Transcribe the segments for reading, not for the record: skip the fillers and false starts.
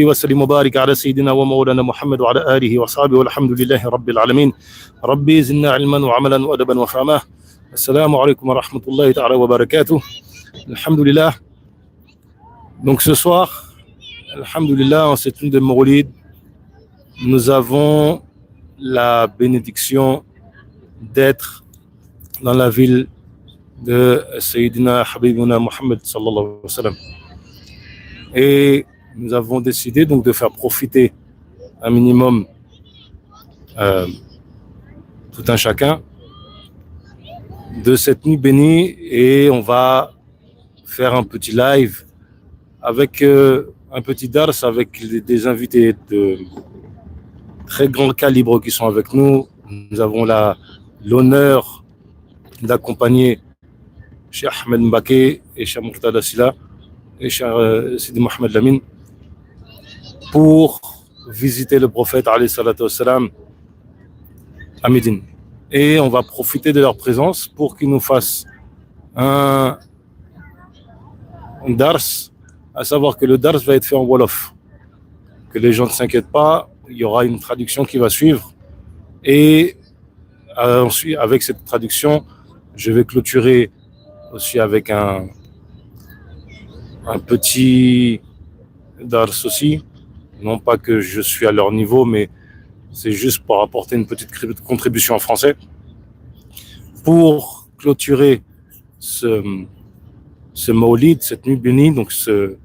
وسلم وبارك على سيدنا ومولانا محمد وعلى آله وصحبه والحمد لله رب العالمين. ربي زدنا علما وعملا وأدبا وفهما. السلام عليكم ورحمة الله تعالى وبركاته. Alhamdulillah. Donc ce soir, Alhamdulillah, en cette lune de Mawlid, nous avons la bénédiction d'être dans la ville de Sayyidina Habibuna Muhammad sallallahu alayhi wa sallam. Et nous avons décidé donc de faire profiter un minimum tout un chacun de cette nuit bénie, et on va faire un petit live avec un petit dars avec des invités de très grand calibre qui sont avec nous. Nous avons l'honneur d'accompagner Cheikh Ahmed Mbaké et Cheikh Murtada Sila et Cheikh Sidi Mohamed Lamine pour visiter le prophète alayhi salatu wassalam à Médine. Et on va profiter de leur présence pour qu'ils nous fassent un dars, à savoir que le dars va être fait en Wolof. Que les gens ne s'inquiètent pas, il y aura une traduction qui va suivre. Et ensuite, avec cette traduction, je vais clôturer aussi avec un petit dars aussi. Non pas que je suis à leur niveau, mais c'est juste pour apporter une petite contribution en français. Pour clôturer ce Mawlid, cette nuit bénie, donc cette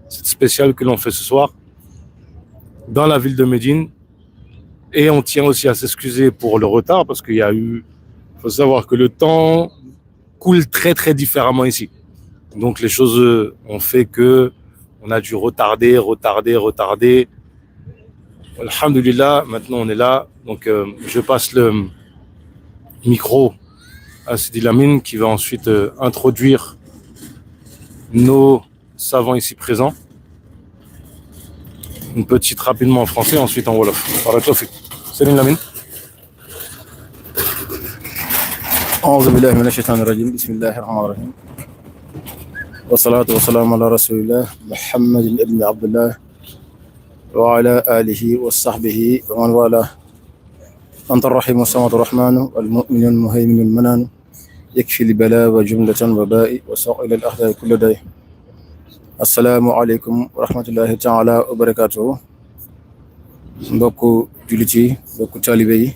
spéciale que l'on fait ce soir, dans la ville de Médine. Et on tient aussi à s'excuser pour le retard, parce qu'il faut savoir que le temps coule très très différemment ici. Donc les choses ont fait que on a dû retarder. Alhamdulillah, maintenant on est là. Donc je passe le micro à Sidi Lamine qui va ensuite introduire nos savants ici présents. Une petite rapidement en français, ensuite en Wolof. Sidi Lamine. أعوذ بالله من الشيطان الرجيم بسم الله الرحمن الرحيم والصلاة والسلام على رسول الله محمد بن عبد الله وعلى آله وصحبه ومن والاه أنت الرحيم والصمد الرحمن المؤمن المهيمن المنان يكفي البلاء وجملة وباء وسوء إلى الأخلاق كل داء. السلام عليكم ورحمة الله تعالى وبركاته. mbokku jullit yi, mbokku taalibe yi,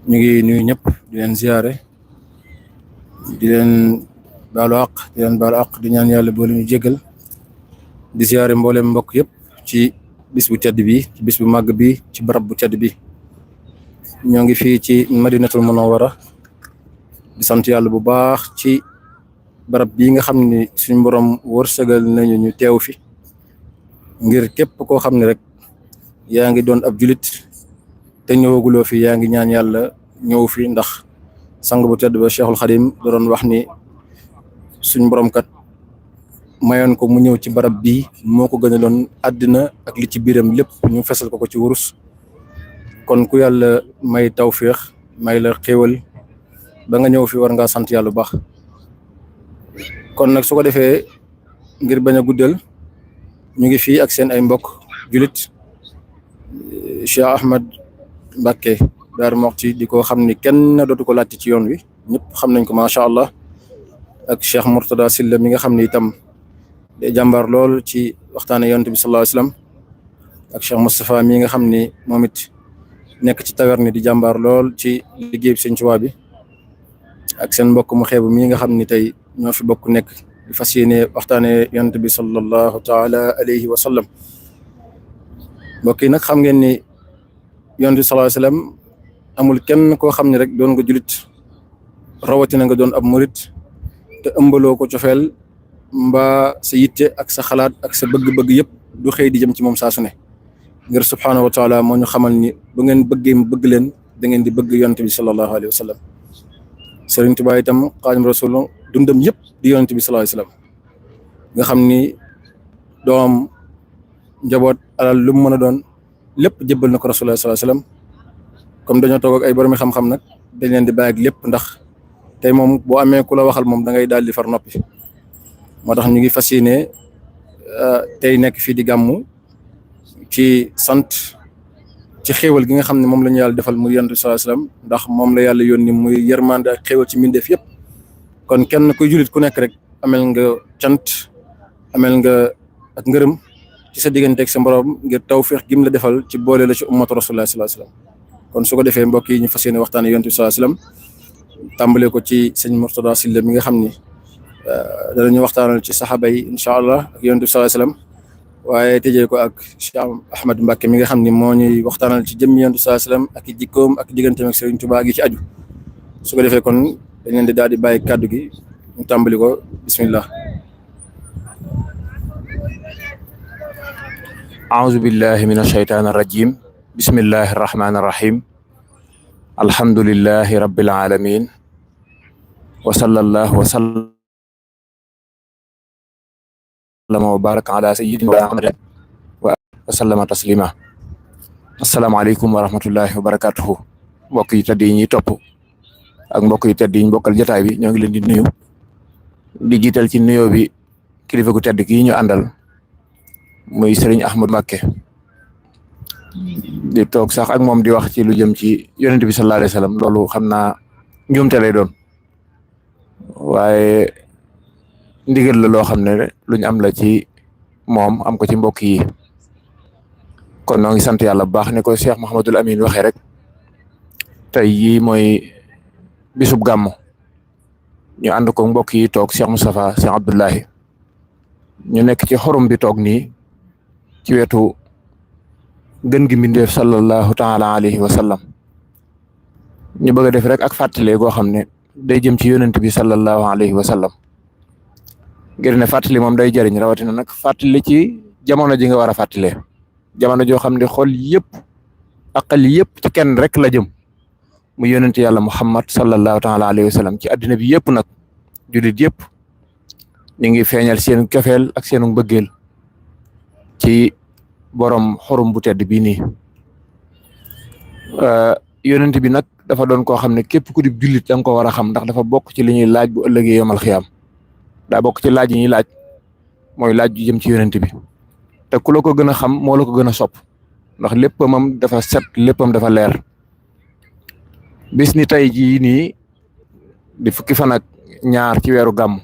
ñu ngi nuyu ñëpp di leen ziyaare, di leen baalu àq, di leen baalu àq, di ñaan yàlla boole ñu jégal, di ziyaare mboolem mbokk yëpp ci bis bu tedd bi, ci bis bu màgg bi, ci barab bu tedd bi. ñoo ngi fii ci Madinatul Munawwara di sant yàlla bu baax ci barab bii nga xam ni suñu borom wërsëgal nañu ñu teew fi, ngir képp koo xam ne rek yaa ngi doon ab julit te ñëwaguloo fi, yaa ngi ñaan yàlla ñëw fi, ndax sang bu tedd ba Cheikhul Khadim da doon wax ni suñ borom kat mayoon ko mu ñëw ci barab bii moo ko gën a doon àddina ak li ci biiram lépp ñu fesal ko ci wurus. kon ku yàlla may tawféex, may la xéewal ba nga ñëw fi, war ngaa sant yàlla bu baax. kon nag su ko defee, ngir bañ a guddal, ñu ngi fii ak seen ay mbokk julit, Cheikh Ahmed Mbacké Daaru Muxti, di ko xam ni kenn dootu ko laajte ci yoon wi, ñëpp xam nañ ko macha allah, ak Cheikh Murtada Silla mi nga xam ni itam de jàmbaar lool ci waxtaane yonent bi sallallahu alayhi wasallam, ak Cheikh Moustapha mi nga xam ni moom it nekk ci taverne di jàmbaar lool ci liggéey bi Sëñ Tuubaa bi, ak seen mbokk mu xeebu mi nga xam ni tey ñoo fi bokk nekk di fas yéene waxtaane yonent bi sallallahu taala alayhi wa sallam. mbokk yi nag xam ngeen ni yonent bi sallallahu alayhi wasallam amul kenn koo xam ne rek doon nga julit, rawatina nga doon ab murit, te ëmbaloo ko cofeel mbaa sa yitte ak sa xalaat ak sa bëgg-bëgg yëpp du xëy di jëm ci moom saa su ne. ngir subhaanahu wa taala moo ñu xamal ni bu ngeen bëggee mu bëgg leen, da ngeen di bëgg yonent bi sallallahu alayhi wa sallam. Sëriñ Tuubaa itam Xaadimu Rasuul dundam yëpp di yonent bi sallallahu alayhi wa sallam, nga xam ni doom, njaboot, alal, lu mu mën a doon lépp jébbal na ko Rasulullah sallallahu alayhi wa sallam. comme dañoo toog ak ay boromi xam-xam nag, dañ leen di bàyyi ak lépp, ndax tey moom boo amee ku la waxal moom da ngay daal di far noppi. moo tax ñu ngi fas yéene tey nekk fii di gàmmu ci sant ci xéewal gi nga xam ne moom la ñu yàlla defal muy yonent bi sallallahu alayhi wasallam ndax moom la yàlla yónni muy yërmande ak xéewal ci mbindeef yëpp kon kenn kuy jullit ku nekk rek amel nga cant amel nga ak ngërëm ci sa diggante ak sa borom ngir tawfiix gi mu la defal ci boole la ci ummatu rasulullah sallallahu alayhi wasallam kon su ko defee mbokk yi ñu fas yéene waxtaane yonent bi sallallahu alayhi wasallam tàmbalee ko ci sëñ Murtada Sylla mi nga xam ni danañu waxtaanal ci saxaaba yi incha allah ak yonent bi sallallahu alayhi wasallam waaye tëjee ko ak Cheikh Ahmad Mbacke mi nga xam ni moo ñuy waxtaanal ci jëmmi yonent bi sallallahu alayhi wasallam ak i jikkoom ak digganteem ak Serigne Touba gi ci aju su ko defee kon dañ leen di daal di bàyyi kàddu gi ñu tàmbali ko bismillah. أعوذ بالله من الشيطان الرجيم بسم الله الرحمن الرحيم الحمد لله رب العالمين وصلى الله وسلم وبارك على سيدنا محمد وسلم تسليما السلام عليكم ورحمة الله وبركاته mbokk yi tedd yi ñuy topp ak mbokk yi tedd yi ñu bokkal jotaay bi ñoo ngi leen di nuyu di jiital ci nuyoo bi kilifa gu tedd gi ñu àndal muy Serigne Ahmad Mbacke di toog sax ak moom di wax ci lu jëm ci yonent bi sallallahu alayhi wasallam loolu xam naa njuumte lay doon waaye ndigal la loo xam ne luñ am la ci moom am ko ci mbokk yi kon noo ngi sant yàlla bu baax ne ko Cheikh Mouhamadul Amin waxee rek tey yii mooy bisub gàmmu ñu ànd ko mbokk yi toog Cheikh Moustapha Cheikh Abdoulahi ñu nekk ci xorum bi toog nii ci wetu gën gi mbindeef sallallahu taala alayhi wa sallam ñu bëgg a def rek ak fàttale goo xam ne day jëm ci yonent bi sallallahu alayhi wa sallam ngir ne fàttali moom day jëriñ rawatina nag fàttali ci jamono ji nga war a fàttalee jamono joo xam ne xol yëpp ak xel yëpp ci kenn rek la jëm mu yonent yàlla Muhammad sallallahu taala alayhi wa sallam ci addina bi yëpp nag jullit yëpp ñu ngi feeñal seen cofeel ak seenu mbëggeel ci borom xorum bu tedd bii nii yonent bi nag dafa doon koo xam ne képp ku di jullit da nga ko war a xam ndax dafa bokk ci li ñuy laaj bu ëllëgee yomal xiyaam daa bokk ci laaj yi ñuy laaj mooy laaj ju jëm ci yonent bi te ku la ko gën a xam moo la ko gën a sopp ndax léppamam dafa set léppam dafa leer bis ni tey jii nii di fukki fan ak ñaar ci weeru gàmm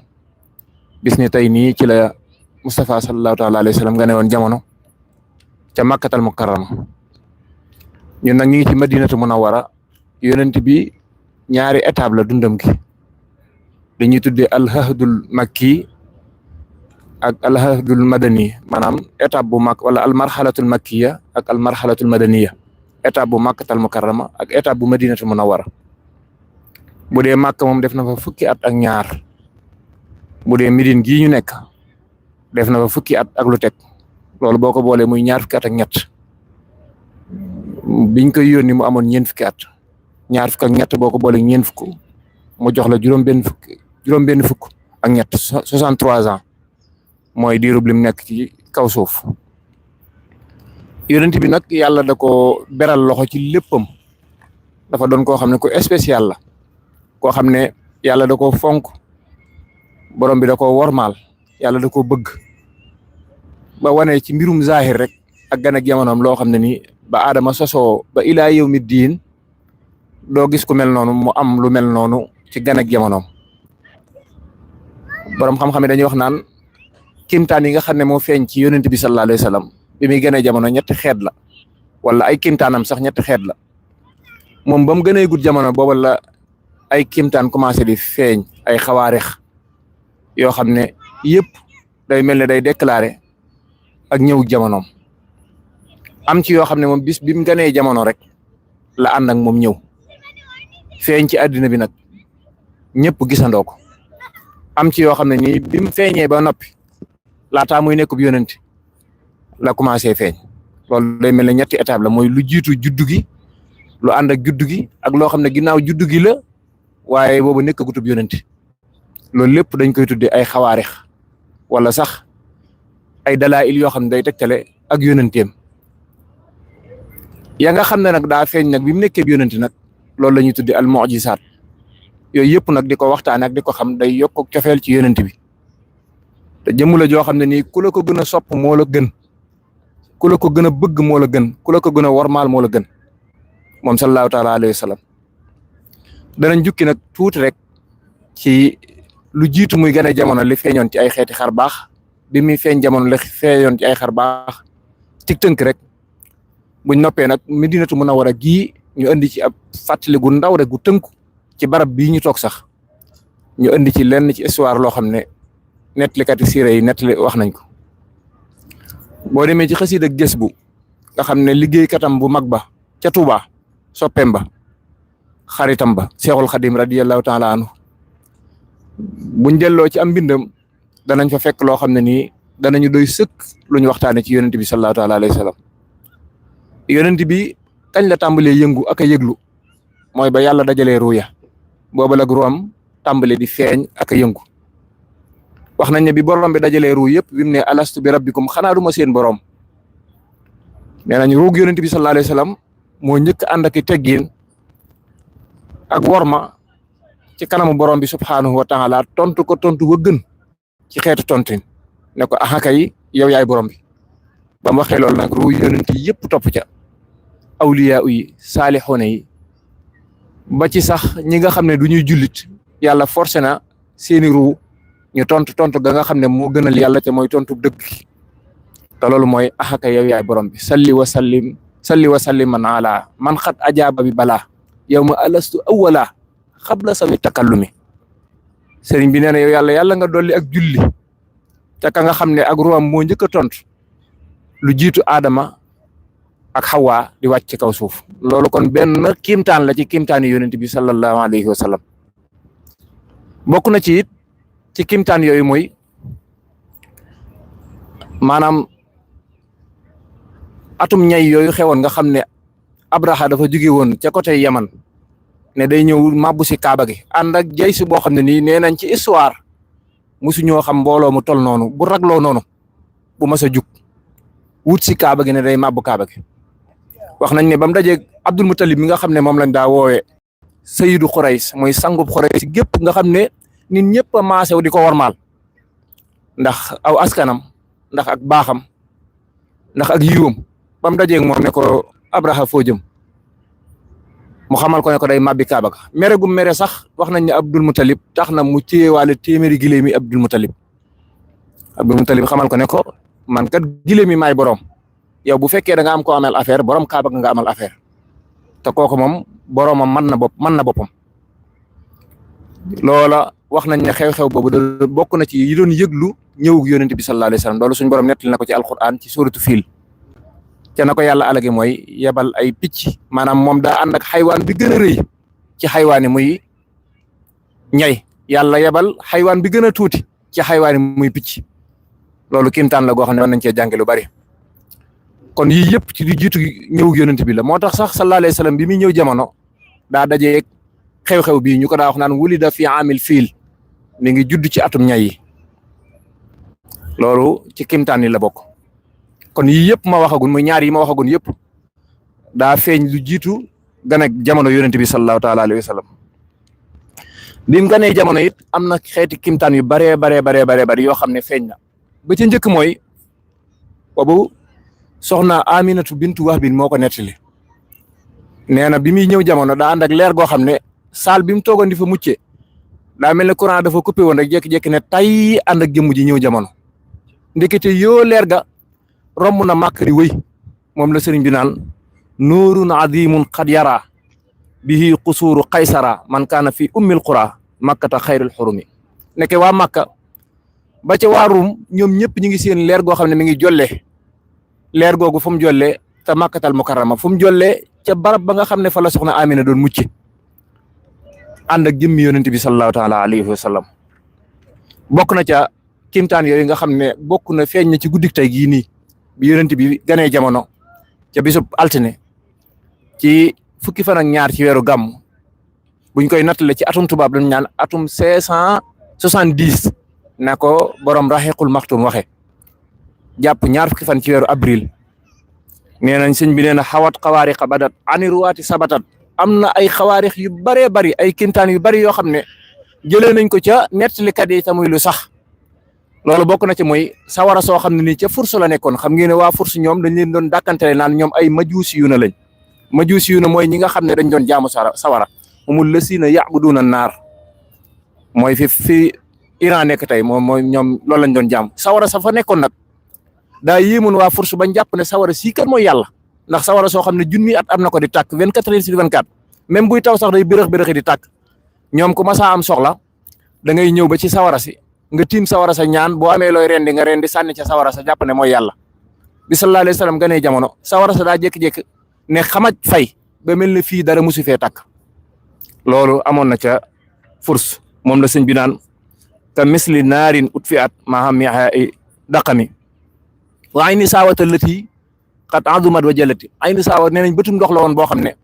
bis ni tey nii ci la Moustapha sallallahu taala alayhi wa sallam nga ne woon jamono ca Makkatal Mukarrama ñun nag ñu ngi ci Madinatu Munawwara yonent bi ñaari étape la dundam gi dañuy tuddee alhahdul makki ak alhahdul madani maanaam étape bu mag wala almarhalatul makkiya ak almarhalatul madaniya étape bu Makkatal Mukarrama ak étape bu Madinatu Munawwara bu dee Makka moom def na fa fukki at ak ñaar bu dee Médine gii ñu nekk def na fa fukki at ak lu teg loolu boo ko boolee muy ñaar fukki at ak ñett biñ koy yónni mu amoon ñeent fukki at ñaar fukk ak ñett boo ko boolee ñeent fukk mu jox la juróom benn fukk ak ñett 63 ans mooy diirub lim nekk ci kaw suuf yonent bi nag yàlla da ko beral loxo ci léppam dafa doon koo xam ne ku spécial la koo xam ne yàlla da ko fonk borom bi da ko wormaal yàlla da ko bëgg ba wane ci mbirum zahir rek ak gan ak jamonoom loo xam ne ni ba Adama sosoo ba ilaa yawmi diin doo gis ku mel noonu mu am lu mel noonu ci gan ak jamonoom borom xam-xam yi dañuy wax naan kimtaan yi nga xam ne moo feeñ ci yonent bi sallallahu alayhi wa sallam bi muy gën a jamono ñetti xeet la wala ay kimtaanam sax ñetti xeet la moom ba mu gën a gudd jamono booba la ay kimtaan commencé di feeñ ay xawaarix yoo xam ne yëpp day mel ne day déclaré ak ñëw jamonoom am ci yoo xam ne moom bis bi mu gënee jamono rek la ànd ak moom ñëw feeñ ci àddina bi nag ñëpp gisandoo ko am ci yoo xam ne nii bi mu feeñee ba noppi laataa muy nekkub yonent la commencé feeñ loolu day mel ne ñetti étape la mooy lu jiitu juddu gi lu ànd ak juddu gi ak loo xam ne ginnaaw juddu gi la waaye boobu nekkagutub yonent loolu lépp dañ koy tuddee ay xawaarix wala sax ay dalaa'il yoo xam ne day tegtale ak yonenteem ya nga xam ne nag daa feeñ nag bi mu nekkee yonent nag loolu la ñuy tuddee al mu'jizaat yooyu yëpp nag di ko waxtaane ak di ko xam day yokk cofeel ci yonent bi te jëmu la joo xam ne nii ku la ko gën a sopp moo la gën ku la ko gën a bëgg moo la gën, ku la ko gën a wormaal moo la gën moom sallallahu taala alayhi wa sallam. danañ jukki nag tuuti rek ci lu jiitu muy gën a jamono li feeñoon ci ay xeeti xar baax, bi muy feeñ jamono li feeñoon ci ay xar baax ci tënk rek. buñ noppee nag Madinatu Munawwara gii ñu indi ci ab fàttali gu ndaw rek gu tënku ci barab bii ñu toog sax ñu indi ci lenn ci histoire loo xam ne nettalikati siira yi nettali wax nañ ko. boo demee ci xasiida ak Jës bu nga xam ne liggéeykatam bu mag ba ca Tuuba soppeem ba xaritam ba Seexul Xadim radiyallahu taala anhu buñ delloo ci am mbindam danañ fa fekk loo xam ne nii danañu doy sëkk lu ñu waxtaane ci yonent bi sallallahu taala alayhi wa sallam. yonent bi kañ la tàmbalee yëngu ak a yëglu mooy ba yàlla dajalee ruuya booba la ruam tàmbale di feeñ ak a yëngu. wax nañ ne bi borom bi dajalee ruu yëpp bi mu ne alastu bi rabbikum xanaa duma seen borom nee nañ ruug yonent bi sallallahu alayhi wa sallam moo njëkk ànd ak i teggiin ak worma ci kanamu borom bi subhaanahu wa taala tontu ko tontu wa gën ci xeetu tontin ne ko aha kay yow yaay borom bi. ba mu waxee loolu nag ruu yonent yi yëpp topp ca awliyaa yi saalixoona yi ba ci sax ñi nga xam ne du ñuy jullit yàlla forcé na seeni ruu ñu tontu ga nga xam ne moo gënal yàlla te mooy tontu dëgg te loolu mooy axaka yow yaay borom bi salli wa sallim man ala man xat ajaaba bi balaa yow ma alastu awwala xabla sawi takallumi. sëriñ bi nee na yow yàlla nga dolli ak julli te ka nga xam ne ak ruwam moo njëkk a tontu lu jiitu Adama ak Hawa di wàcc ci kaw suuf. loolu kon benn kiimtaan la ci kiimtaani yonent bi sallallahu alayhi wa sallam. bokk na ci it ci kiimtaan yooyu mooy maanaam atum ñay yooyu xewoon nga xam ne Abraha dafa jóge woon ca côté Yaman ne day ñëw màbbu si Kaaba gi ànd ak jay si boo xam ne nii nee nañ ci histoire musu ñoo xam mbooloo mu tol noonu bu ragloo noonu bu mas a jug wut si Kaaba gi ne day màbbu Kaaba gi. wax nañ ne ba mu dajeeg Abdul Mutalib mi nga xam ne moom lañ daa woowee Sayyidu Xurays mooy sangub Xurays gépp nga xam ne nit ñëpp a maasew di ko warmaal ndax aw askanam ndax ak baaxam ndax ak yiwam ba mu dajeeg moom ne ko Abraha foo jëm mu xamal ko ne ko day màbbi Kaaba ga mere gum mere sax wax nañ ne Abdul Mutalib tax na mu téyewaale téeméeri gileemi Abdul Mutalib xamal ko ne ko man kat gileemi maay borom yow bu fekkee da nga am ko amal affaire borom Kaaba ga nga amal affaire te kooku moom boromam mën na boppam. loola wax nañ ne xew-xew boobu da bokk na ci yi doon yëglu ñëwug yonent bi sallallahu alayhi wa sallam loolu suñu borom nettali na ko ci alquran ci suratu fiil ca na ko yàlla alage mooy yebal ay picc maanaam moom daa ànd ak xaywaan bi gën a rëy ci xaywaan yi muy ñay yàlla yebal xaywaan bi gën a tuuti ci xaywaan yi muy picc loolu kiimtaan la goo xam ne mën nañ cee jànge lu bari. kon yii yëpp ci di jiitu ñëwug yonent bi la moo tax sax sallallahu alayhi wa sallam bi muy ñëw jamono daa dajeeg xew-xew bii ñu ko daa wax naan wulida fi amil fiil mi ngi judd ci atum ñay yi loolu ci kiimtaan yi la bokk. kon yii yëpp ma waxagun muy ñaar yi ma waxagun yëpp daa feeñ lu jiitu gan ak jamono yonent bi sallallahu taala alayhi wa sallam. bi mu ganee jamono it am na xeeti kiimtaan yu baree bari yoo xam ne feeñ na ba ca njëkk mooy boobu soxna Aminatu bintu Wahb moo ko nettali nee na bi muy ñëw jamono daa ànd ak leer goo xam ne saal bi mu toogoon di fa muccee daa mel ne courant dafa coupé woon rek jékki-jékki ne tay ànd ak jëmm ji ñëw jamono ndekete yoo leer ga romb na màkk di wëy moom la sëriñ bi naan nuurun azimun qad yara bihi qusuuru qaysara man kaana fi ummil qura makkata xayril xurumi nekke waa Makka ba ca waa Rum ñoom ñëpp ñu ngi seen leer goo xam ne mi ngi jolle leer googu fu mu jollee te Makkatal Mukarrama fu mu jollee ca barab ba nga xam ne fa la soxna Amina doon mucc ànd ak jëmmi yonent bi sallallahu taala alayhi wa sallam. bokk na ca kimtaan yooyu nga xam ne bokk na feeñ na ci guddik tey gii nii bi yonent bi ganee jamono ca bisub altine ci fukki fan ak ñaar ci weeru gàmm buñ koy nattale ci atum tubaab dañu ñaan atum 570 na ko borom Rahiqul Maxtum waxe jàpp ñaar fukki fan ci weeru avril nee nañ sëñ bi nee na xawat xawaariqa badat ani ruwaati sabatat am na ay xawaarix yu bëree bëri ay kintaan yu bëri yoo xam ne jëlee nañ ko ca nettalikat yi tamuy lu sax loolu bokk na ci mooy sawara soo xam ne nii ca furs la nekkoon. xam ngeen ne waa furs ñoom dañ leen doon dàkkantele naan ñoom ay majuusi yu na lañ. majuusi yu na mooy ñi nga xam ne dañ doon jaamu sawara humul lasiina ya'buduuna naar mooy fi Iran nekk tey mooy ñoom loolu lañ doon jaamu. sawara sa fa nekkoon nag daa yéemoon waa furs bañ jàpp ne sawara sii kat mooy yàlla, ndax sawara soo xam ne junni at am na ko di tàkk 24 heures sur 24 même buy taw sax day bërëx di tàkk. ñoom ku masaa am soxla da ngay ñëw ba ci sawara si nga tiim sawara sa ñaan boo amee looy rendi nga rendi sànni ca sawara sa jàpp ne mooy yàlla. bi sallallahu alayhi wa sallam ganee jamono sawara sa daa jékki-jékki ne xamaj fay ba mel ne fii dara musu fee tàkk. loolu amoon na ca furs moom la sëñ bi naan ka misli naarin utfi'at maa hamiha daqami wa ayni saawata lati qad azumat wa jalati. ayni saawa nee nañ bëtum ndox la woon boo xam ne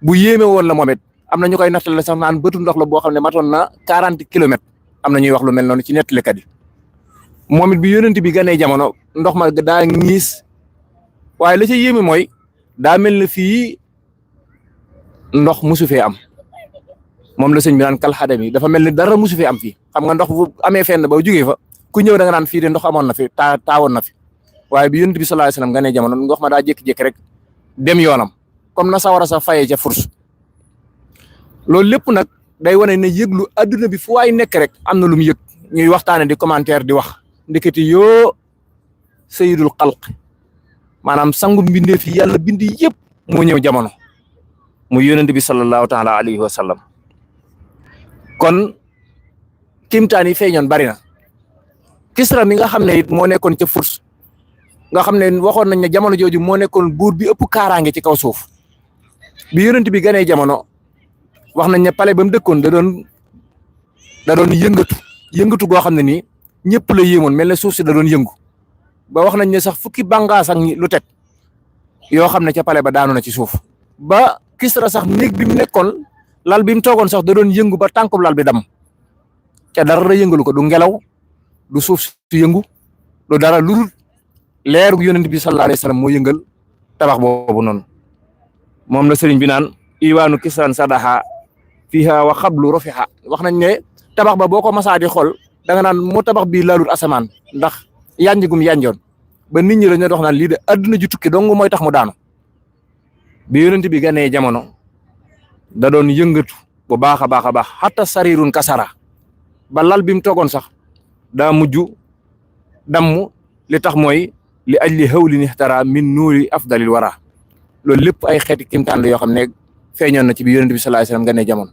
bu yéeme woon la moom it am na ñu koy nattale sax naan bëtum ndox la boo xam ne matoon na 40 kilomètres. am na ñuy wax lu mel noonu ci nettalikat yi. moom it bi yonent bi ganee jamono ndox ma daa ñiis waaye la ca yéeme mooy daa mel ne fii ndox musu fee am. moom la sëñ bi naan kal xadami dafa mel ni dara musu fee am fii. xam nga ndox bu amee fenn ba jógee fa ku ñëw da nga naan fii de ndox amoon na fi taawoon na fi waaye bi yonent bi sallallahu alayhi wasallam ganee jamono ndox ma daa jékki-jékki rek dem yoonam comme na sawara sa fayee ca furs. loolu lépp nag day wane ne yëglu adduna bi fu waay nekk rek am na lu mu yëg ñuy waxtaane di commentaire di wax ndeketi yoo sayyidul xalq maanaam sangu mbindeef yi yàlla bind yëpp moo ñëw jamono mu yonent bi sallallahu taala alayhi wa sallam. kon kimtaan yi feeñoon bari na. Kisra mi nga xam ne it moo nekkoon ca furs nga xam ne waxoon nañ ne jamono jooju moo nekkoon buur bi ëpp kaaraange ci kaw suuf bi yonent bi ganee jamono. wax nañ ne palais ba mu dëkkoon da doon yëngatu goo xam ne nii ñëpp la yéemoon mel ne suuf si da doon yëngu ba wax nañ ne sax fukki bàngaas ak lu teg yoo xam ne ca palais ba daanu na ci suuf. ba Kisra sax néeg bi mu nekkoon lal bi mu toogoon sax da doon yëngu ba tànkub lal bi dam ca dara yëngalu ko du ngelaw du suuf si yëngu du dara lu dul leeru yonent bi sallallahu alayhi wasallam moo yëngal tabax boobu noonu. moom la sëriñ bi naan iwaanu Kisran sadaha fiha wa xablu rofiha. wax nañ ne tabax ba boo ko masaa di xool da nga naan moo tabax bii laalul asamaan ndax yanj gum yanjoon ba nit ñi dañoo dox naan lii de adduna ju tukki dong mooy tax mu daanu. bi yonent bi ganee jamono da doon yëngatu bu baax a baax hatta sarirun kasara ba lal bi mu toogoon sax daa mujj damm li tax mooy li ajli hawli nihtara min nuuri afdalil wara. loolu lépp ay xeeti kimtaan la yoo xam ne feeñoon na ci bi yonent bi sallallahu alayhi wasallam ganee jamono.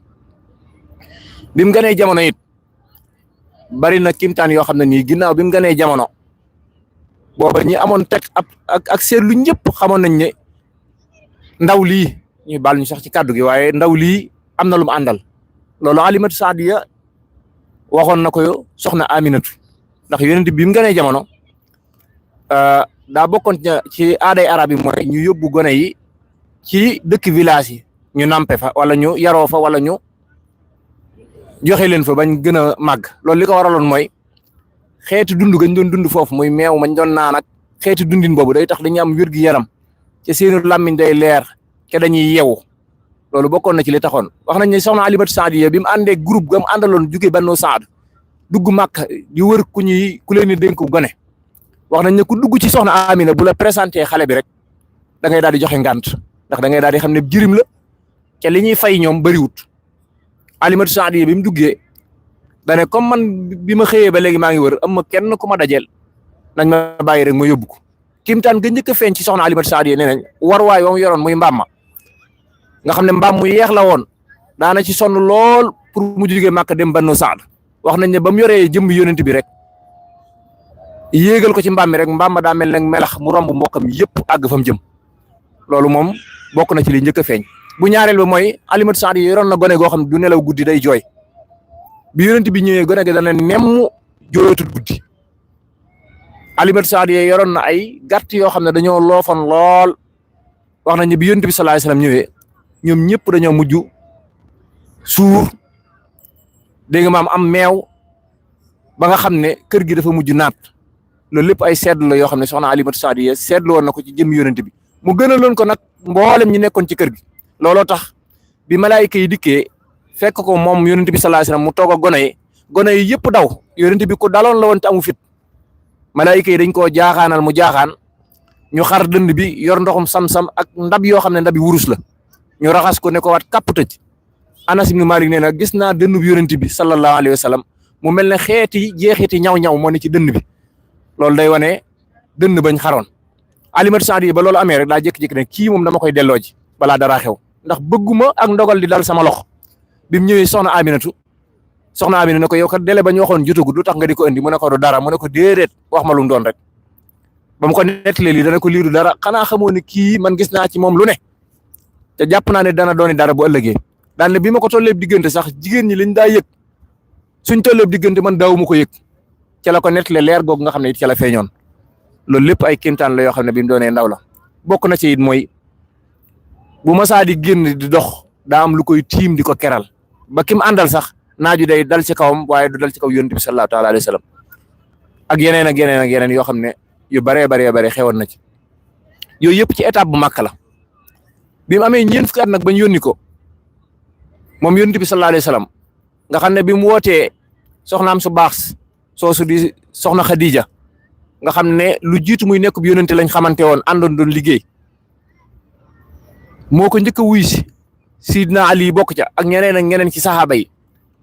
bi mu ganee jamono it bari na kimtaan yoo xam ne nii ginnaaw bi mu ganee jamono booba ñi amoon teg ak seetlu ñëpp xamoon nañ ne ndaw lii ñu baal ñu sax ci kàddu gi waaye ndaw lii am na lu mu àndal. loolu Alimatu Saadiya waxoon na ko soxna Aminatu ndax yonent bi mu ganee jamono daa bokkoon ci aaday arab yi mooy ñu yóbbu gone yi ci dëkk village yi ñu nampe fa wala ñu yaroo fa wala ñu joxe leen fa bañ gën a màgg. loolu li ko waraloon mooy xeeti dund gañ doon dund foofu muy meew mañ doon naan ak xeeti dundin boobu day tax dañuy am wér gi yaram ci seenu làmmiñ day leer te dañuy yeewu. loolu bokkoon na ci li taxoon wax nañ ne soxna Alimatu Saadiya bi mu àndee groupe gam àndaloon jóge Banu Saad dugg Màkka di wër ku leen di dénk gone. wax nañ ne ku dugg ci soxna Amina bu la présenté xale bi rek da ngay daal di joxe ngant ndax da ngay daal di xam ne jirim la te li ñuy fay ñoom bëriwut. Alimatu Saadiya bi mu duggee da ne comme man bi ma xëyee ba léegi maa ngi wër am ma kenn ku ma dajeel nañ ma bàyyi rek ma yóbbu ko. kimtaan ga njëkk a feeñ ci soxna Alimatu Saadiya nee nañ warwaay wa mu yoroon muy mbaam ma nga xam ne mbaam mu yeex la woon daana ci sonn lool pour mu jógee Màkka dem Banu Saad. wax nañ ne ba mu yoree jëmb yonent bi rek yéegal ko ci mbaam mi rek mbaam ma daa mel ne melax mu romb mbokkam yëpp àgg fa mu jëm. loolu moom bokk na ci li njëkk a feeñ. bu ñaareel ba mooy Alimatu Saadiya yoroon na gone goo xam ne du nelaw guddi day jooy bi yonent bi ñëwee gone gi dana nemm jooyatul guddi. Alimatu Saadiya yoroon na ay gàtt yoo xam ne dañoo loofoon lool wax nañ ne bi yonent bi sallallahu alayhi wasallam ñëwee ñoom ñëpp dañoo mujj suur dégg nga maam am meew ba nga xam ne kër gi dafa mujj naat. loolu lépp ay seetlu la yoo xam ne soxna Alimatu Saadiya seetlu woon na ko ci jëm yonent bi mu gënaloon ko nag mboolem ñi nekkoon ci kër gi. looloo tax bi malaayika yi dikkee fekk ko moom yonent bi sallallahu alayhi wasallam mu toog ak gone yi gone yi yëpp daw yonent bi ko daloon la woon te amu fit malaayika yi dañ koo jaaxaanal mu jaaxaan ñu xar dënd bi yor ndoxum sam-sam ak ndab yoo xam ne ndabi wurus la ñu raxas ko ne ko waat kàpp tëj Anas ibn Malik nee na gis naa dënd bi yonent bi sallallahu alayhi wa sallam mu mel ne xeeti jeexiti ñaw-ñaw moo ne ci dënd bi loolu day wane dënd bañ xaroon Alimatu Saadi ba loolu amee rek daa jékki-jékki ne kii moom dama koy delloo ji balaa dara xew ndax bëgguma ak ndogal di dal sama loxo bi mu ñëwee soxna Aminatu ne ko yow kat délai ba ñu waxoon jotagut lu tax nga di ko indi mu ne ko du dara mu ne ko déedéet wax ma lu mu doon rek ba mu ko nettalee lii dana ko lii du dara xanaa xamoo ne kii man gis naa ci moom lu ne te jàpp naa ne dana dooni dara bu ëllëgee daan ne bi ma ko tollee diggante sax jigéen ñi liñ daa yëg suñ tollee diggante man daawu ma ko yëg ca la ko nettalee leer googu nga xam ne it ca la feeñoon loolu lépp ay kéemtaan la yoo xam ne bi mu doonee ndaw la bokk na ci it mooy bu masaa di génn di dox daa am lu koy tiim di ko keral ba kim àndal sax naaju day dal ci kawam waaye du dal ci kaw yonent bi sallallahu taala alayhi wa sallam ak yeneen ak yeneen ak yeneen yoo xam ne yu baree bare xewoon na ci yooyu yëpp ci étape bu màkk la bi mu amee ñeent fukki at nag bañ yónni ko moom yonent bi sallallahu alayhi wa sallam nga xam ne bi mu wootee soxnaam su baax soosu di soxna Khadija nga xam ne lu jiitu muy nekk bi yonent lañ xamante woon àndoon doon liggéey moo ko njëkk a wuy si Sidna Ali bokk ca ak ñeneen ci saxaaba yi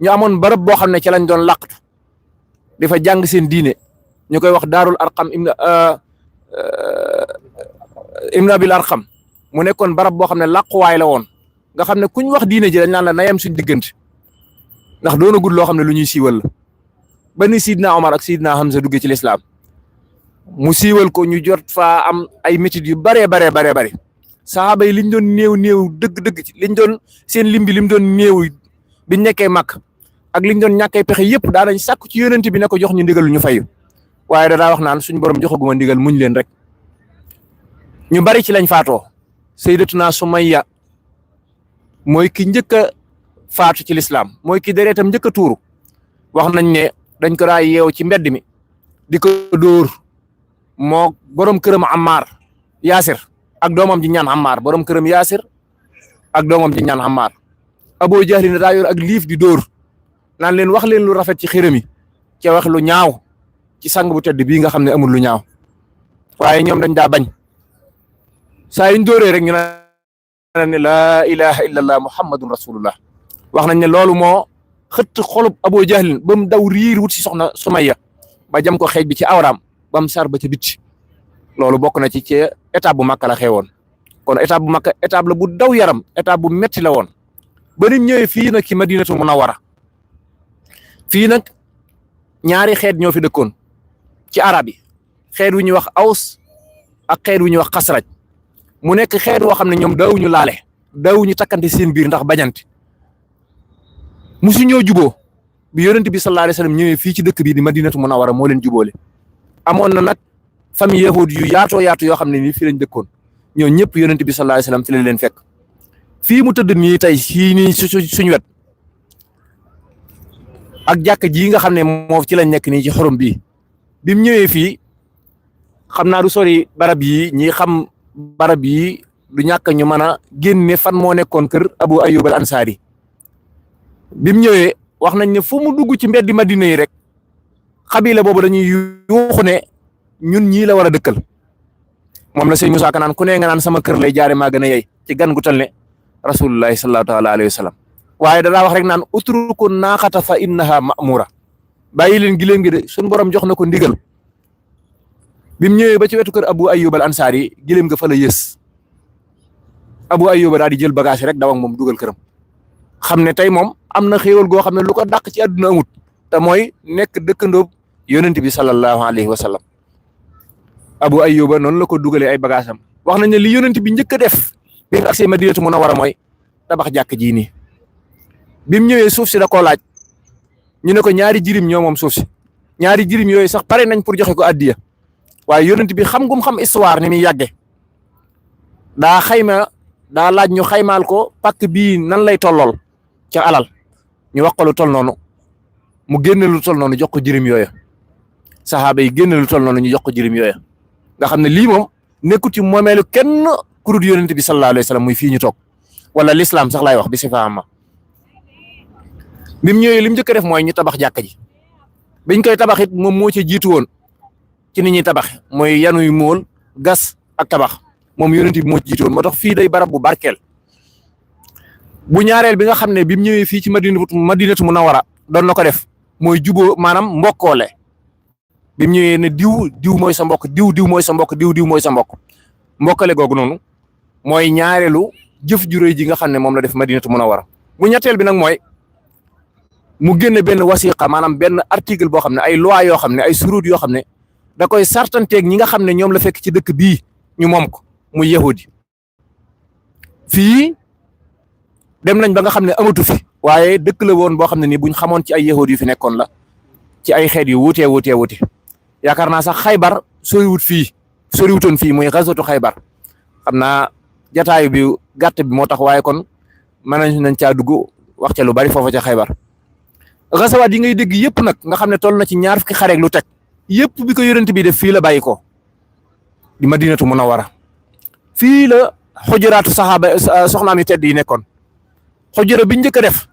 ñu amoon barab boo xam ne ca lañ doon làqatu di fa jàng seen diine ñu koy wax daarul arqam ibn abil arqam mu nekkoon barab boo xam ne làquwaay la woon nga xam ne kuñ wax diine ji dañ naan la nayam suñ diggante ndax doonagul loo xam ne lu ñuy siiwal la ba ni Sidna Omar ak Sidna Hamza duggee ci lislaam mu siiwal ko ñu jot faa am ay métit yu bare saxaaba yi liñ doon néew dëgg liñ doon seen lim bi lim doon néew biñ nekkee màkk ak liñ doon ñàkkee pexe yëpp daanañ sàkku ci yonent bi ne ko jox ñu ndigal ñu fayu waaye da daa wax naan suñu borom joxaguma ndigal muñ leen rek ñu bari ci lañ faatoo sayyidatuna Sumayya mooy ki njëkk a faatu ci lislaam mooy ki deretam njëkk a tuuru wax nañ ne dañ ko daa yeew ci mbedd mi di ko dóor moo borom këram Ammar Yaasir ak doomam ji ñaan Ammar borom këram Yaasir ak doomam ji ñaan Ammar Abu Jahl na daa yor ak liif di dóor naan leen wax leen lu rafet ci xiram yi ca wax lu ñaaw ci sang bu tedd bii nga xam ne amul lu ñaaw waaye ñoom dañ daa bañ saa yuñ dóoree rek ñu naan ne laa ilaha illallah muhammadun rasulullah wax nañ ne loolu moo xëtt xolub Abu Jahl ba mu daw riir wut si soxna Sumayya ba jam ko xeej bi ci awraam ba mu sar ba ca bitti loolu bokk na ci étape bu Makka la xewoon kon étape bu Makka étape la bu daw yaram étape bu metti la woon ba ni ñëwee fii nag ci Madinatu Munawwara fii nag ñaari xeet ñoo fi dëkkoon ci arab yi xeet wu ñuy wax Aws ak xeet wu ñuy wax Xasraj mu nekk xeet woo xam ne ñoom daawuñu laale daawuñu takkante seen biir ndax bañante musu ñoo juboo bi yonent bi sallallahu alayhi wasallam ñëwee fii ci dëkk bii di Madinatu Munawwara moo leen jubóole amoon na nag famille yahud yu yaatoo yaatu yoo xam ne nii fii lañ dëkkoon ñoo ñëpp yonent bi sallallahu alayhi wasallam fi la leen fekk fii mu tëdd nii tey fii nii suñu wet ak jàkk ji nga xam ne moo ci lañ nekk nii ci xorom bii bi mu ñëwee fii xam naa du sori barab yi ñi xam barab yi du ñàkk ñu mën a génne fan moo nekkoon kër Abu Ayyub al Ansari bi mu ñëwee wax nañ ne fu mu dugg ci mbeddi Madina yi rek xabila boobu dañuy yuuxu ne ñun ñii la war a dëkkal moom la sëñ Moussa Ka naan ku ne nga naan sama kër lay jaare maa gën a yey ci gan gu tal ne rasulullahi sallallahu taala alayhi wa sallam waaye danaa wax rek naan utruku naaxata fa innaha ma'mura bàyyi leen giléem gi de suñu borom jox na ko ndigal bi mu ñëwee ba ci wetu kër Abu Ayyub al Ansari giléem nga fa la yës Abu Ayyub daal di jël bagage rek daw ak moom dugal këram xam ne tey moom am na xéewal goo xam ne lu ko dàq ci àdduna amut te mooy nekk dëkkandoo yonent bi sallallahu alayhi wa sallam Abu Ayyub noonu la ko dugalee ay bagage am wax nañ ne li yonent bi njëkk a def bi mu agsee Madinatu Munawwara mooy tabax jàkk ji nii bi mu ñëwee suuf si da koo laaj ñu ne ko ñaari jirim ñoo moom suuf si ñaari jirim yooyu sax pare nañ pour joxe ko addiya waaye yonent bi xam gum xam histoire ni muy yàgge daa laaj ñu xaymaal ko pàkk bii nan lay tollool ca alal ñu wax ko lu toll noonu mu génne lu toll noonu jox ko jirim yooya saxaaba yi génne lu toll noonu ñu jox ko jirim yooya nga xam ne lii moom nekkut ci moomeelu kenn ku dul yonent bi sallallahu alayhi wa sallam muy fii ñu toog wala l'islam sax laay wax bi si fa am bi mu ñëwee li mu njëkk a def mooy ñu tabax jàkka ji biñ koy tabax it moom moo ci jiitu woon ci ni ñuy tabax mooy yanuy mool gas ak tabax moom yonent bi moo ci jiitu woon moo tax fii day barab bu barkeel. bu ñaareel bi nga xam ne bi mu ñëwee fii ci Madinatu Munawwara doon na ko def mooy juboo maanaam mbokkoole bi mu ñëwee ne diw mooy sa mbokk diw mooy sa mbokk diw mooy sa mbokk mbokkale googu noonu mooy ñaareelu jëf ju rëy ji nga xam ne moom la def Madinatu Munawwara bu ñetteel bi nag mooy mu génne benn wasiqa maanaam benn article boo xam ne ay loi yoo xam ne ay surut yoo xam ne da koy sartanteeg ñi nga xam ne ñoom la fekk ci dëkk bii ñu moom ko muy yahudi fii dem nañ ba nga xam ne amatu fi waaye dëkk la woon boo xam ne nii buñ xamoon ci ay yahudi yu fi nekkoon la ci ay xeet yu wuutee yaakaar naa sax xaybar soriwutoon fii muy gazwatu xaybar xam naa jataayu bi gàtt bi moo tax waaye kon mën nañ caa dugg wax ca lu bari foofa ca xaybar gazawaat yi ngay dégg yëpp nag nga xam ne toll na ci ñaar fukki xareeg lu teg yëpp bi ko yonent bi def fii la bàyyi ko di Madinatu Munawwara fii la xujuraatu saxaaba soxnaam yu tedd yi nekkoon xujura bi njëkk a def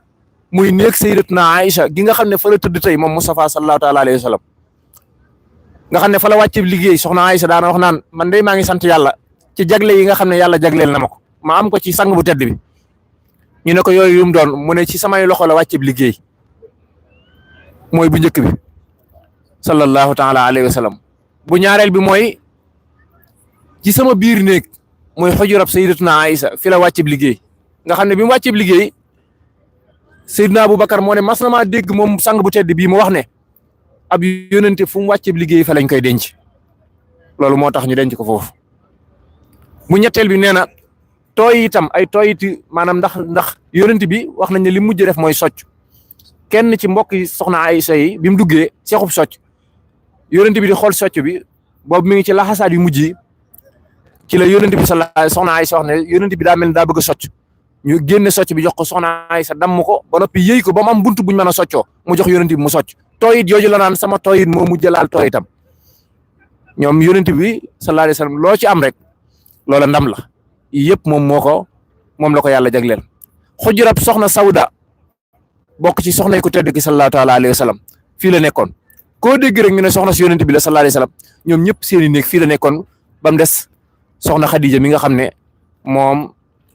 muy néeg sayyidatuna Aïcha gi nga xam ne fa la tëdd tey moom Mustafa sallallahu taala alayhi wa sallam nga xam ne fa la wàcce liggéey soxna Aïcha daana wax naan man de maa ngi sant yàlla ci jagle yi nga xam ne yàlla jagleel na ma ko ma am ko ci sang bu tedd bi ñu ne ko yooyu yu mu doon mu ne ci samay loxo la wàcce liggéey mooy bu njëkk bi sallallahu taala alayhi wa sallam bu ñaareel bi mooy ci sama biir néeg mooy xujurab sayyidatuna Aïcha fi la wàcce liggéey nga xam ne bi mu wàcce liggéey Seydina Aboubacar moo ne mas na maa dégg moom sang bu tedd bii mu wax ne ab yónente fu mu wàcce liggéey fa lañ koy denc loolu moo tax ñu denc ko foofu bu ñetteel bi nee na tooy itam ay tooyiti maanaam ndax yónente bi wax nañ ne li mujj def mooy socc kenn ci mbokk yi soxna Aïcha yi bi mu duggee seexub socc yónente bi di xool socc bi boobu mi ngi ci laxasaat yu mujj yi ci la yónente bi soxna Aïcha wax ne yónente bi daa mel ni daa bëgg a socc ñu génne socc bi jox ko soxna Aïcha damm ko ba noppi yëy ko ba mu am buntu buñ mën a soccoo mu jox yónente bi mu socc tooyit yooyu la naan sama tooyit moo mujj laal tooyitam ñoom yónente bi sallallahu alayhi wasallam loo ci am rek loola ndam la yëpp moom la ko yàlla jagleel xujurab soxna Sawda bokk ci soxna yi ko tedd ki sallallahu taala alayhi wasallam fii la nekkoon koo dégg rek ñu ne soxna si yónente bi la sallallahu alayhi wasallam ñoom ñëpp seeni néeg fii la nekkoon ba mu des soxna Khadija mi nga xam ne moom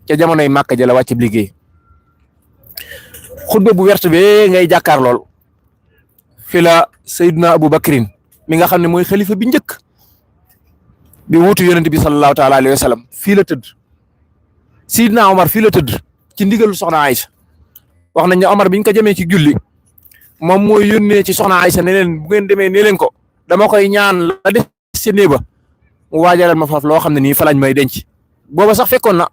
ca jamonoy Màkka ja la wàcc liggéey xutba bu wert bee ngay jàkkaar lool fi la Seydina Aboubacrin mi nga xam ne mooy xalifa bi njëkk bi wuutu yonent bi sallallahu taala alayhi wa sallam fii la tëdd Seydina Omar fii la tëdd ci ndigalu soxna Aïcha wax nañ ne Omar biñ ko jëmee ci julli moom mooy yónnee ci soxna Aïcha ne leen bu ngeen demee ne leen ko dama koy ñaan la def ci néeg ba mu waajalal ma foofu loo xam ne nii fa lañ may denc booba sax fekkoon na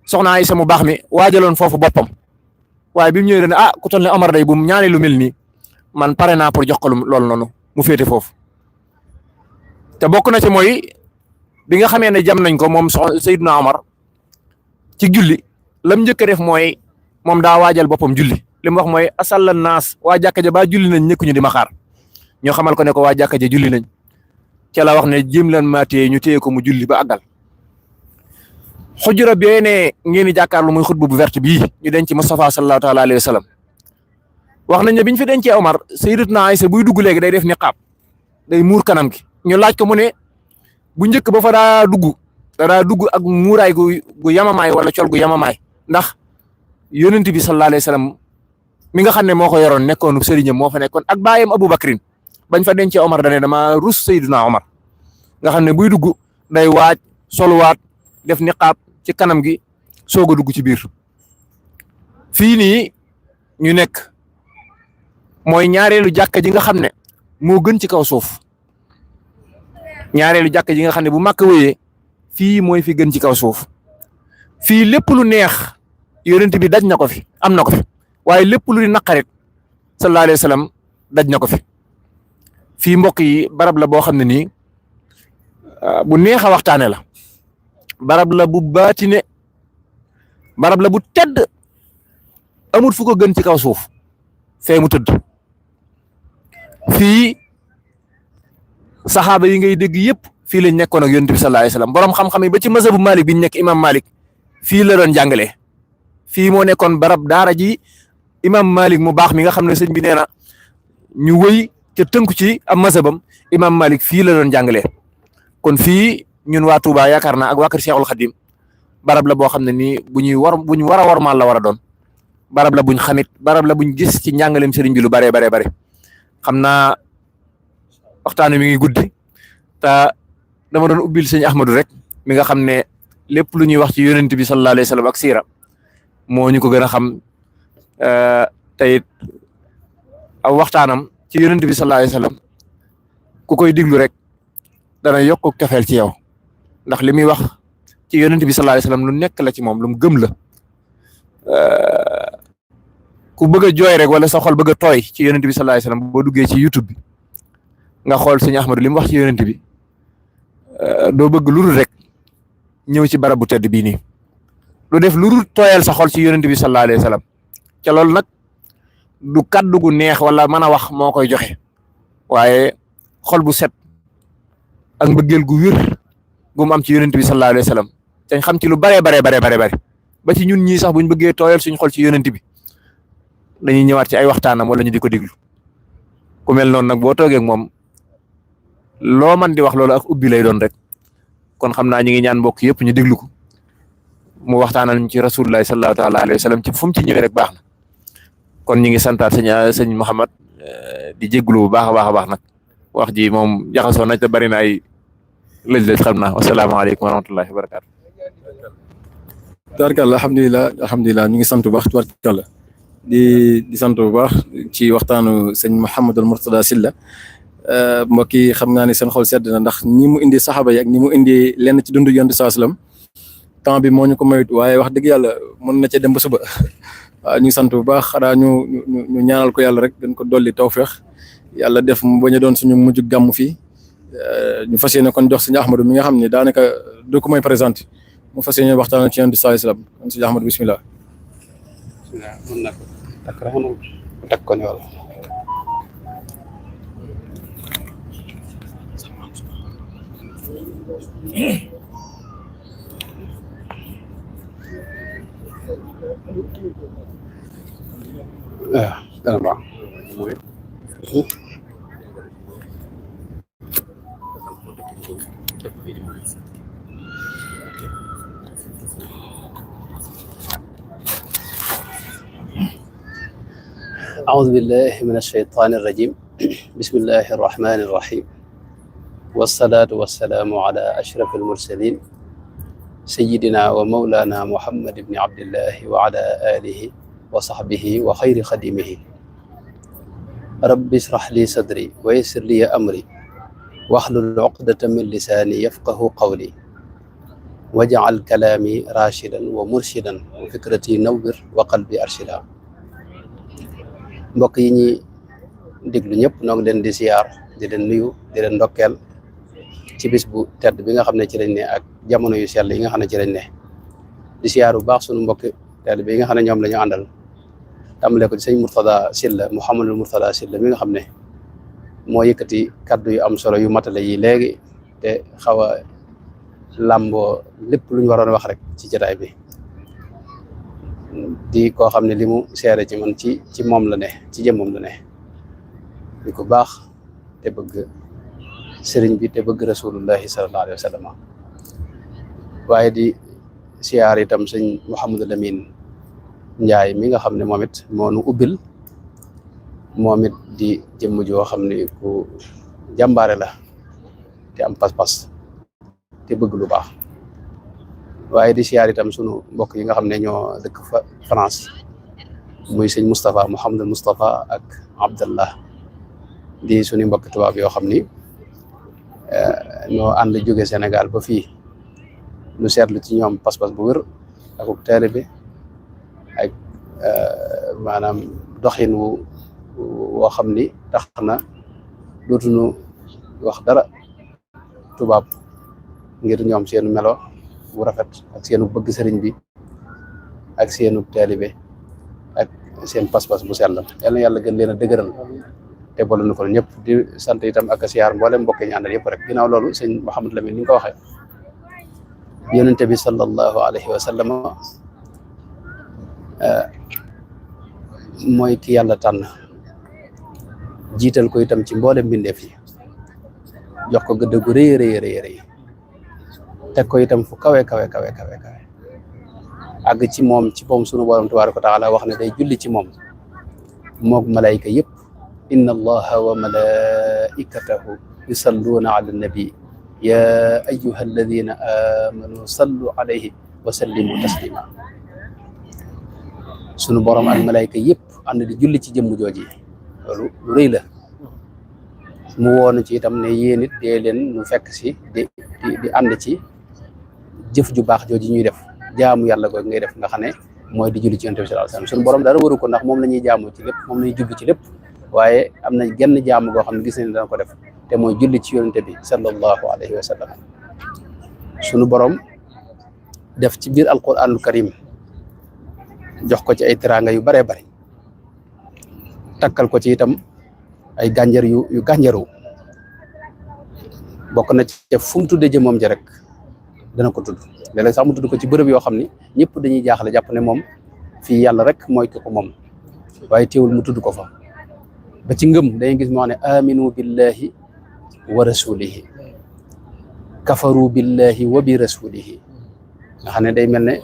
soxna Aïcha mu baax mi waajaloon foofu boppam waaye bi mu ñëwee ne ku toll ne Omar day bu mu ñaanee lu mel nii man pare naa pour jox ko loolu noonu mu féete foofu te bokk na ci mooy bi nga xamee ne jam nañ ko moom Seydina Omar ci julli lam njëkk a def mooy moom daa waajal boppam julli li mu wax mooy asalla naas waa jàkka ja ba julli nañ ñëkkuñu di ma xaar ñoo xamal ko ne ko waa jàkka ja julli nañ ca la wax ne jéem leen maa téye ñu téye ko mu julli ba àggal xujura bee ne ngeen di jàkkaarlu muy xutba bu verte bii ñu denc Mustafa sallallahu taala alayhi wa sallam wax nañ ne biñ fi dencee Omar Sayyidatuna Aïcha buy dugg léegi day def niqaab day muur kanam gi ñu laaj ko mu ne bu njëkk ba fa daa dugg ak muuraay gu yamamaay wala col gu yamamaay ndax yonent bi sallallahu alayhi wa sallam mi nga xam ne moo ko yoroon nekkoon sëriñam moo fa nekkoon ak baayam Aboubacrin bañ fa dencee Omar dane dama rus Sayyiduna Omar nga xam ne buy dugg day waaj soluwaat def niqaab ci kanam gi soog a dugg ci biir fii nii ñu nekk mooy ñaareelu jàkka ji nga xam ne moo gën ci kaw suuf ñaareelu jàkka ji nga xam ne bu Makka wéyee fii mooy fi gën ci kaw suuf fii lépp lu neex yonent bi daj na ko fi am na ko fi waaye lépp lu di naqarit sallallahu alayhi wa sallam daj na ko fi fii mbokk yi barab la boo xam ne nii bu neex a waxtaane la barab la bu baatine barab la bu tedd amul fu ko gën ci kaw suuf fee mu tëdd fii saxaaba yi ngay dégg yëpp fii lañ nekkoon ak yonent bi sallallahu alayhi wasallam borom xam-xam yi ba ci mazhabu Malik bi ñu nekk imam Malik fii la doon jàngalee fii moo nekkoon barab daara ji imam Malik mu baax mi nga xam ne sëñ bi nee na ñu wëy ca tënku ci am mazhabam imam Malik fii la doon jàngalee kon fii ñun waa Touba yaakaar naa ak waa kër Cheikhul Khadim barab la boo xam ne nii bu ñu war a wormaal la war a doon barab la buñ xamit barab la buñ gis ci njàngaleem sëriñ bi lu bare xam naa waxtaan mi ngi guddi te dama doon ubbil sëñ Ahmadou rek mi nga xam ne lépp lu ñuy wax ci yonent bi sallallahu alayhi wa sallam ak siira moo ñu ko gën a xam tey aw waxtaanam ci yonent bi sallallahu alayhi wa sallam ku koy diglu rek dana yokk cofeel ci yow ndax li muy wax ci yonent bi sallallahu alayhi wa sallam lu nekk la ci moom lu mu gëm la ku bëgg a jooy rek wala sa xol bëgg a tooy ci yonent bi sallallahu alayhi wa sallam boo duggee ci YouTube bi nga xool sëñ Ahmadou li mu wax ci yonent bi doo bëgg lu dul rek ñëw ci barab bu tedd bii nii lu def lu dul tooyal sa xol ci yonent bi sallallahu alayhi wa sallam ca loolu nag du kaddu gu neex wala mën a wax moo koy joxe waaye xol bu set ak mbëggeel gu wér gu mu am ci yonent bi sallallahu alayhi wa sallam dañ xam ci lu bare ba ci ñun ñii sax buñ bëggee tooyal suñ xol ci yonent bi dañuy ñëwaat ci ay waxtaanam wala ñu di ko diglu ku mel noonu nag boo toogee ak moom loo man di wax loolu ak ubbi lay doon rek kon xam naa ñu ngi ñaan mbokk yëpp ñu déglu ko mu waxtaanal ñu ci rasulullah sallallahu taala alayhi wa sallam ci fu mu ci ñëwee rek baax na kon ñu ngi santaat sëñ Mouhamad di jégglu bu baax a baax nag wax ji moom jaxasoo nañ te bari na ay lëj-lëj xam naa wasalaamaaleykum wa rahmatullahi wa barakaatu. Tubaarkalla alhamdulilah ñu ngi sant bu baax tubaarkalla di sant bu baax ci waxtaanu sëñ Mouhamadul Mourtada Sylla mbokk yi xam naa ne seen xol sedd na ndax ñi mu indi saxaaba yi ak ñi mu indi lenn ci dundu Yonent sallallahu alayhi wasallam temps bi moo ñu ko mayut waaye wax dëgg yàlla mën na cee dem ba suba waaw ñu ngi sant bu baax xanaa ñu ñaanal ko yàlla rek gën ko dolli tawfeex yàlla def mu bañ a doon suñu mujj gàmm fii ñu fas yéene kon jox sëñ Ahmadou mi nga xam ne daanaka du ko may présenté mu fas yéene waxtaan ci Yonent sallallahu alayhi wasallam kon sëñ Ahmadou bismillah. mën na ko takk rek mu takk ko ni wala dana baax أعوذ بالله من الشيطان الرجيم بسم الله الرحمن الرحيم والصلاة والسلام على أشرف المرسلين سيدنا ومولانا محمد بن عبد الله وعلى آله وصحبه وخير خديمه رب اشرح لي صدري ويسر لي أمري واحلل عقدة من لساني يفقه قولي واجعل كلامي راشدا ومرشدا وفكرتي نور وقلبي أرشدا mbokk yi ñi déglu ñëpp noo ngi leen di ziar di leen nuyu di leen ndokkeel ci bis bu tedd bi nga xam ne ci lañ ne ak jamono yu sell yi nga xam ne ci lañ ne di ziar bu baax sunu mbokk tedd bi nga xam ne ñoom la ñu àndal tàmbale ko ci sëñ Mourtada Sylla Mouhamadul Mourtada Sylla mi nga xam ne moo yëkkati kaddu yu am solo yu matale yi léegi te xaw a làmboo lépp lu ñu waroon wax rek ci jotaay bi di koo xam ne li mu seere ci man ci moom la ne ci jëmmam la ne di ko baax te bëgg sëriñ bi te bëgg rasulullahi sallallahu alayhi wa sallam waaye di siyaar itam sëñ Mouhamadou Lamine Ndiaye mi nga xam ne moom it moo nu ubbil moom it di jëmm joo xam ne ku jàmbaare la te am pas-pas te bëgg lu baax waaye di siyaar itam sunu mbokk yi nga xam ne ñoo dëkk fa France muy sëñ Moustapha Mouhamadou Moustapha ak Abdallah di sunu mbokk tubaab yoo xam ni ñoo ànd jóge Sénégal ba fii lu seetlu ci ñoom pas-pas bu wér ak taalibe ak maanaam doxin woo xam ni tax na dootuñu wax dara tubaab ngir ñoom seenu melo bu rafet ak seenu bëgg sëriñ bi ak seenu taalibe ak seen pas-pas bu sell yal na yàlla gën leen a dëgëral te boole na ko ñëpp di sant itam ak siyaar mboolem mbokk yi ñu àndal yëpp rek ginnaaw loolu sëñ Mouhamadou Lamine ni nga ko waxee yonente bi sallallahu alayhi wa sallam mooy ki yàlla tànn jiital ko itam ci mboolem mbindeef yi jox ko gëdd gu rëy rëy rëy rëy teg ko itam fu kawe kawe kawe kawe kawe àgg ci moom sunu borom tabaaraka wa taala wax ne day julli ci moom moog malayka yëpp inna allaha wa malaikatahu yusalluuna ala nabi ya ayyuha alladina amanu sallu alayhi wa sallimu taslima sunu borom ak malayka yëpp ànd di julli ci jëmm jooji loolu lu rëy la mu woon ci itam ne yéen it dee leen nu fekk si di ànd ci jëf ju baax jooji ñuy def jaamu yàlla googu ngay def nga xam ne mooy di julli ci yonent bi sallallahu alayhi wasallam sunu borom dara waru ko ndax moom la ñuy jaamu ci lépp moom la ñuy jublu ci lépp waaye am na genn jaamu goo xam ne gis nañ dana ko def te mooy julli ci yonent bi sallallahu alayhi wa sallam sunu borom def ci biir alquranul karim jox ko ci ay teraanga yu baree bari takkal ko ci itam ay gànjar yu gànjaru bokk na ci fu mu tuddee jëmoom ji rek dana ko tudd léeg-léeg sax mu tudd ko ci bërëb yoo xam ni ñëpp dañuy jaaxle jàpp ne moom fii yàlla rek mooy ki ko moom waaye teewul mu tudd ko fa ba ci ngëm dañuy gis moo xam ne aminu billahi wa rasulihi kafaru billahi wa bi rasulihi nga xam ne day mel ne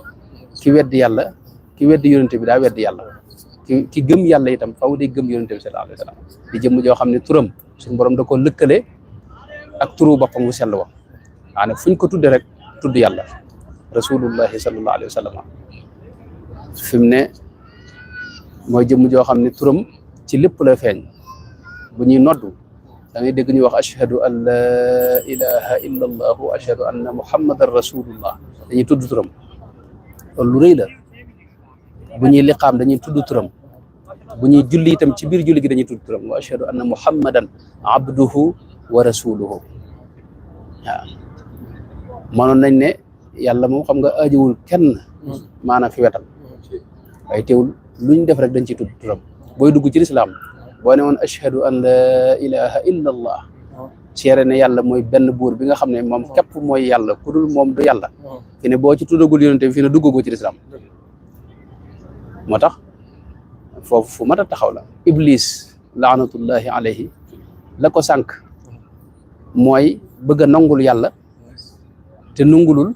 ki weddi yàlla ki weddi yonente bi daa weddi yàlla ki gëm yàlla itam faw day gëm yonente bi sallallahu alayhi wa sallam di jëmm joo xam ne turam suñu borom da ko lëkkale ak turu boppam wu sell wa waa ne fuñ ko tudde rek tudd yàlla rasulullahi sallallahu alayhi wa sallam fi mu ne mooy jëmm joo xam ne turam ci lépp la feeñ bu ñuy noddu da ngay dégg ñuy wax ashhadu an la ilaha illa allah wa ashhadu anna muhammadan rasulullah dañuy tudd turam loolu lu rëy la bu ñuy liqaam dañuy tudd turam bu ñuy julli itam ci biir julli gi dañuy tudd turam wa ashhadu anna muhammadan abduhu wa rasuluhu waaw mënoon nañ ne yàlla moom xam nga aajowul kenn maanaam fi wetam waaye teewul luñ def rek dañ ciy tudd turam booy dugg ci lislaam boo ne woon ashhadu an la ilaha illa allah seere ne yàlla mooy benn buur bi nga xam ne moom képp mooy yàlla ku dul moom du yàlla fi ne boo ci tuddagul yonente bi fi ne duggagoo ci lislaam moo tax foofu fu mat a taxaw la iblis laanatullahi alayhi la ko sànq mooy bëgg a nangul yàlla te nangulul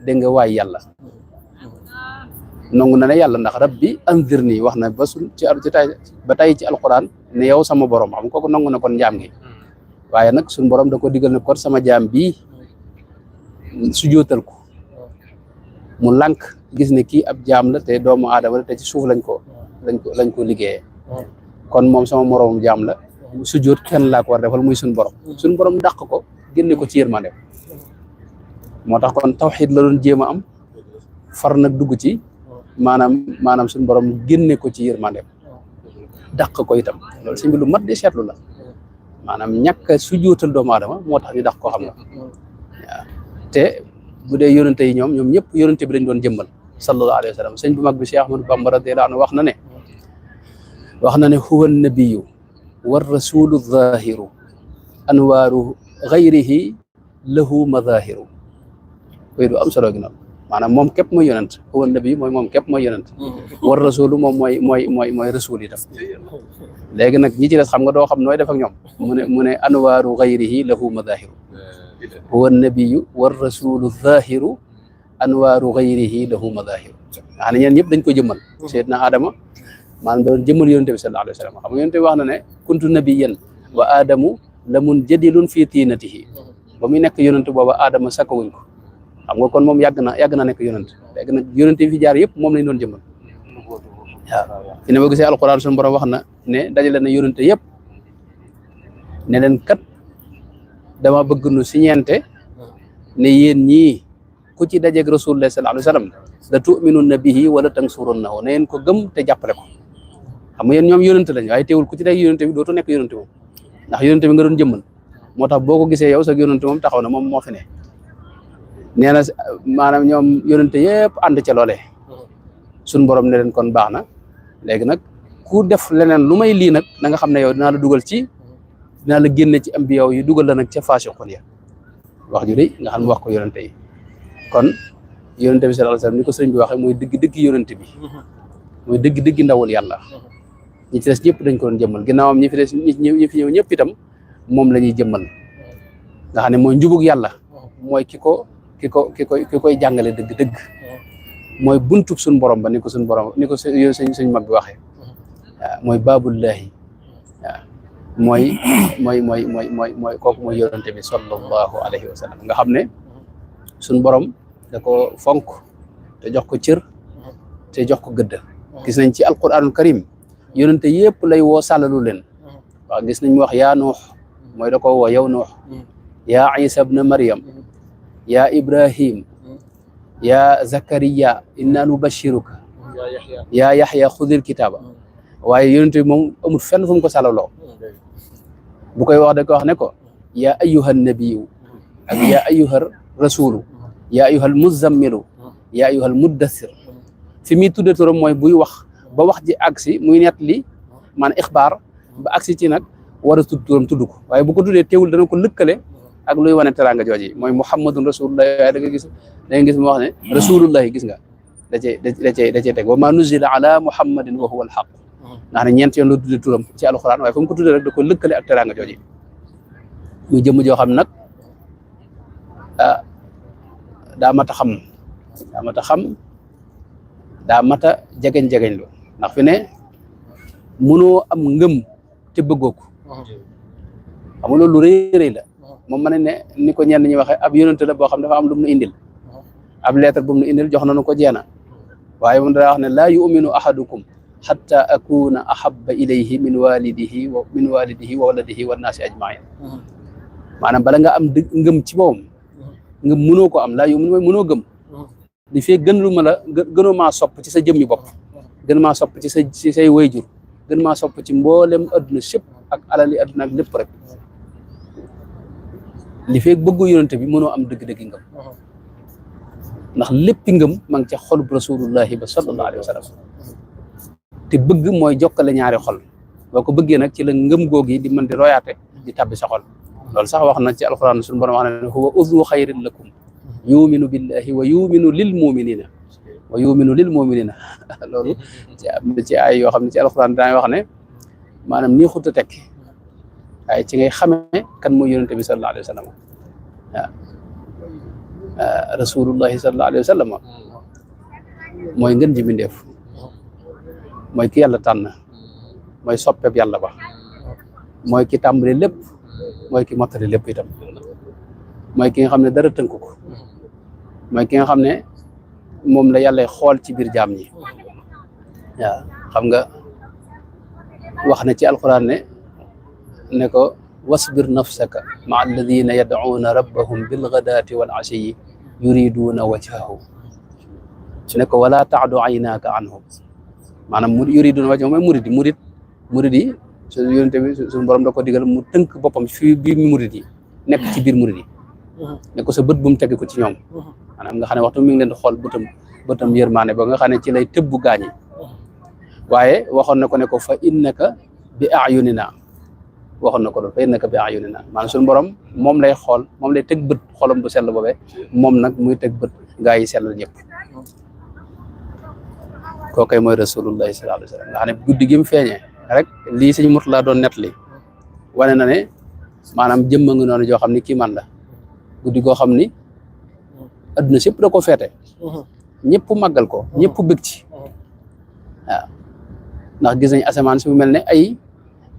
dégg nga waay yàlla nangu na ne yàlla ndax rabbi anzirni wax na ba su ci ba tey ci alquran ne yow sama borom xam kooku nangu na kon njaam gi waaye nag suñu borom da ko digal ne kon sama jaam bii su jootal ko mu lànk gis ne kii ab jaam la te doomu aadama la te ci suuf lañ ko liggéeyee kon moom sama moroomum jaam la su joot kenn laa ko war defal muy suñu borom dàq ko génne ko ci yërmande moo tax kon tawxiid la doon jéem a am far nag dugg ci maanaam suñu borom génne ko ci yërmande dàq ko itam loolu sëñ bi lu mat di seetlu la maanaam ñàkk a sujjóotal doomu aadama moo tax ñu dàq koo xam nga waaw te bu dee yonente yi ñoom ñëpp yonente bi dañ doon jëmmal sallallahu alayhi wa sallam sëñ bu mag bi Cheikh Ahmadou Bamba radiyallahu anhu wax na ne huwa nabiyu war rasulu zahiru anwaaru gayrihi lahu madahiru koy du am solo gi noonu maanaam moom képp mooy yonent huwa nabi mooy moom képp mooy yonent war rasulu moom mooy rasul yi daf léegi nag ñi ci des xam nga doo xam nooy def ak ñoom mu ne anwaaru gayrihi lahu madahiru huwa nabiyu war rasulu zahiru anwaaru gayrihi lahu madahiru nga xam ne ñeen ñëpp dañ ko jëmmal Seydina Adama maanaam doon jëmmal yonente bi sallallahu alayhi wa sallam xam nga yonente bi wax na ne kuntu nabiyan wa aadamu la mun jadilun fii tiinatihi ba muy nekk yonente booba Adama sakkawuñ ko xam nga kon moom yàgg na nekk yonente léegi nag yonente yi fi jaar yëpp moom lañ doon jëmmal waaw fi ne boo gisee alquran suñu borom wax na ne dajale na yonente yëpp ne leen kat dama bëgg nu siñeente ne yéen ñii ku ci dajeeg rasulullah sallallahu alayhi wa sallam la tu'minunna bihi wala tansurunnahu ne yéen ko gëm te jàppale ko xam nga yéen ñoom yonente lañ waaye teewul ku ci dajeeg yonente bi dootu nekk yonente moom ndax yonente bi nga doon jëmmal moo tax boo ko gisee yow sax yonente moom taxaw na moom moo fi ne nee na maanaam ñoom yonente yëpp ànd ca loolee suñ borom ne leen kon baax na léegi nag ku def leneen lu may lii nag na nga xam ne yow dinaa la dugal ci dinaa la génne ci ambiyaw yi dugal la nag ca faasiqun ya wax ju rëy nga xam ne wax ko yonente yi kon yonente bi sallallahu alayhi wasallam ni ko sëriñ bi waxee mooy dëgg-dëgg yonente bi mooy dëgg-dëgg ndawul yàlla ñi ci des ñëpp dañ ko doon jëmmal ginnaawam ñi fi des ñi fi ñëw ñëpp itam moom la ñuy jëmmal nga xam ne mooy njubug yàlla mooy ki koy jàngale dëgg-dëgg mooy buntub suñ borom ba ni ko suñ borom ni ko suñ mag bi waxee waaw mooy baabullahi waaw mooy kooku mooy yonente bi sallallahu alayhi wa sallam nga xam ne suñ borom da ko fonk te jox ko cër te jox ko gëdd gis nañ ci alquranul karim yonente yëpp lay woo sàllalu leen waaw gis nañ mu wax yaa nuux mooy da ko woo yow nuux yaa isa ibna maryam yaa ibrahim yaa zakariya inna nubashiruka yaa yaxya xudil kitaaba waaye yonente bi moom amul fenn fu mu ko sàllaloo bu koy wax da ko wax ne ko yaa ayyuha nabiyu ak yaa ayyuha rasulu yaa ayyuha almuzammilu yaa ayyuha almuddassir fi muy tudde turam mooy buy wax ba wax ji agsi muy net li man ixbaar ba agsi ci nag war a tudd turam tudd ko waaye bu ko tuddee teewul dana ko lëkkale ak luy wane teraanga jooji mooy muhammadun rasulullah waaye da nga gis mu wax ne rasulullahi gis nga da cee teg wa ma nuzila ala muhammadin wa huwa alhaq nga xam ne ñeent yoon la tudde turam ci alxuraan waaye fu mu ko tuddee rek da ko lëkkale ak teraanga jooji muy jëmm joo xam nag daa mat a xam daa mat a jegeñ lu ndax fi ne mënoo am ngëm te bëggoo ko xam nga loolu lu rëy la moom ma ne ni ko ñenn ñi waxee ab yonente la boo xam dafa am lu mu nu indil ab lettre bu mu nu indil jox nañu ko jeena waaye moom daa wax ne laa yuminu ahadukum hatta akuna ahabba ilayhi min walidihi wa waladihi wa naasi ajmain maanaam bala nga am ngëm ci boppam ngëm mënoo ko am laa yuminu mooy mënoo gëm li fee gën lu ma la gënoo maa sopp ci sa jëmmi bopp gën maa sopp ci say wayjur gën maa sopp ci mboolem adduna sëpp ak alali adduna ak lépp rek li fee bëggu yonente bi mënoo am dëgg-dëgg ngëm ndax léppi ngëm ma ngi ca xolub rasulullahi ba sallallahu alayhi wa sallam te bëgg mooy jokkale ñaari xol boo ko bëggee nag ci la ngëm googi di mën di royaate di tabbi sa xol loolu sax wax na ci alquran suñu borom wax na ne huwa udhu xayrin lakum yuminu billahi wa yuminu lil muminina loolu ci ay yoo xam ne ci alquran daañy wax ne maanaam nii xuta tekki waaye ci ngay xamee kan mooy yonente bi sallallahu alayhi wa sallam waaw rasulullahi sallallahu alayhi wa sallam mooy ngën ji bindeef mooy ki yàlla tànn mooy soppeeb yàlla ba mooy ki tàmbali lépp mooy ki mottali lépp itam mooy ki nga xam ne dara tënk ko mooy ki nga xam ne moom la yàlla xool ci biir jaam ñi waaw xam nga wax na ci alquran ne ko wasbir nafsaka maa alladina yad'uuna rabbahum bilgadaati wal ashiyi yuriduuna wajhahu ne ko wala taadu aynaaka anhum maanaam yuriduuna wajhahu mooy murid yi su yonente bi suñu borom da ko digal mu tënk boppam fii biir murid yi nekk ci biir murid yi ne ko sa bët bu mu tegg ko ci ñoom maanaam nga xam ne waxtu mi ngi leen di xool bëtam yërmaane ba nga xam ne ci lay tëbbu gaañi waaye waxoon na ko ne ko fa innaka bi ayunina waxoon na ko loolu fa innaka bi ayunina maanaam suñu borom moom lay xool moom lay teg bët xolam bu sell boobee moom nag muy teg bët gaa yi sellal ñëpp kookoy mooy rasulullahi sallallahu alayhi wa sallam nga xam ne guddi gi mu feeñee rek lii sëñ Murtala doon nett li wane na ne maanaam jëmma ngi noonu joo xam ni kii man la guddi goo xam ni adduna sépp da ko feete ñëpp màggal ko ñëpp bëgg ci waaw ndax gis nañ asamaan si mu mel ne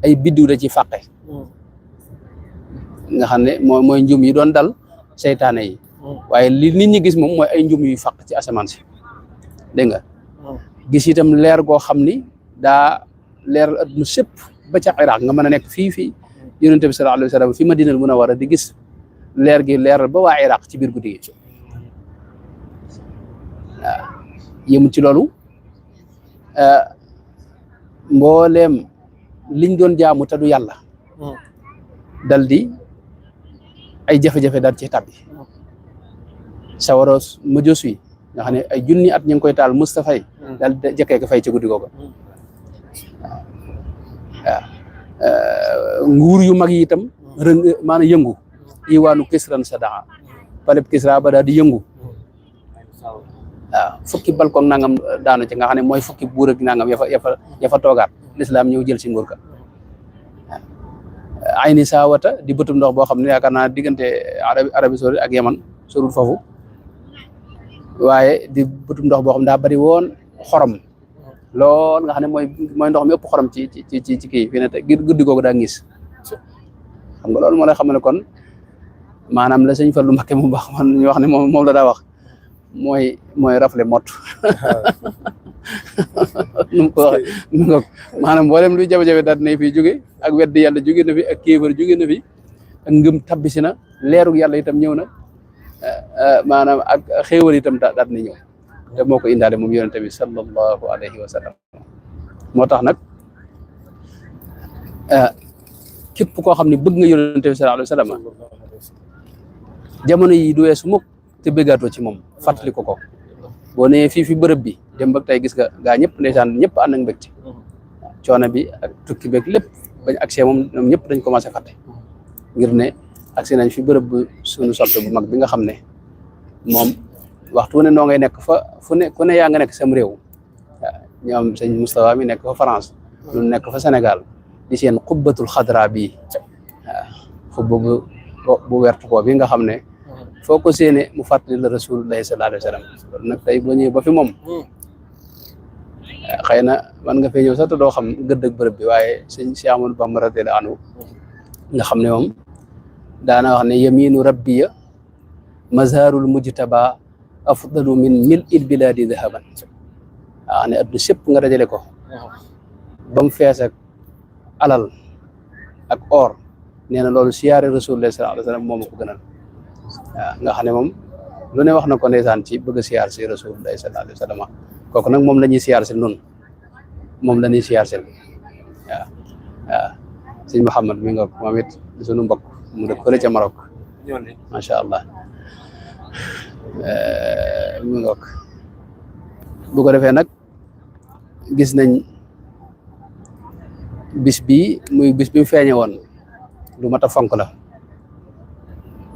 ay biddiw da ci fàqe nga xam ne mooy njum yi doon dal seytaane yi waaye li nit ñi gis moom mooy ay njum yuy fàq ci asamaan si dégg nga gis itam leer goo xam ni daa leer adduna sépp ba ca Iraq nga mën a nekk fii yonente bi sallallahu alayhi wa sallam fi Madinal Munawwara di gis leer gi leeral ba waa Iraq ci biir guddi gi waaw yëmul ci loolu mbooleem liñ doon jaamu te du yàlla dal di ay jafe-jafe daal ci tabbi sawaros majos wi nga xam ne ay junni at ñu ngi koy taal Moustapha yi daal di jëkkee ko fay ci guddi googu waaw nguur yu mag yi itam maanaam yëngu iwaanu kisran sadaa paleb kisra ba daal di yëngu waaw fukki balcon nangam daanu ci nga xam ne mooy fukki buur ak nangam ya fa toogaat lislaam ñëw jël si nguur ka ay ni saawata di bëtum ndox boo xam ne yaakaar naa diggante Arabie Saoudite ak Yaman sorul foofu waaye di bëtum ndox boo xam daa bari woon xorom lool nga xam ne mooy ndox mi ëpp xorom ci kii fii ne te guddi googu daa ngis xam nga loolu moo lay xam ne kon maanaam la sëñ Fallu Mbakke mu baax man ñu wax ne moom la daa wax mooy rafle mott nu mu ko waxee maanaam mboolem luy jafe-jafe daal na fi jóge ak weddi yàlla jóge na fi ak kéefar jóge na fi ak ngëm tabbisi na leerug yàlla itam ñëw na maanaam ak xéewal itam daal na ñëw te moo ko indaale moom yonente bi sallallahu alayhi wa sallam moo tax nag képp koo xam ne bëgg nga yonente bi sallallahu alayhi wa sallam jamono yi du weesu mukk te bëggaatoo ci moom fàttali ko boo nee fii fi bërëb bi dem ba tey gis nga gaa ñëpp ndeysaan ñëpp ànd ak mbégte coono bi ak tukki beeg lépp bañ accès moom ñëpp dañ commencé fàtte ngir ne accès nañ fi bërëb bu suñu soppe bu mag bi nga xam ne moom waxtu ne noo ngay nekk fa fu ne yaa nga nekk sam réew waaw ñoom sëñ Moustapha mi nekk fa France ñu nekk fa Sénégal di seen xubbatul xadra bii waaw xubba bu wert ko bi nga xam ne foo ko séene mu fàttali la rasulullahi sallallahu alayhi wa sallam loolu nag tey boo ñëwee ba fi moom xëy na man nga fee ñëw sax te doo xam gëdd ak bërëb bi waaye sëñ Cheikh Ahmadou Bamba radiyallahu anhu nga xam ne moom daana wax ne yaminu rabbiya mazharul mujtaba afdalu min mil il biladi dahaban waaw ne addu sépp nga dajale ko ba mu fees ak alal ak or nee na loolu siyaare rasulullahi sallallahu alayhi wa sallam moom ko gënal waaw nga xam ne moom lu ne wax na ko ndeysaan ci bëgg a siyaar si rasulullahi sallallahu alayhi wa sallam kooku nag moom la ñuy siyaar si nun moom la ñuy siyaar si waaw sëñ Mouhamed mi nga moom it sunu mbokk mu dëkk fële ca Maroc macha allah mi nga bu ko defee nag gis nañ bis bi muy bis bi mu feeñe woon lu mat a fonk la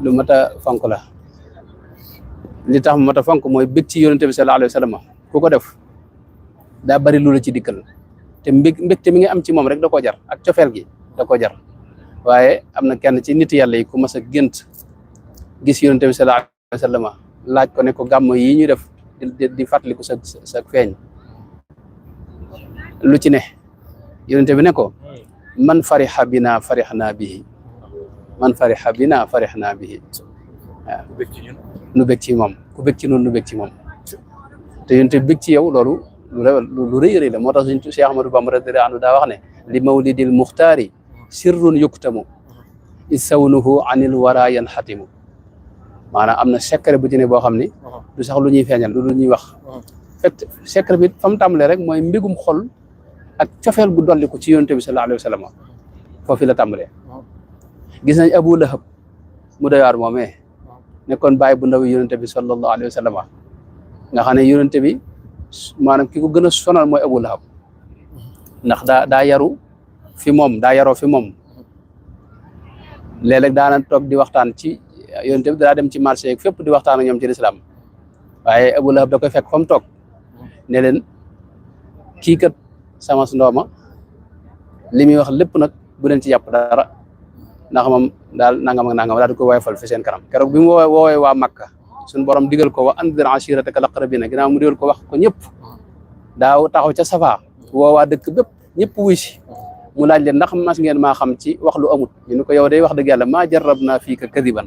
lu mat a fonk la li tax mu mat a fonk mooy bég ci yonente bi sallallahu alayhi wa sallam ku ko def daa bari lu la ci dikkal te mbégte mi nga am ci moom rek da koo jar ak cofeel gi da koo jar waaye am na kenn ci nit yàlla yi ku mas a gént gis yonente bi sallallahu alayhi wa sallam laaj ko ne ko gàmm yi ñuy def di fàttaliku sa feeñ lu ci ne yonente bi ne ko man fariha bina farihna bihi man fariha bina farihna bihi waaw nu bég ci moom ku bég ci noonu nu bég ci moom te yonente bi bég ci yow loolu lu rëy rëy la moo tax suñ Cheikh Ahmadou Bamba radiyallahu anhu daa wax ne li mawlidil muxtaari sirrun yuktamu isawnuhu anil wara yanxatimu maanaam am na secret bu ci ne boo xam ni du sax lu ñuy feeñal lu ñuy wax fekk secret bi fa mu tàmbalee rek mooy mbégum xol ak cofeel gu dolli ko ci yonente bi sallallahu alayhi wa sallam foofu la tàmbalee gis nañ Abu Lahab mu doy waar moomee nekkoon bàyyi bu ndaw yonente bi sallallahu alayhi wa sallam nga xam ne yonente bi maanaam ki ko gën a sonal mooy Abu Lahab ndax daa yaru fi moom daa yaroo fi moom léeg-léeg daana toog di waxtaan ci yonente bi daa dem ci marché yeeg fépp di waxtaan ak ñoom ci lislaam waaye Abu Lahab da koy fekk fa mu toog ne leen kii kat sama ndooma li muy wax lépp nag bu leen ci jàpp dara ndax moom daal nangam ak nangam daal di ko woyofal fi seen kanam keroog bi mu woowee waa Makka suñu borom digal ko wa anzir ashirataka al-aqrabina ginnaaw mu digal ko wax ko ñëpp daaw taxaw ca Safa woowaa dëkk bépp ñëpp wuy si mu laaj leen ndax mas ngeen maa xam ci wax lu amut ñu ni ko yow day wax dëgg yàlla maa jarrabna fiika kadiban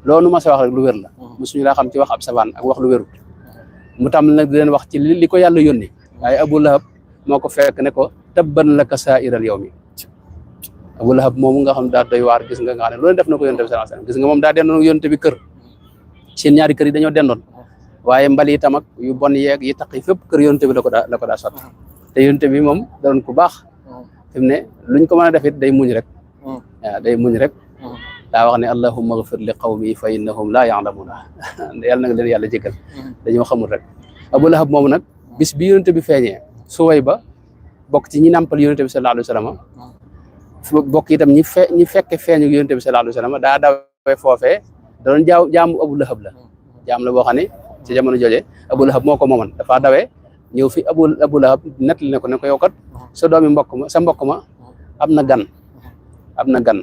loolu ma sa wax rek lu wér la mosuñu laa xam ci wax ab savaan ak wax lu wérut mu tam nag di leen wax ci li ko yàlla yónni waaye Abu Lahab moo ko fekk ne ko tabban laka sa'iral yawmi Abu Lahab moomu nga xam daa doy waar gis nga nga xam ne loolu def na ko yonent bi sallallahu alayhi wasallam gis nga moom daa dendoon yonent bi kër seen ñaari kër yi dañoo dendoon waaye mbali itam ak yu bon yeeg yi taq yi fépp kër yonent bi la ko daa sotti te yonent bi moom da doon ku baax fi mu ne luñ ko mën a def it day muñ rek waaw day muñ rek daa wax ne allahumma ghfir li qawmi fa innahum la ya'lamuna yàlla nag leen yàlla jégal dañoo xamul rek Abu Lahab moomu nag bis bi yonent bi feeñee Suwayba bokk ci ñi nàmpal yonent bi sallallahu alayhi wasallam bokk itam ñi fekke feeñu yonent bi sallallahu alayhi wasallam daa dawee foofee da doon jaamu Abu Lahab la jaam la boo xam ne ci jamono jooje Abu Lahab moo ko moomoon dafa dawee ñëw fi Abu Lahab nettali ne ko yow kat sa doomi sa mbokk ma am na gan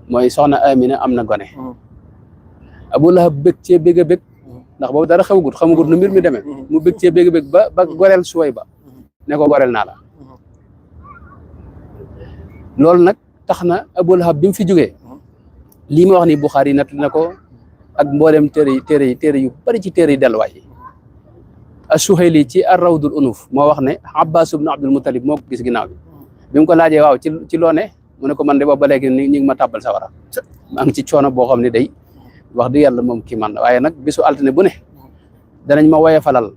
mooy soxna Amina am na gone Abu Lahab bëgg cee bëgg a bëgg ndax boobu dara xamagut nu mbir mi demee mu bëgg cee bëgg a bëgg ba goreel Suwayba ne ko goreel naa la loolu nag tax na Abu Lahab bi mu fi jógee lii ma wax ni Buxaari natt na ko ak mboolem téere yu bari ci téere yi delluwaay yi As-Suhayli ci Ar-Rawdul Unuf moo wax ne Abbas ibn Abdul Muttalib moo ko gis ginnaaw bi mu ko laajee waaw ci loo ne mu ne ko man de boobu ba léegi ñi ngi ma tàbbal sawara maa ngi ci coono boo xam ne day wax dëgg yàlla moom kii man la waaye nag bisu altine bu ne danañ ma woye falal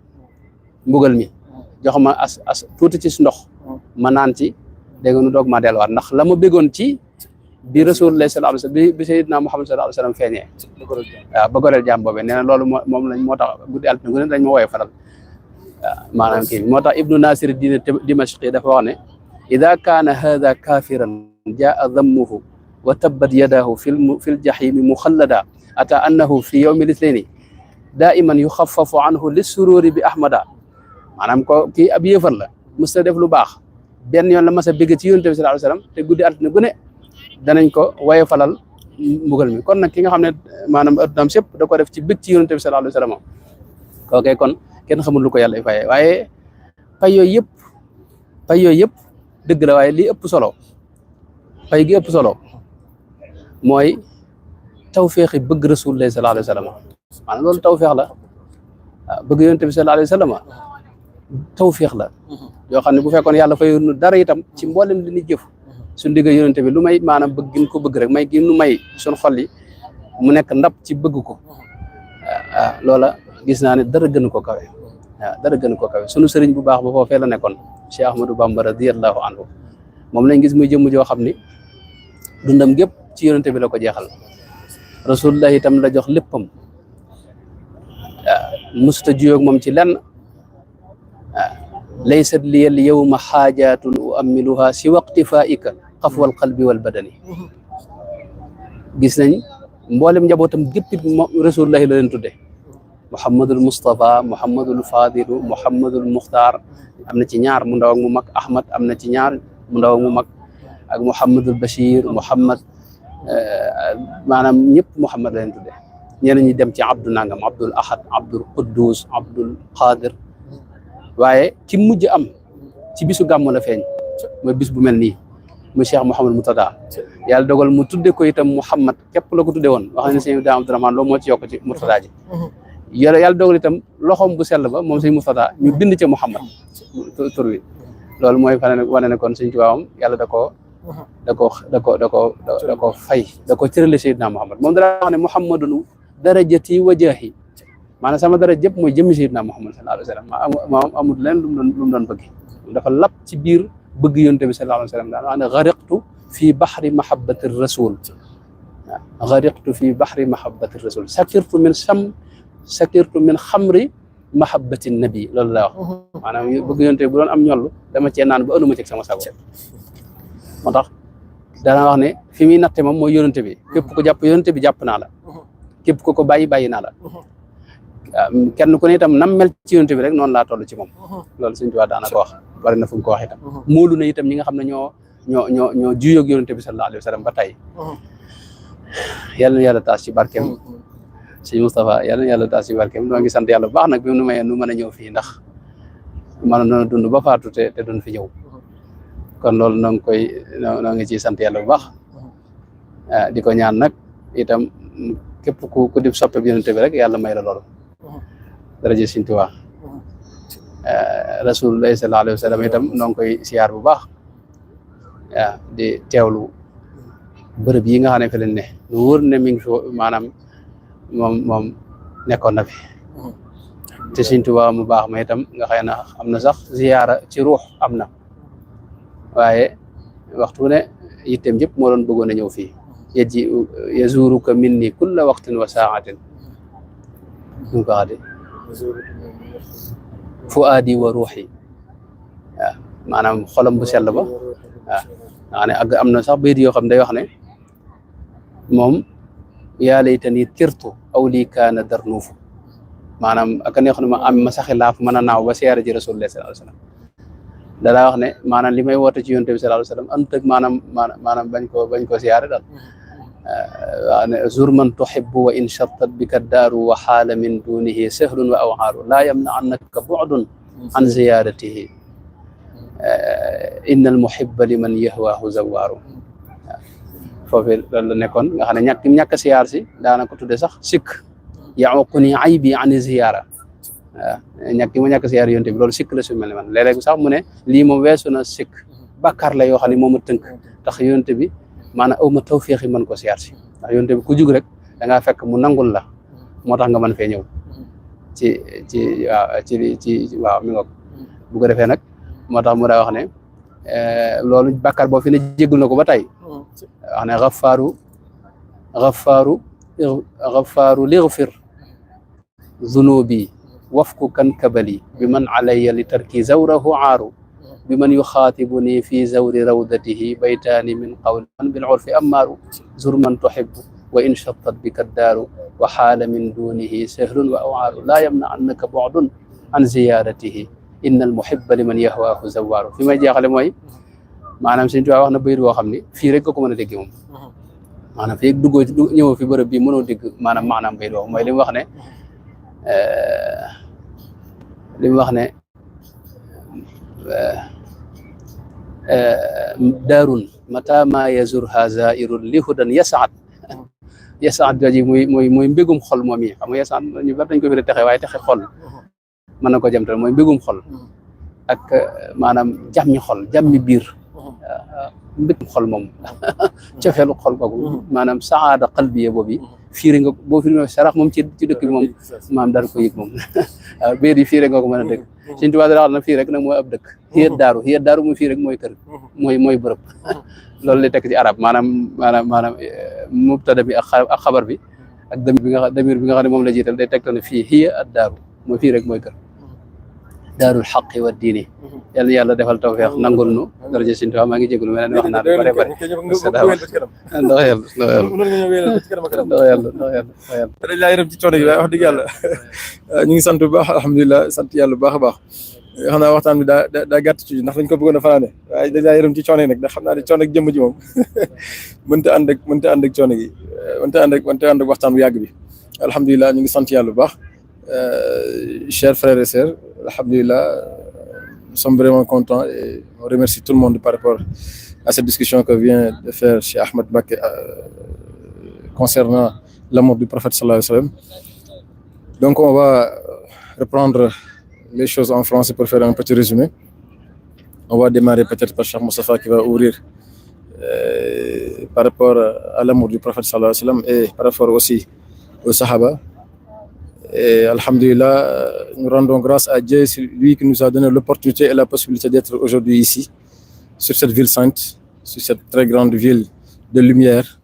mbugal mi jox ma as tuuti ci ndox ma naan ci dégg nga nu doog maa delluwaat ndax la ma bëggoon ci bi Rasulullah sallallahu alayhi wasallam bi Sayyidina Muhammad sallallahu alayhi wasallam feeñee waaw ba goreel jaam boobee nee na loolu moo tax guddi altine gu ne dañ ma woye falal waaw maanaam kii moo tax Ibnu Nasir diine Dimashqi dafa wax ne ida kaana hada kafiran jaa dammuhu wa tabbat yadahu fil jahimi muxallada ata annahu fi yawmi lithnayni daiman yuxaffafu anhu lissururi bi ahmada maanaam ko kii ab yéefar la mës ta def lu baax benn yoon la mas a bégg ci yonent bi sallallahu alayhi wasallam te guddi altine gu ne danañ ko waye falal mbugal mi kon nag ki nga xam ne maanaam addunaam sépp da ko def ci bég ci yonent bi sallallahu alayhi wasallam kooke kon kenn xamul lu ko yàlla fayee waaye pay yooyu yëpp dëgg la waaye li ëpp solo pay gi ëpp solo mooy tawféexi bëgg Rasulullah sallallahu alayhi wasallam maanaam loolu tawféex la bëgg yonent bi sallallahu alayhi wasallam tawféex la yoo xam ne bu fekkoon yàlla fay nu dara itam ci mboolem li ni jëf suñu digg yonent bi lu may maanaam bëgg gin ko bëgg rek may gi nu may suñu xol yi mu nekk ndab ci bëgg ko loola gis naa ne dara gënu ko kawe dara gënu ko kawe sunu sëriñ bu baax ba foofee la nekkoon Cheikh Ahmadou Bamba radiyallahu anhu moom lañ gis muy jëmm joo xam ni dundam gépp ci yonent bi la ko jeexal Rasulullah itam la jox léppam musta juyoog moom ci lenn laysat liyal yawma xaajatun uammiluha si waqtifaika xafwal qalbi wal badani gis nañ mboolem njabootam géppit Rasulullah la leen tudde Muhammadul Mustafa Muhammadul Fadilu Muhammadul Muxtaar am na ci ñaar mu ndaw ak mu mag Ahmad am na ci ñaar mu ndaw ak mu mag ak Muhammadul Bashir Muhammad maanaam ñëpp Muhammad la leen tudde ñeneen ñi dem ci Abdu nangam Abdul Ahad Abdul Quddus Abdul Qadir waaye ki mujj am ci bisu gàmmu la feeñ mooy bis bu mel nii mu Cheikh Mouhamadou Murtada yàlla dogal mu tudde ko itam Muhammad képp la ko tudde woon wax ne sëñ Daam Abdourahmane loolu moo ci yokk ci Murtada ji yàlla dogal itam loxoom bu sell ba moom sëñ Murtada ñu bind ca Muhammad tur wi loolu mooy wane ne kon sëñ Tuubaa yàlla da ko fay da ko cërale Seydina Muhammad moom dara wax ne Muhammadun darajati wa jaahi maanaam sama dara jëpp mooy jëmmi Seydina Muhammad sallallahu alayhi wasallam moom amul leen lu mu doon bëgg dafa lap ci biir bëgg yonent bi sallallahu alayhi wasallam daan wax ne gariqtu fi bahri mahabbati rasul gariqtu fi bahri mahabbati rasul sakirtu min xamri mahabbati nabi loolu la wax maanaam bëgg yonent bi bu doon am ñollu dama cee naan ba ënduma ci sama sago moo tax dana wax ne fi muy natte moom mooy yonent bi képp ko jàpp yonent bi jàpp naa la képp ko bàyyi naa la kenn ku ne itam nam mel ci yonent bi rek noonu laa toll ci moom loolu Sëñ Tuubaa daana ko wax bari na fu mu ko wax itam móolu na itam ñi nga xam ne ñoo juyoog yonent bi sallallahu alayhi wa sallam ba tey yàlla na yàlla taas ci barkeem Sëñ Moustapha yàlla na yàlla taas ci barkeem noo ngi sant yàlla bu baax nag bi nu mayee nu mën a ñëw fii ndax mën na dund ba faatu te duñ fi ñëw kon loolu noo ngi ciy sant yàlla bu baax di ko ñaan nag itam képp ku dib soppe bi yonent bi rek yàlla may la loolu daraje Sëñ Tuubaa Rasulullah sallallahu alayhi wa sallam itam noo ngi koy siyaar bu baax di teewlu bërëb yi nga xam ne fi lañ ne lu wóor ne mi ngi fi maanaam moom nekkoon na fi te Sëñ Tuubaa mu baax ma itam nga xëy na am na sax ziyaara ci ruux am na waaye waxtu ne yitteem yëpp moo doon bëggoon a ñëw fii yazuruka minni kulla waqtin wa saatin ñu ko waxee fuaadi wa ruuxi waaw maanaam xolam bu sell ba waaw nga ne am na sax bayit yoo xam day wax ne moom yaa laytani tirtu aw lii kaana darnuufu maanaam aka neex na ma am ma saxi laaf mën a naaw ba siyaare ji rasulullah sallallahu alayhi wasallam dalaa wax ne maanaam li may woote ci yonent bi sallallahu alayhi wasallam ant ak maanaam bañ ko siyaare daal waa ne zur man tuhibbu wa in shattat bika daaru wa xaala min dunihi sahlun wa awhaaru laa yamna annaka bu'dun an ziyaratihi inna al muhibba liman yahwaahu zawaaru foofu loolu la nekkoon nga xam ne ñàkk siyaar si daana ko tudde sax sikk yaququni aybi ani ziyaara waaw ñàkk siyaar yonent bi loolu sikk la su mel ne man léeg-léeg sax mu ne lii moom weesu na sikk bàkkaar la yoo xam ne moom a tënk tax yonent bi maanaam aw ma tawféex yi mën ko siyaar si ndax yonent bi ku jug rek da ngaa fekk mu nangul la moo tax nga mën fee ñëw waaw mi ngoog bu ko defee nag moo tax mu daa wax ne loolu bàkkaar boo fi ne jéggul na ko ba tey wax ne xafaaru lighfir zunubi wafku kan kabali bi man alayya li tarki zawrahu aaru bi man yuxaatibuni fi zawri rawdatihi baytaani min qawli man bil urfi ammaaru zur man tuhibbu wa in shattat bika daaru wa xaala min dunihi sahlun wa awaaru laa yamna annaka bu'dun an ziyaratihi inna al muhibba liman yahwaahu zawaaru fi may jeexale mooy maanaam Sëñ Tuubaa wax na bayit boo xam ne fii rek nga ko mën a dégg moom maanaam fii duggoo ñëwoo fi bërëb bi mënoo dégg maanaam bayit boobu mooy li mu wax ne daarun mata ma yazurha zairun li hudan yasaat jooji mooy mbégum xol moom yi xam nga yasaat ñu bari dañ ko fi texe waaye texe xol mën na ko jamtal mooy mbégum xol ak maanaam jàmmi xol jàmmi biir mbégum xol moom cofeelu xol kooku maanaam saada qalbiya boobu fiire nga boo fiire sarax moom ci dëkk bi moom maam daal ko yëg moom waaw béer yi fiire nga ko mën a dëkk Sëñ Tuubaa dara wax na fii rek nag mooy ab dëkk xiyat daaru muy fii rek mooy kër mooy bërëb loolu lay tekk ci arab maanaam mubtada bi ak xabar bi ak damir bi nga xam ne moom la jiital day tegtal ne fii hiya ad daaru mooy fii rek mooy kër daarul xaqi wa diini yàlla defal tawfeex nangul nu daraja Sëñ Tuubaa maa ngi jégalu mel ne wax naa bare bare dañ laa yërëm ci coono gi waaye wax dëgg yàlla ñu ngi sant bu baax alhamdulilah sant yàlla bu baax a baax xam naa waxtaan bi daa gàtt ci ndax dañ ko bëggoon a fanaane waaye dañ laa yërëm ci coono yi nag ndax xam naa ne coono ak jëmm ji moom mënta ànd ak coono gi mënta ànd ak waxtaan bu yàgg bi alhamdulilah ñu ngi sant yàlla bu baax chers frères et sœurs alhamdulilah nous sommes vraiment contents et on remercie tout le monde par rapport à cette discussion que vient de faire Cheikh Ahmed Mbacké concernant l'amour du prophète sallallahu alayhi wa sallam. Donc on va reprendre les choses en français pour faire un petit résumé. On va démarrer peut-être par Cheikh Moustapha qui va ouvrir par rapport à l'amour du prophète sallallahu alayhi wa sallam et par rapport aussi aux Sahaba. Et alhamdulillah, nous rendons grâce à Dieu, c'est lui qui nous a donné l'opportunité et la possibilité d'être aujourd'hui ici, sur cette ville sainte, sur cette très grande ville de lumière.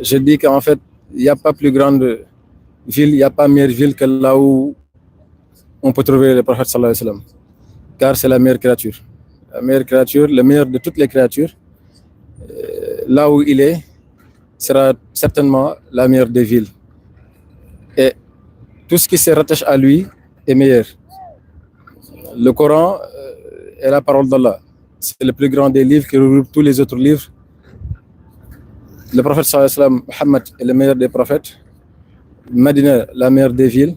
Je dis qu'en fait, il n'y a pas plus grande ville, il n'y a pas meilleure ville que là où on peut trouver le prophète sallallahu alayhi wa sallam, car c'est la meilleure créature. La meilleure créature, le meilleur de toutes les créatures. Là où il est, sera certainement la meilleure des villes. Et tout ce qui se rattache à lui est meilleur. Le Coran est la parole d'Allah. C'est le plus grand des livres qui regroupe tous les autres livres. Le prophète sallallahu alayhi wa sallam, Muhammad, est le meilleur des prophètes. Médina, la meilleure des villes.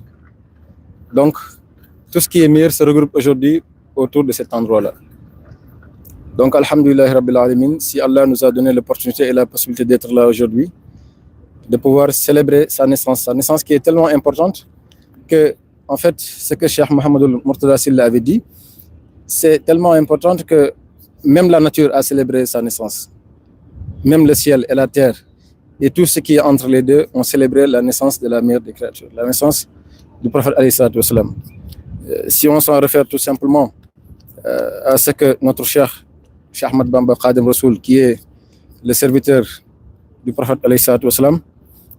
Donc, tout ce qui est meilleur se regroupe aujourd'hui autour de cet endroit-là. Donc, alhamdulillah rabbil alamin, si Allah nous a donné l'opportunité et la possibilité d'être là aujourd'hui, de pouvoir célébrer sa naissance qui est tellement importante que, en fait, ce que Cheikh Mohamedou Mourtada Sylla avait dit, c'est tellement important que même la nature a célébré sa naissance. Même le ciel et la terre et tout ce qui est entre les deux ont célébré la naissance de la meilleure des créatures, la naissance du prophète alayhi salatu wassalam. Si on s'en réfère tout simplement à ce que notre Cheikh Ahmad Bamba Khadim Rasoul, qui est le serviteur du prophète alayhi salatu wassalam,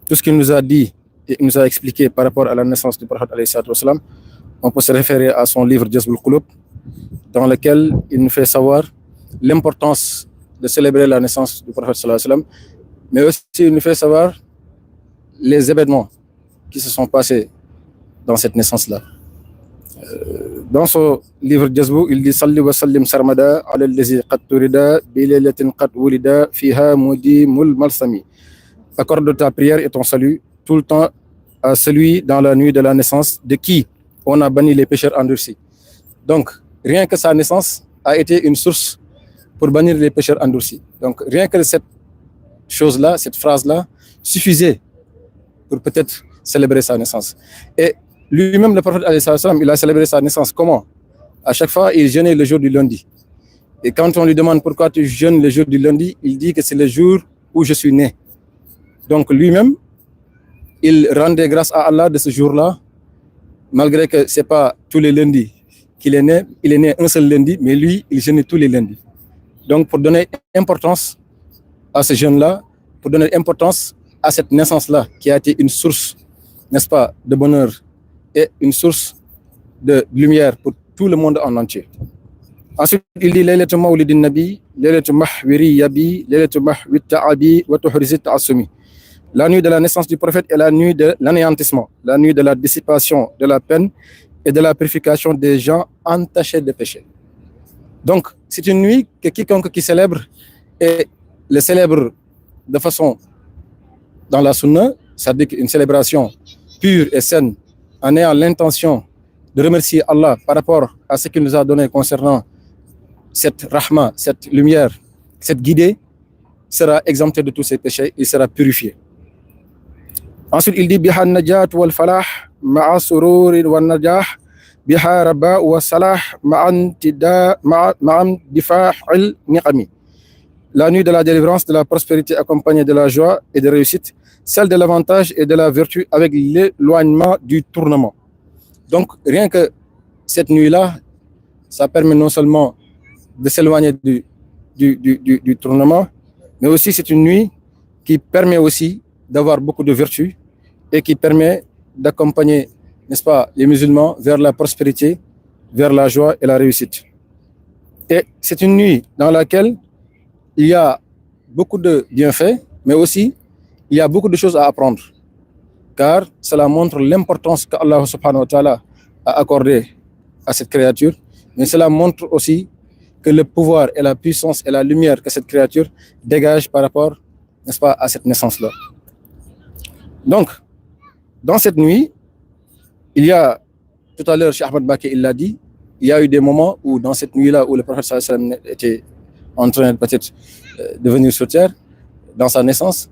tout ce qu'il nous a dit et nous a expliqué par rapport à la naissance du prophète alayhi salatu wassalam, on peut se référer à son livre Jazbul Qulub, dans lequel il nous fait savoir l'importance de célébrer la naissance du prophète sallallahu alayhi wa sallam, mais aussi il nous fait savoir les événements qui se sont passés dans cette naissance-là. Dans son livre Jazbou, il dit Salli wa sallim sarmada ala allazi qad turida bi laylatin qad wulida fiha mudimul malsami. Accorde ta prière et ton salut tout le temps à celui dans la nuit de la naissance de qui on a banni les pécheurs endurcis. Donc, rien que sa naissance a été une source pour bannir les pécheurs endurcis. Donc, rien que cette chose-là, cette phrase-là, suffisait pour peut-être célébrer sa naissance. Et lui-même, le prophète, il a célébré sa naissance. Comment? À chaque fois, il jeûnait le jour du lundi. Et quand on lui demande pourquoi tu jeûnes le jour du lundi, il dit que c'est le jour où je suis né. Donc, lui-même, il rendait grâce à Allah de ce jour-là, malgré que ce n'est pas tous les lundis qu'il est né. Il est né un seul lundi, mais lui, il jeûnait tous les lundis. Donc, pour donner importance à ce jeûne-là, pour donner importance à cette naissance-là, qui a été une source, n'est-ce pas, de bonheur et une source de lumière pour tout le monde en entier. Ensuite, il dit Laylatu mawlidin nabi, Laylatu mahwiri yabi, Laylatu mahwit ta'abi, wa tuhrizit ta'asumi. La nuit de la naissance du prophète est la nuit de l'anéantissement, la nuit de la dissipation de la peine et de la purification des gens entachés de péché. Donc, c'est une nuit que quiconque qui célèbre et le célèbre de façon dans la sunna, c'est-à-dire une célébration pure et saine, en ayant l'intention de remercier Allah par rapport à ce qu'il nous a donné concernant cette rahma, cette lumière, cette guidée, sera exempté de tous ses péchés, il sera purifié. Ensuite, il dit Biha najat wal falah ma'a sururin wal najah biha rabba wa salah ma'an difa'il niqami. La nuit de la délivrance, de la prospérité accompagnée de la joie et de réussite, celle de l'avantage et de la vertu avec l'éloignement du tournement. Donc, rien que cette nuit-là, ça permet non seulement de s'éloigner du tournement, mais aussi c'est une nuit qui permet aussi d'avoir beaucoup de vertus et qui permet d'accompagner, n'est-ce pas, les musulmans vers la prospérité, vers la joie et la réussite. Et c'est une nuit dans laquelle il y a beaucoup de bienfaits, mais aussi il y a beaucoup de choses à apprendre, car cela montre l'importance qu'Allah subhanahu wa ta'ala a accordée à cette créature, mais cela montre aussi que le pouvoir et la puissance et la lumière que cette créature dégage par rapport, n'est-ce pas, à cette naissance-là. Donc, dans cette nuit, il y a, tout à l'heure, Cheikh Ahmed Baki, il l'a dit, il y a eu des moments où, dans cette nuit-là, où le prophète sallallahu alayhi wa sallam était en train peut-être de venir sur terre, dans sa naissance,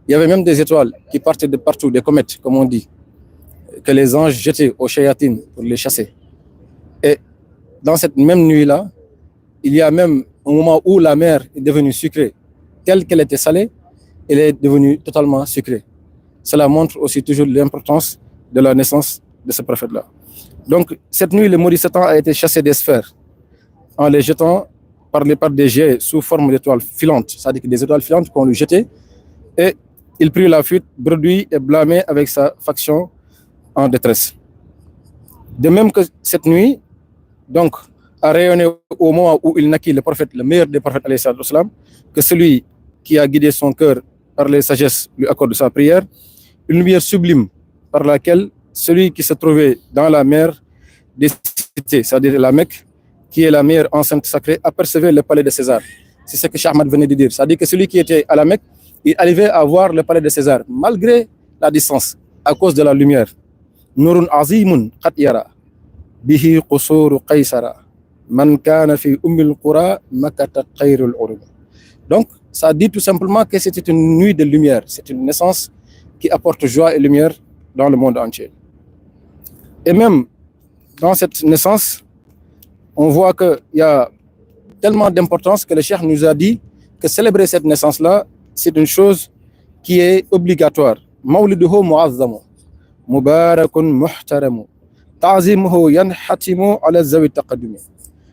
il y avait même des étoiles qui partaient de partout, des comètes, comme on dit, que les anges jetaient aux shayatines pour les chasser. Et dans cette même nuit-là, il y a même un moment où la mer est devenue sucrée, telle qu'elle était salée, elle est devenue totalement sucrée. Cela montre aussi toujours l'importance de la naissance de ce prophète-là. Donc, cette nuit, le maudit Satan a été chassé des sphères en les jetant par des jets sous forme d'étoiles filantes, c'est-à-dire que des étoiles filantes qu'on lui jetait, et il prit la fuite, bredouille et blâmé avec sa faction en détresse. De même que cette nuit, donc, a rayonné au moment où il naquit le prophète, le meilleur des prophètes, que celui qui a guidé son cœur par les sagesses lui accorde sa prière, une lumière sublime par laquelle celui qui se trouvait dans la mer des cités, c'est-à-dire la Mecque, qui est la meilleure enceinte sacrée, apercevait le palais de César. C'est ce que Cheikh Ahmad venait de dire. C'est-à-dire que celui qui était à la Mecque, il arrivait à voir le palais de César, malgré la distance, à cause de la lumière. Nurun azimun qad yara, bihi qusuru qaysara, man kana fi ummil qura makatat khayrul urub. Donc, ça dit tout simplement que c'était une nuit de lumière, c'est une naissance qui apporte joie et lumière dans le monde entier. Et même dans cette naissance, on voit qu'il y a tellement d'importance que le Cheikh nous a dit que célébrer cette naissance-là, c'est une chose qui est obligatoire. Mawliduhu mu'azzamu, mubarakun muhtaramu, ta'zimuhu yanhatimu ala zawi taqaddumi.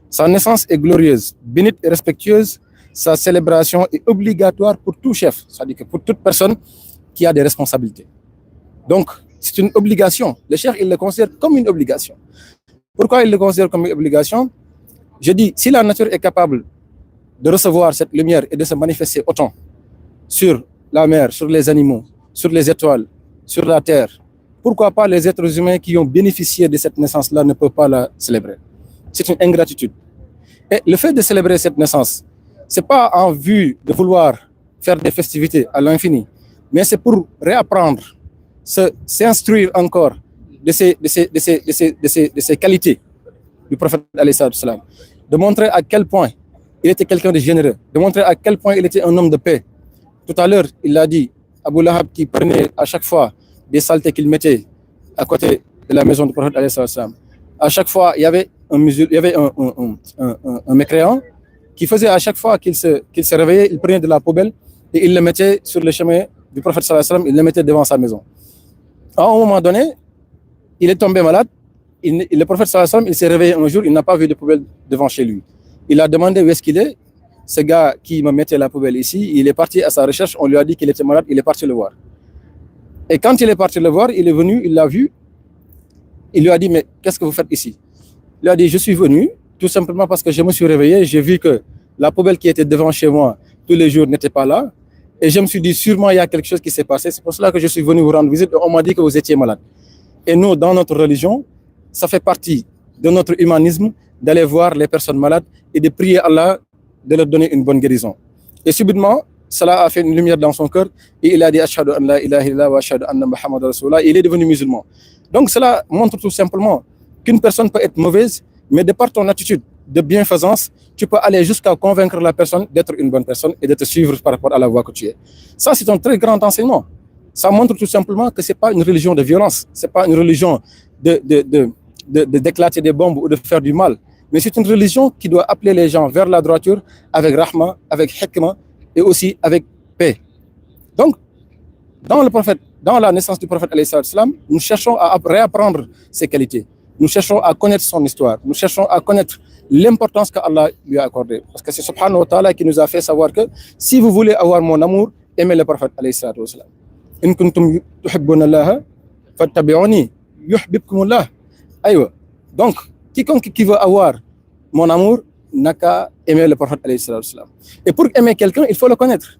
Sa naissance est glorieuse, bénite et respectueuse. Sa célébration est obligatoire pour tout chef, c'est-à-dire que pour toute personne qui a des responsabilités. Donc, c'est une obligation. Le Cheikh, il le considère comme une obligation. Pourquoi il le considère comme une obligation? Je dis, si la nature est capable de recevoir cette lumière et de se manifester autant sur la mer, sur les animaux, sur les étoiles, sur la terre, pourquoi pas les êtres humains qui ont bénéficié de cette naissance-là ne peuvent pas la célébrer? C'est une ingratitude. Et le fait de célébrer cette naissance, c'est pas en vue de vouloir faire des festivités à l'infini, mais c'est pour réapprendre, s'instruire encore de ces qualités du prophète alayhi salam, de montrer à quel point il était quelqu'un de généreux, de montrer à quel point il était un homme de paix. Tout à l'heure, il l'a dit, Abu Lahab qui prenait à chaque fois des saletés qu'il mettait à côté de la maison du prophète alayhi salam. À chaque fois, il y avait un mécréant qui faisait à chaque fois qu'il se réveillait, il prenait de la poubelle et il le mettait sur le chemin du prophète sallallahu alayhi wa sallam, il le mettait devant sa maison. À un moment donné, il est tombé malade. Le prophète sallallahu alayhi wa sallam, il s'est réveillé un jour, il n'a pas vu de poubelle devant chez lui. Il a demandé où est-ce qu'il est. Ce gars qui me mettait la poubelle ici, il est parti à sa recherche, on lui a dit qu'il était malade, il est parti le voir. Et quand il est parti le voir, il est venu, il l'a vu, il lui a dit, mais qu'est-ce que vous faites ici? Il a dit, je suis venu tout simplement parce que je me suis réveillé, j'ai vu que la poubelle qui était devant chez moi tous les jours n'était pas là, et je me suis dit, sûrement il y a quelque chose qui s'est passé, c'est pour cela que je suis venu vous rendre visite, et on m'a dit que vous étiez malade. Et nous, dans notre religion, ça fait partie de notre humanisme d'aller voir les personnes malades et de prier Allah de leur donner une bonne guérison. Et subitement, cela a fait une lumière dans son cœur et il a dit Ashhadu an la ilaha illallah wa ashhadu anna Muhammadan Rasulullah. Il est devenu musulman. Donc cela montre tout simplement qu'une personne peut être mauvaise, mais de par ton attitude de bienfaisance, tu peux aller jusqu'à convaincre la personne d'être une bonne personne et de te suivre par rapport à la voie que tu es. Ça, c'est un très grand enseignement. Ça montre tout simplement que ce n'est pas une religion de violence, ce n'est pas une religion d'éclater des bombes ou de faire du mal, mais c'est une religion qui doit appeler les gens vers la droiture avec rahma, avec hikma et aussi avec paix. Donc, dans la naissance du prophète alayhi salam, nous cherchons à réapprendre ses qualités. Nous cherchons à connaître son histoire. Nous cherchons à connaître l'importance qu'Allah lui a accordée. Parce que c'est subhanahu wa ta'ala qui nous a fait savoir que si vous voulez avoir mon amour, aimez le prophète alayhi salam. In kuntum tuhibbuna Allah fattabi'uni yuhibbukumullah. Aïwa. Donc, quiconque qui veut avoir mon amour n'a qu'à aimer le prophète alayhi salam. Et pour aimer quelqu'un, il faut le connaître.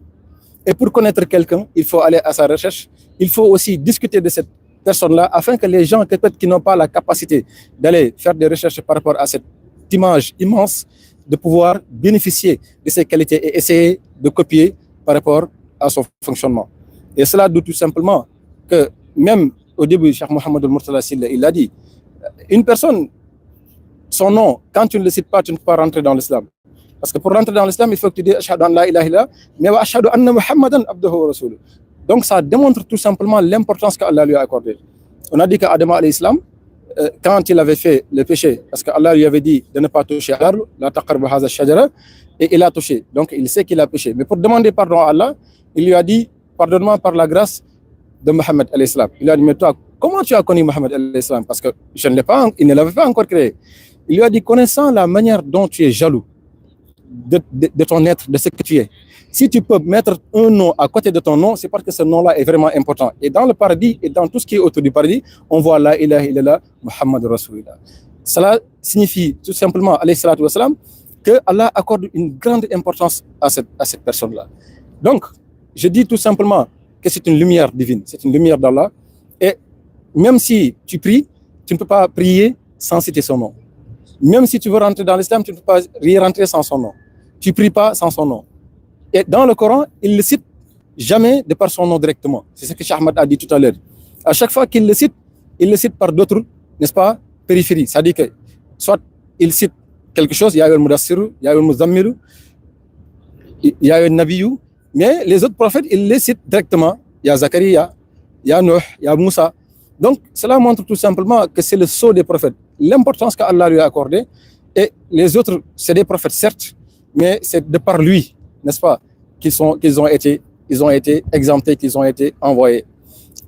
Et pour connaître quelqu'un, il faut aller à sa recherche. Il faut aussi discuter de cette personne-là afin que les gens peut-être qui n'ont pas la capacité d'aller faire des recherches par rapport à cette image immense, de pouvoir bénéficier de ses qualités et essayer de copier par rapport à son fonctionnement. Et cela dit tout simplement que même au début, Cheikh Mohammed al-Murtala Sylla, il a dit, une personne, son nom, quand tu ne le cites pas, tu ne peux pas rentrer dans l'islam. Parce que pour rentrer dans l'islam, il faut que tu dises Ashhadu an la ilaha illallah, mais wa ashhadu anna Muhammadan abduhu wa rasuluh. Donc ça démontre tout simplement l'importance qu'Allah lui a accordée. On a dit qu'Adam alayhi salam, quand il avait fait le péché, parce qu'Allah lui avait dit de ne pas toucher à l'arbre, la taqrabu hadha ash-shajara, et il a touché. Donc il sait qu'il a péché. Mais pour demander pardon à Allah, il lui a dit, pardonne-moi par la grâce de Mohammed alayhi salam. Il a dit, mais toi, comment tu as connu Mohammed alayhi salam? Parce que il ne l'avait pas encore créé. Il lui a dit, connaissant la manière dont tu es jaloux de ton être, de ce que tu es. Si tu peux mettre un nom à côté de ton nom, c'est parce que ce nom-là est vraiment important. Et dans le paradis et dans tout ce qui est autour du paradis, on voit la ilaha illallah Muhammad Rasulullah. Cela signifie tout simplement, alayhi salatu wa salam, que Allah accorde une grande importance à cette personne-là. Donc, je dis tout simplement que c'est une lumière divine, c'est une lumière d'Allah. Et même si tu pries, tu ne peux pas prier sans citer son nom. Même si tu veux rentrer dans l'islam, tu ne peux pas y rentrer sans son nom. Tu ne pries pas sans son nom. Et dans le Coran, il ne le cite jamais de par son nom directement. C'est ce que Cheikh Ahmad a dit tout à l'heure. À chaque fois qu'il le cite par d'autres, n'est-ce pas, périphéries. C'est-à-dire que soit il cite quelque chose, il y a eu le Mudassiru, il y a eu le Muzammilu, il y a eu le Nabiyu, mais les autres prophètes, il les cite directement. Il y a Zakaria, il y a Nuh, il y a Moussa. Donc, cela montre tout simplement que c'est le sceau des prophètes. L'importance qu'Allah lui a accordée. Et les autres, c'est des prophètes, certes, mais c'est de par lui, n'est-ce pas, qu'ils ont été exemptés, qu'ils ont été envoyés.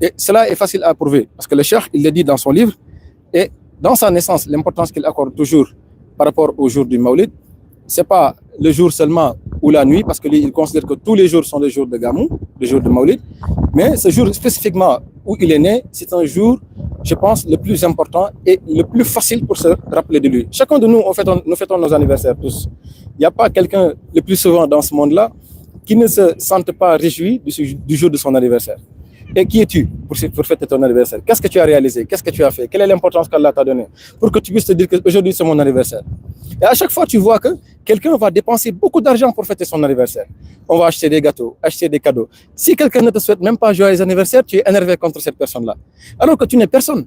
Et cela est facile à prouver, parce que le cheikh, il le dit dans son livre, et dans sa naissance, l'importance qu'il accorde toujours par rapport au jour du Maulid, c'est pas le jour seulement ou la nuit, parce qu'il considère que tous les jours sont les jours de Gamou, les jours de Maulid, mais ce jour spécifiquement où il est né, c'est un jour, je pense, le plus important et le plus facile pour se rappeler de lui. Chacun de nous, nous fêtons nos anniversaires tous. Il n'y a pas quelqu'un le plus souvent dans ce monde-là qui ne se sente pas réjoui du jour de son anniversaire. Et qui es-tu pour fêter ton anniversaire? Qu'est-ce que tu as réalisé? Qu'est-ce que tu as fait? Quelle est l'importance qu'Allah t'a donnée pour que tu puisses te dire qu'aujourd'hui c'est mon anniversaire? Et à chaque fois, tu vois que quelqu'un va dépenser beaucoup d'argent pour fêter son anniversaire. On va acheter des gâteaux, acheter des cadeaux. Si quelqu'un ne te souhaite même pas joyeux anniversaire, tu es énervé contre cette personne-là. Alors que tu n'es personne.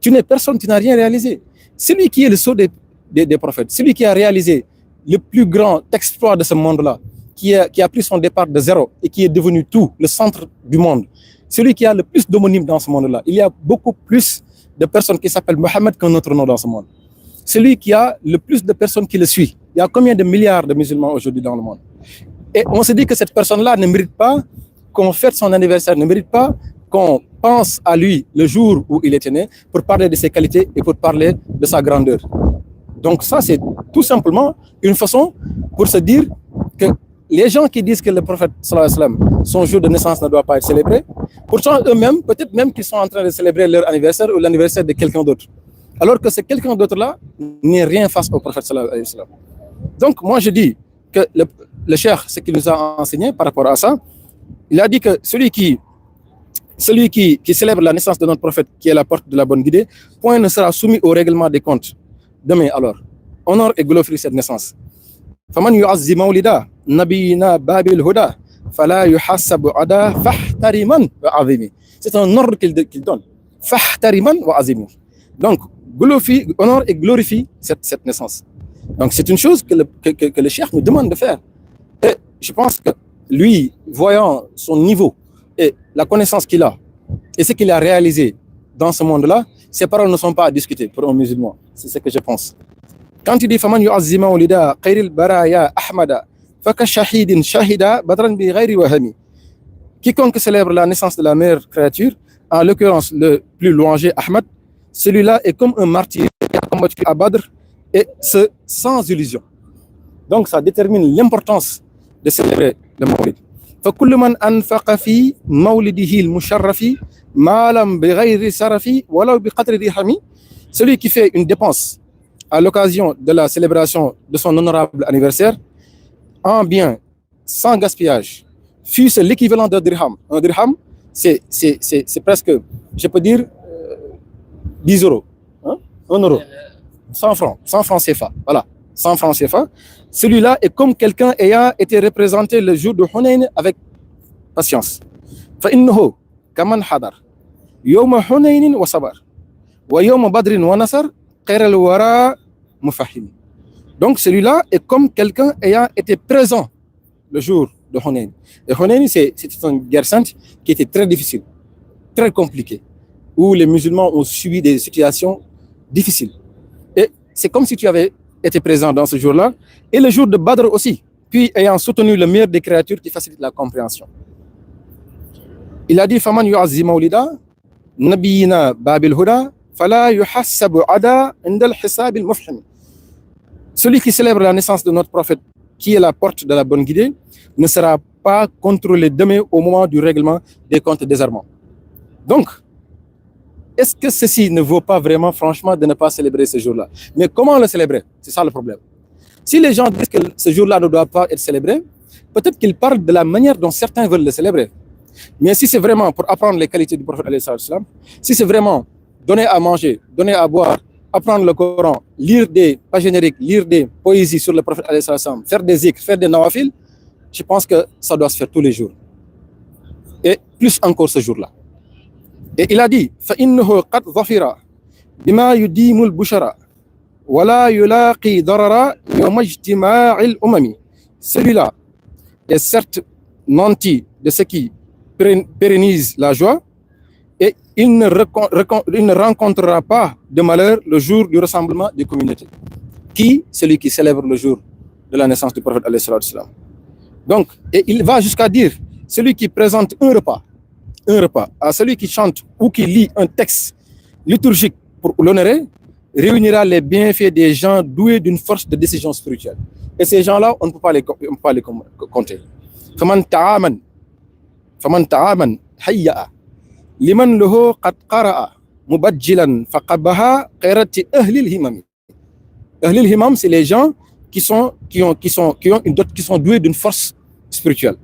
Tu n'es personne, tu n'as rien réalisé. Celui qui est le sceau des prophètes, celui qui a réalisé le plus grand exploit de ce monde-là, qui a pris son départ de zéro et qui est devenu tout, le centre du monde, celui qui a le plus d'homonymes dans ce monde-là. Il y a beaucoup plus de personnes qui s'appellent Mohammed qu'un autre nom dans ce monde. Celui qui a le plus de personnes qui le suivent. Il y a combien de milliards de musulmans aujourd'hui dans le monde? Et on se dit que cette personne-là ne mérite pas qu'on fête son anniversaire, ne mérite pas qu'on pense à lui le jour où il était né pour parler de ses qualités et pour parler de sa grandeur. Donc ça, c'est tout simplement une façon pour se dire que les gens qui disent que le prophète sallallahu alayhi wa sallam, son jour de naissance ne doit pas être célébré, pourtant eux-mêmes, peut-être même qu'ils sont en train de célébrer leur anniversaire ou l'anniversaire de quelqu'un d'autre. Alors que ce quelqu'un d'autre-là n'est rien face au prophète sallallahu alayhi wa sallam. Donc moi je dis que le cheikh, ce qu'il nous a enseigné par rapport à ça, il a dit que celui qui célèbre la naissance de notre prophète, qui est la porte de la bonne guidée, point ne sera soumis au règlement des comptes. Demain alors, honore et glorifie cette naissance. فمن يعظم مولدا نبينا باب الهدى فلا يحسب عدا فاحترما وعظمي. C'est un ordre qu'il donne. فاحترما وعظمي. Donc, glorifie, honore et glorifie cette naissance. Donc, c'est une chose que le cheikh nous demande de faire. Et je pense que lui, voyant son niveau et la connaissance qu'il a et ce qu'il a réalisé dans ce monde-là, ces paroles ne sont pas à discuter pour un musulman. C'est ce que je pense. Quand il dit فمن يعظم مولدا خير البرايا أحمد فكشهيد شهد بدرا بغير وهم. Quiconque célèbre la naissance de la meilleure créature, en l'occurrence le plus louangé Ahmad, celui-là est comme un martyr qui a combattu à Badr, et ce sans illusion. Donc ça détermine l'importance de célébrer le Mawlid. فكل من أنفق في مولده المشرف مالا بغير سرف ولو بقدر درهم. Celui qui fait une dépense à l'occasion de la célébration de son honorable anniversaire en bien sans gaspillage, fût-ce l'équivalent d'un dirham. Un dirham, c'est presque, je peux dire, 10 euros, hein? 1 euro, 100 francs CFA, voilà, 100 francs CFA. Celui-là est comme quelqu'un ayant été représenté le jour de Hunayn avec patience. فإنه كمن حضر يوم حنين وصبر ويوم بدر ونصر خير الورى مفهم. Donc celui-là est comme quelqu'un ayant été présent le jour de Hunayn. Et Hunayn, c'était une guerre sainte qui était très difficile, très compliquée, où les musulmans ont subi des situations difficiles. Et c'est comme si tu avais été présent dans ce jour-là, et le jour de Badr aussi, puis ayant soutenu le meilleur des créatures qui facilite la compréhension. Il a dit فَمَنْ يُعَزِّ مَوْلِدًا نَبِيِّنَا بَابِ الْهُدَى فَلَا يُحَسَّبُ عَدَى عِنْدَ الْحِسَابِ الْمُفْحِمِ. Celui qui célèbre la naissance de notre prophète, qui est la porte de la bonne guidée, ne sera pas contrôlé demain au moment du règlement des comptes désarmants. Donc, est-ce que ceci ne vaut pas vraiment, franchement, de ne pas célébrer ce jour-là? Mais comment le célébrer? C'est ça le problème. Si les gens disent que ce jour-là ne doit pas être célébré, peut-être qu'ils parlent de la manière dont certains veulent le célébrer. Mais si c'est vraiment pour apprendre les qualités du prophète, si c'est vraiment donner à manger, donner à boire, apprendre le Coran, lire des pages génériques, lire des poésies sur le prophète, faire des zikrs, faire des nawafil, je pense que ça doit se faire tous les jours. Et plus encore ce jour-là. Et il a dit فَإِنَّهُ قَدْ ظَفِرَ بِمَا يُدِيمُ الْبُشَرَى وَلَا يُلَاقِي ضَرَرًا يَوْمَ اجْتِمَاعِ الْأُمَمِ. Celui-là est certes nanti de ce qui pérennise la joie, et il ne rencontrera pas de malheur le jour du rassemblement des communautés. Qui? Celui qui célèbre le jour de la naissance du prophète. Donc, et il va jusqu'à dire, celui qui présente un repas à celui qui chante ou qui lit un texte liturgique pour l'honorer, réunira les bienfaits des gens doués d'une force de décision spirituelle. Et ces gens-là, on ne peut pas les compter. فَمَنْ تَعَامًا هَيَّأَ لِمَنْ لَهُ قَدْ قَرَأَ مُبَجِّلًا فَقَبَّهَا قَيْرَةِ أَهْلِ الْهِمَمِ. أهل الهمم, c'est les gens qui sont doués d'une force spirituelle.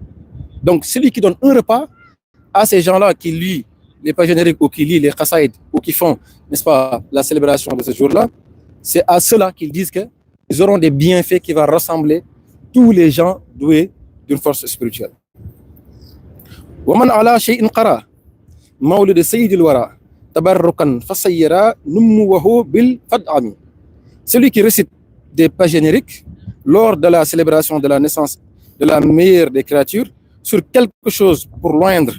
Donc celui qui donne un repas à ces gens-là qui lisent les pages génériques ou qui lisent les qasaïd ou qui font, n'est-ce pas, la célébration de ce jour-là, c'est à ceux-là qu'ils disent qu'ils auront des bienfaits qui vont rassembler tous les gens doués d'une force spirituelle. ومن على شيء قرأ مولد سيد الورى تبركا فسيرا نموه بالفدعم. Celui qui récite des pages génériques lors de la célébration de la naissance de la meilleure des créatures sur quelque chose pour loindre,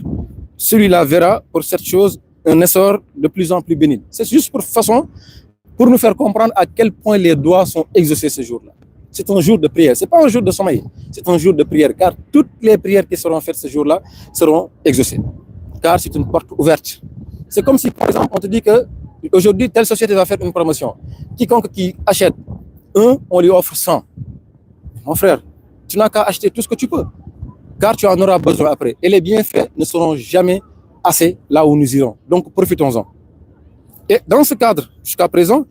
celui-là verra pour cette chose un essor de plus en plus béni. C'est juste pour nous faire comprendre à quel point les doigts sont exaucés ce jour-là. C'est un jour de prière, c'est pas un jour de sommeil, c'est un jour de prière, car toutes les prières qui seront faites ce jour-là seront exaucées, car c'est une porte ouverte. C'est comme si, par exemple, on te dit que aujourd'hui telle société va faire une promotion. Quiconque qui achète un, on lui offre 100. Mon frère, tu n'as qu'à acheter tout ce que tu peux, car tu en auras besoin après. Et les bienfaits ne seront jamais assez là où nous irons. Donc profitons-en. Et dans ce cadre, jusqu'à présent,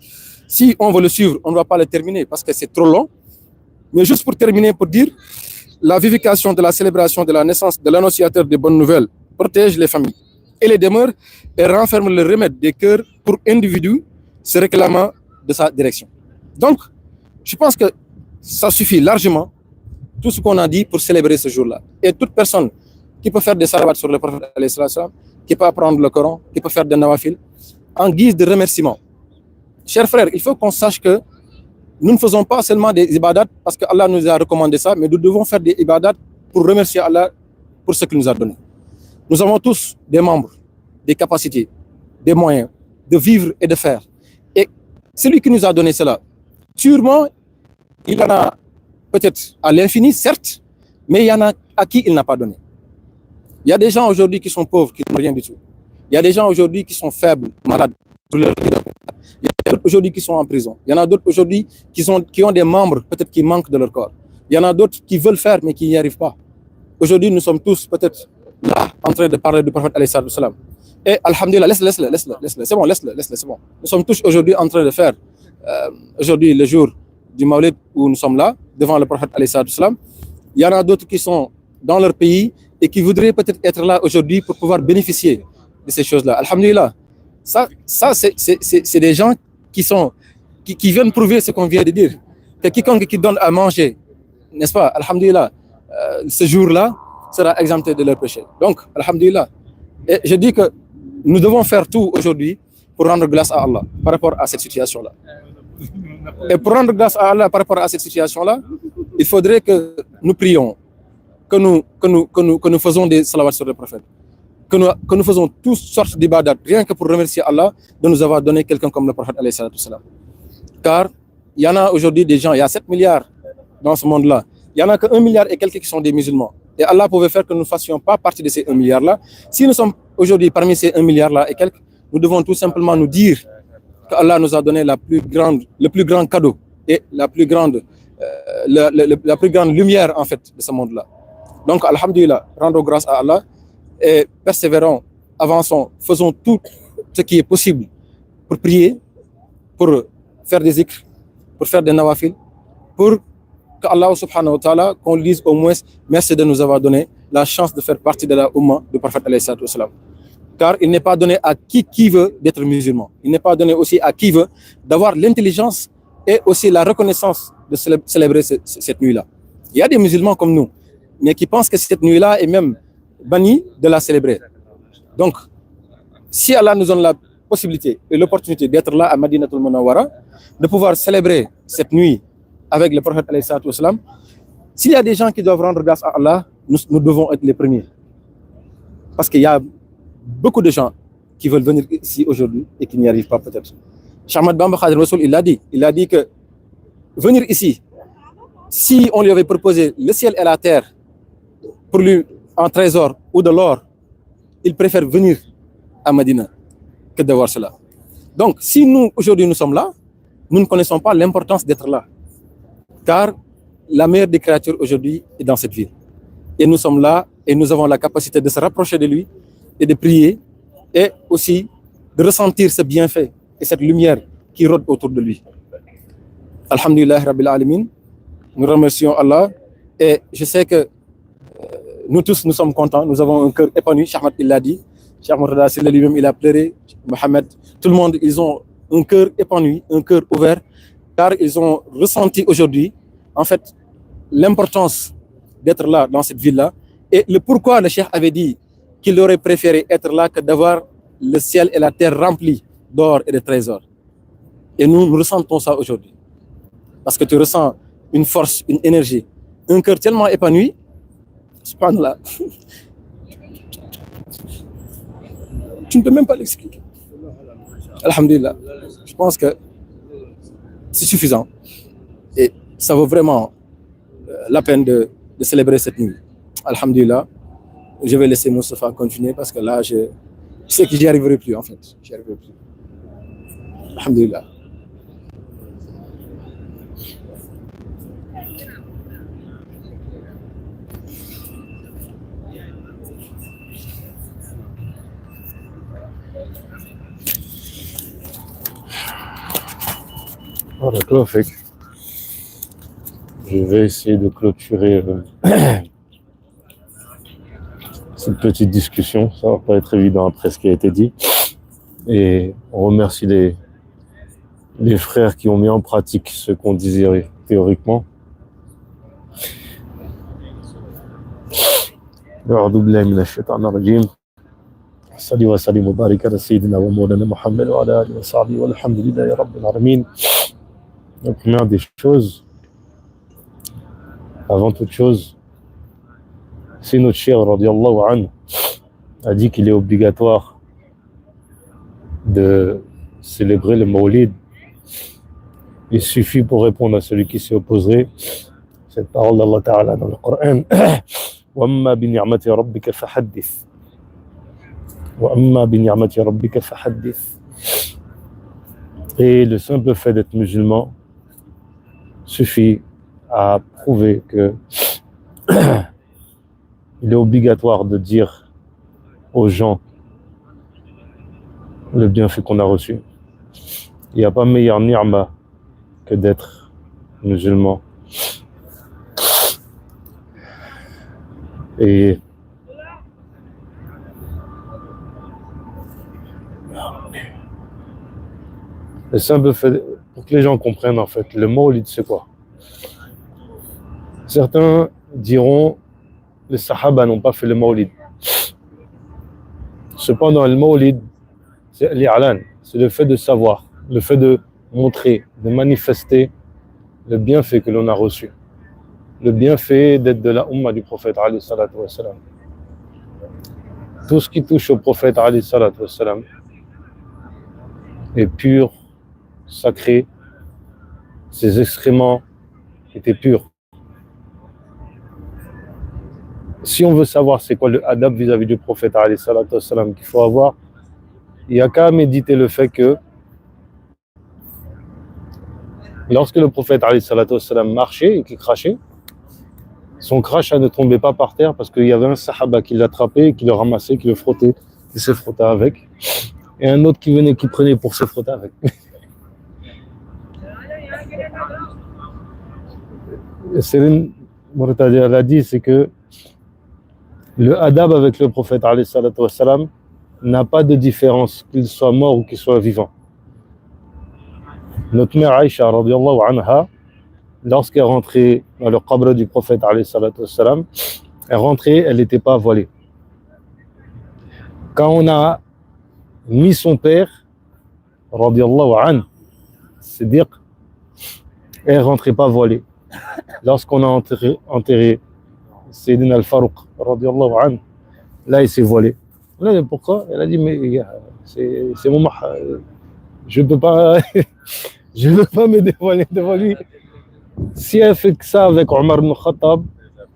si on veut le suivre, on ne va pas le terminer parce que c'est trop long. Mais juste pour terminer, pour dire, la vivification de la célébration de la naissance de l'annonciateur des bonnes nouvelles protège les familles et les demeure et renferme le remède des cœurs pour individus se réclamant de sa direction. Donc, je pense que ça suffit largement, tout ce qu'on a dit pour célébrer ce jour-là. Et toute personne qui peut faire des salawats sur le prophète, qui peut apprendre le Coran, qui peut faire des nawafil, en guise de remerciement. Chers frères, il faut qu'on sache que nous ne faisons pas seulement des ibadats parce que Allah nous a recommandé ça, mais nous devons faire des ibadats pour remercier Allah pour ce qu'il nous a donné. Nous avons tous des membres, des capacités, des moyens de vivre et de faire. Et celui qui nous a donné cela, sûrement, il en a peut-être à l'infini, certes, mais il y en a à qui il n'a pas donné. Il y a des gens aujourd'hui qui sont pauvres, qui n'ont rien du tout. Il y a des gens aujourd'hui qui sont faibles, malades. Il y a d'autres aujourd'hui qui sont en prison. Il y en a d'autres aujourd'hui qui ont des membres peut-être qui manquent de leur corps. Il y en a d'autres qui veulent faire mais qui n'y arrivent pas. Aujourd'hui, nous sommes tous peut-être là en train de parler du prophète alayhi salam. Et alhamdulillah, laisse-le, c'est bon, laisse-le, c'est bon. Nous sommes tous aujourd'hui en train de faire aujourd'hui le jour du Mawlid où nous sommes là devant le prophète alayhi salam. Il y en a d'autres qui sont dans leur pays et qui voudraient peut-être être là aujourd'hui pour pouvoir bénéficier de ces choses-là. Alhamdulillah. Ça c'est des gens qui viennent prouver ce qu'on vient de dire. Que quiconque qui donne à manger, n'est-ce pas, alhamdulillah, ce jour-là sera exempté de leurs péchés. Donc, alhamdulillah. Et je dis que nous devons faire tout aujourd'hui pour rendre grâce à Allah par rapport à cette situation-là. Et pour rendre grâce à Allah par rapport à cette situation-là, il faudrait que nous prions, que nous faisons des salawats sur le prophète. Que nous faisons toutes sortes d'ibadats, rien que pour remercier Allah de nous avoir donné quelqu'un comme le prophète alayhi salam. Car il y en a aujourd'hui des gens, il y a 7 milliards dans ce monde-là. Il y en a que 1 milliard et quelques qui sont des musulmans. Et Allah pouvait faire que nous ne fassions pas partie de ces 1 milliard-là. Si nous sommes aujourd'hui parmi ces 1 milliard-là et quelques, nous devons tout simplement nous dire qu'Allah nous a donné le plus grand cadeau et la plus grande lumière en fait de ce monde-là. Donc, alhamdulillah, rendons grâce à Allah et persévérons, avançons, faisons tout ce qui est possible pour prier, pour faire des zikrs, pour faire des nawafil, pour que Allah subhanahu wa ta'ala, qu'on dise au moins merci de nous avoir donné la chance de faire partie de la Ummah du prophète alayhi salam. Car il n'est pas donné à qui veut d'être musulman. Il n'est pas donné aussi à qui veut d'avoir l'intelligence et aussi la reconnaissance de célébrer cette nuit-là. Il y a des musulmans comme nous, mais qui pensent que cette nuit-là est même banni de la célébrer. Donc, si Allah nous donne la possibilité et l'opportunité d'être là à Madinatul Munawwara, de pouvoir célébrer cette nuit avec le prophète alayhi salam, s'il y a des gens qui doivent rendre grâce à Allah, nous devons être les premiers. Parce qu'il y a beaucoup de gens qui veulent venir ici aujourd'hui et qui n'y arrivent pas peut-être. Cheikh Ahmad Bamba Khadim Rassoul, il a dit que venir ici, si on lui avait proposé le ciel et la terre pour lui en trésor ou de l'or, il préfère venir à Madina que de voir cela. Donc, si nous, aujourd'hui, nous sommes là, nous ne connaissons pas l'importance d'être là. Car la meilleure des créatures aujourd'hui est dans cette ville. Et nous sommes là et nous avons la capacité de se rapprocher de lui et de prier et aussi de ressentir ce bienfait et cette lumière qui rôde autour de lui. Alhamdulillah Rabbil Alamin, nous remercions Allah et je sais que nous tous, nous sommes contents. Nous avons un cœur épanoui. Cheikh Ahmed, il l'a dit. Cheikh Mourtada Sylla lui-même, il a pleuré. Mohamed, tout le monde, ils ont un cœur épanoui, un cœur ouvert, car ils ont ressenti aujourd'hui, en fait, l'importance d'être là, dans cette ville-là, et le pourquoi le Cheikh avait dit qu'il aurait préféré être là que d'avoir le ciel et la terre remplis d'or et de trésors. Et nous ressentons ça aujourd'hui. Parce que tu ressens une force, une énergie, un cœur tellement épanoui. Subhanallah. Tu ne peux même pas l'expliquer. Alhamdulillah. Je pense que c'est suffisant. Et ça vaut vraiment la peine de célébrer cette nuit. Alhamdulillah. Je vais laisser Moustapha continuer parce que là, je sais que j'y arriverai plus en fait. J'y arriverai plus. Alhamdulillah. Oh, d'accord, fait que je vais essayer de clôturer cette petite discussion. Ça va pas être évident après ce qui a été dit. Et on remercie les frères qui ont mis en pratique ce qu'on disait théoriquement. أعوذ بالله من الشيطان الرجيم صلي وسلم وبارك على سيدنا ومولانا محمد وعلى آله وصحبه والحمد لله رب العالمين. La première des choses, avant toute chose, c'est notre cher radiallahu anhu a dit qu'il est obligatoire de célébrer le Mawlid. Il suffit pour répondre à celui qui s'y opposerait cette parole d'Allah Ta'ala dans le Coran. وَأَمَّا بِنِعْمَةِ رَبِّكَ فَحَدِّثْ وَأَمَّا بِنِعْمَةِ رَبِّكَ فَحَدِّثْ. Et le simple fait d'être musulman suffit à prouver que il est obligatoire de dire aux gens le bienfait qu'on a reçu. Il n'y a pas meilleur ni'ma que d'être musulman. Et le simple fait, pour que les gens comprennent en fait, le Mawlid c'est quoi? Certains diront les Sahaba n'ont pas fait le Mawlid. Cependant, le Mawlid, c'est l'i'lan, c'est le fait de savoir, le fait de montrer, de manifester le bienfait que l'on a reçu. Le bienfait d'être de la Ummah du prophète alayhi salatu wa salam. Tout ce qui touche au prophète alayhi salatu wa salam est pur, sacré. Ses excréments étaient purs. Si on veut savoir c'est quoi le adab vis-à-vis du prophète alayhi salatu wa salam qu'il faut avoir, il n'y a qu'à méditer le fait que lorsque le prophète alayhi salatu wa salam marchait et qu'il crachait, son crachat ne tombait pas par terre parce qu'il y avait un sahaba qui l'attrapait, qui le ramassait, qui le frottait, qui se frottait avec, et un autre qui venait, qui prenait pour se frotter avec. Céline Mourtada l'a dit, c'est que le adab avec le prophète alayhi salatu wa salam n'a pas de différence qu'il soit mort ou qu'il soit vivant. Notre mère Aïcha radiyallahu anha, lorsqu'elle rentrait dans le qabr du prophète alayhi salatu wa salam, elle rentrait, elle n'était pas voilée. Quand on a mis son père radiyallahu anhu, c'est-à-dire elle ne rentrait pas voilée. Lorsqu'on a enterré Sayyidina al-Farouq radiyallahu anhu, là il s'est voilé. On a dit pourquoi? Elle a dit mais c'est mon je ne peux pas je ne veux pas me dévoiler devant lui. Si elle fait que ça avec Omar ibn Khattab,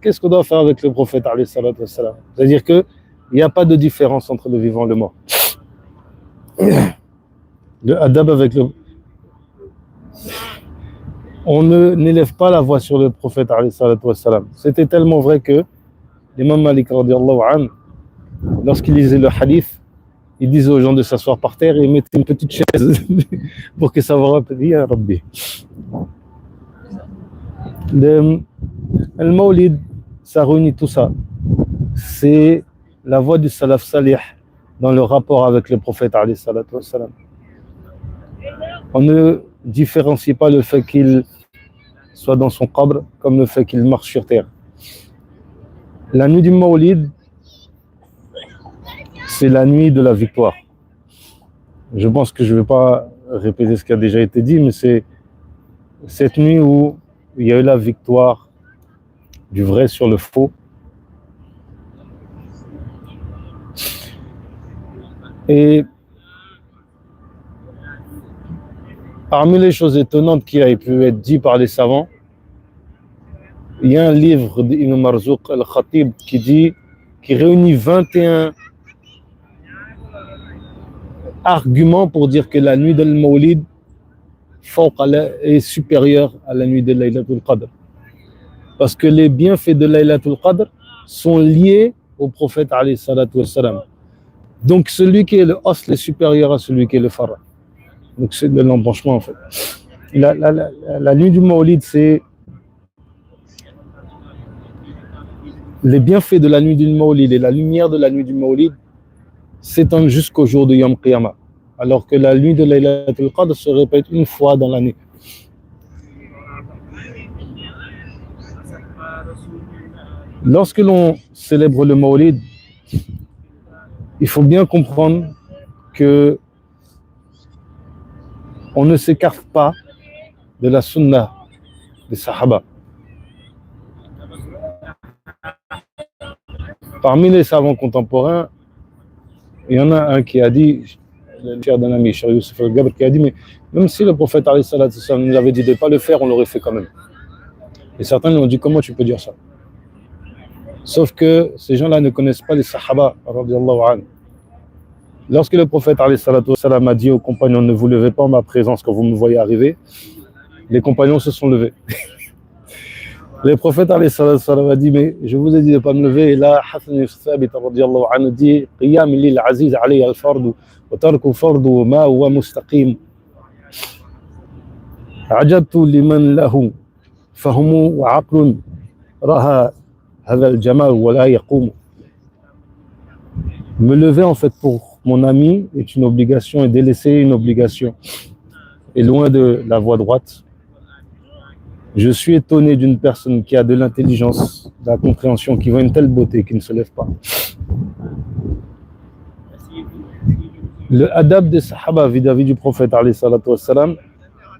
qu'est-ce qu'on doit faire avec le prophète alayhi salatu wa salam? C'est-à-dire qu'il n'y a pas de différence entre le vivant et le mort. Le adab avec le... On n'élève pas la voix sur le prophète alayhi salatu wa salam. C'était tellement vrai que l'imam Malik radiyallahu anhu, lorsqu'il lisait le hadith, il disait aux gens de s'asseoir par terre et il mettait une petite chaise pour que ça vous rappelle ya Rabbi. Le Mawlid, ça réunit tout ça. c'est la voie du salaf salih dans le rapport avec le prophète alayhi salatu wassalam. On ne différencie pas le fait qu'il soit dans son qabr comme le fait qu'il marche sur terre. La nuit du Mawlid, c'est la nuit de la victoire. Je pense que je ne vais pas répéter ce qui a déjà été dit, mais c'est cette nuit où il y a eu la victoire du vrai sur le faux. Et parmi les choses étonnantes qui a pu être dites par les savants, il y a un livre d'Ibn Marzouk al-Khatib qui réunit 21 arguments pour dire que la nuit de Mawlid est supérieure à la nuit de Laylatul Qadr. Parce que les bienfaits de Laylatul Qadr sont liés au prophète alayhi salatu wassalam. Donc celui qui est le asl est supérieur à celui qui est le farah. Donc c'est de l'embranchement en fait. La nuit du Mawlid, c'est les bienfaits de la nuit du Mawlid et la lumière de la nuit du Mawlid s'étendent jusqu'au jour de Yom Qiyamah. Alors que la nuit de Laylatul Qadr se répète une fois dans l'année. Lorsque l'on célèbre le Mawlid, il faut bien comprendre que on ne s'écarte pas de la sunna des Sahaba. Parmi les savants contemporains, il y en a un qui a dit, le cher d'un ami, Cheikh Youssef al-Gabr, qui a dit, mais même si le prophète alayhi salatu wassalam nous avait dit de ne pas le faire, on l'aurait fait quand même. Et certains lui ont dit, comment tu peux dire ça? Sauf que ces gens-là ne connaissent pas les Sahaba, radiyallahu anhu. Lorsque le prophète alayhi salatu wassalam a dit aux compagnons, ne vous levez pas en ma présence quand vous me voyez arriver, les compagnons se sont levés. Le prophète alayhi salatu wassalam a dit, mais je vous ai dit de ne pas me lever. Et là, Hassan ibn Thabit radiyallahu anhu dit, qiyam lil aziz alayhi al-fardu wa tarku fardu ma huwa mustaqim. Ajabtu liman lahu fahumu wa aqlun raha hadha al-jamal wa la yaqum. Me lever en fait pour mon ami est une obligation et délaisser une obligation. Et loin de la voie droite, je suis étonné d'une personne qui a de l'intelligence, de la compréhension, qui voit une telle beauté, qui ne se lève pas. Le adab des Sahaba vis-à-vis du prophète alayhi salatu wassalam,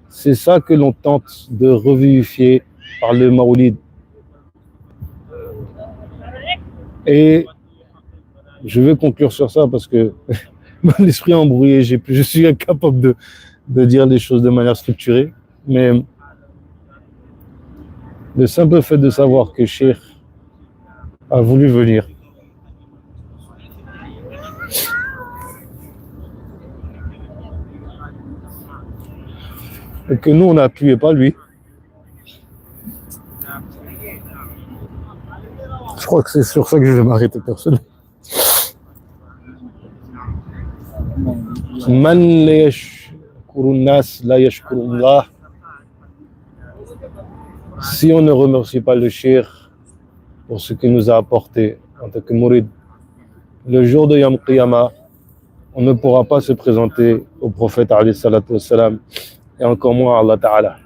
c'est ça que l'on tente de revivifier par le Mawlid. Et je vais conclure sur ça parce que mon esprit est embrouillé, je suis incapable de dire les choses de manière structurée, mais le simple fait de savoir que Cheikh a voulu venir et que nous on a pu et pas lui, je crois que c'est sur ça que je vais m'arrêter personnellement. Man la yashkuru nas la yashkuru Allah. Si on ne remercie pas le Cheikh pour ce qu'il nous a apporté en tant que mourid, le jour de Yom Qiyamah, on ne pourra pas se présenter au prophète alayhi salatu wassalam et encore moins à Allah Ta'ala.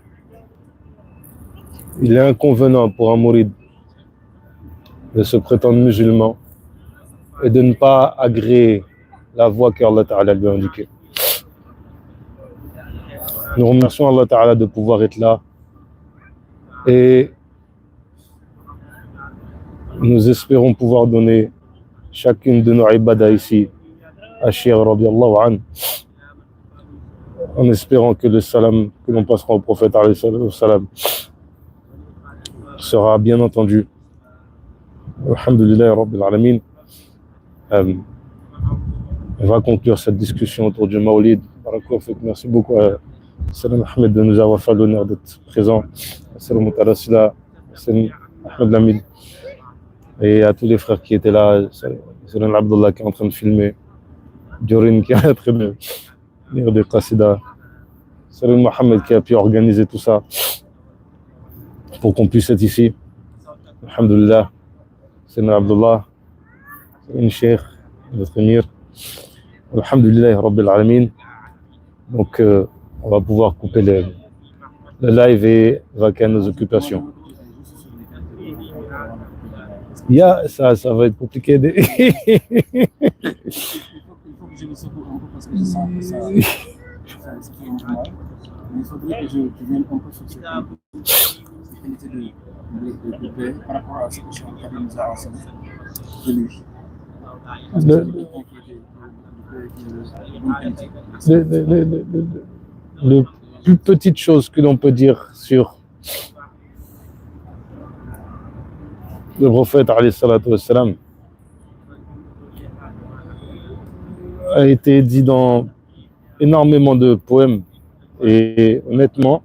Il est inconvenant pour un mourid de se prétendre musulman et de ne pas agréer la voie qu'Allah Ta'ala lui a indiquée. Nous remercions Allah Ta'ala de pouvoir être là et nous espérons pouvoir donner chacune de nos ibadah ici à Cheikh radiyallahu anhu, en espérant que le salam que l'on passera au prophète alayhi salam sera bien entendu. Alhamdulillah Rabbil Alamin. On va conclure cette discussion autour du Mawlid. Merci beaucoup à Salam Ahmed de nous avoir fait l'honneur d'être présent. Salam Talasila, Salam Ahmed Lamid. Et à tous les frères qui étaient là. Salam Abdullah qui est en train de filmer. Djorin qui est en train de lire des qasida. Salam Mohamed qui a pu organiser tout ça pour qu'on puisse être ici. Alhamdulillah. Salam Abdullah. une cheikh, notre émir. Alhamdulillah Rabbil Alamin. Donc, on va pouvoir couper le live et vaquer à nos occupations. Ça va être compliqué. Mais il faudrait que je vienne un peu sur cette qualité de paix par rapport à ce que Cheikh Khadim nous a enseigné de lui. Le plus petite chose que l'on peut dire sur le prophète alayhi salatu wassalam a été dit dans énormément de poèmes et honnêtement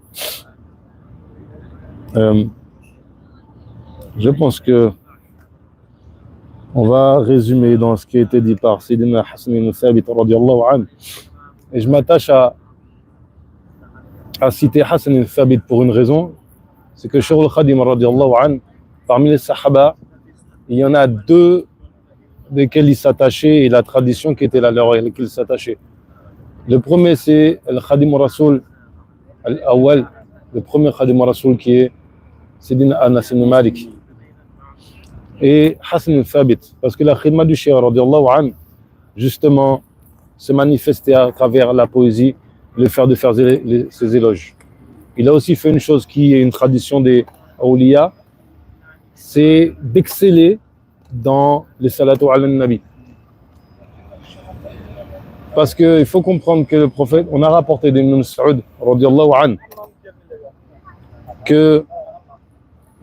je pense que on va résumer dans ce qui a été dit par Sayyidina Hassan ibn Thabit radiyallahu anhu, et je m'attache à citer Hassan ibn Thabit pour une raison, c'est que Cheikh al-Khadim radiyallahu anhu, parmi les Sahaba, il y en a deux desquels il s'attachait et la tradition qui était la leur et lesquels il s'attachait. Le premier c'est Al-Khadim Rasoul Al-Awwal, le premier Khadim Rasoul qui est Sayyidina Anas ibn Malik et Hassan ibn Thabit, parce que la khidma du Cheikh radiyallahu anhu justement se manifestait à travers la poésie, le fait de faire ses éloges. Il a aussi fait une chose qui est une tradition des awliya, c'est d'exceller dans les salatu ala nabi. Parce qu'il faut comprendre que le prophète, on a rapporté d'Ibn Mas'ud radiyallahu anhu que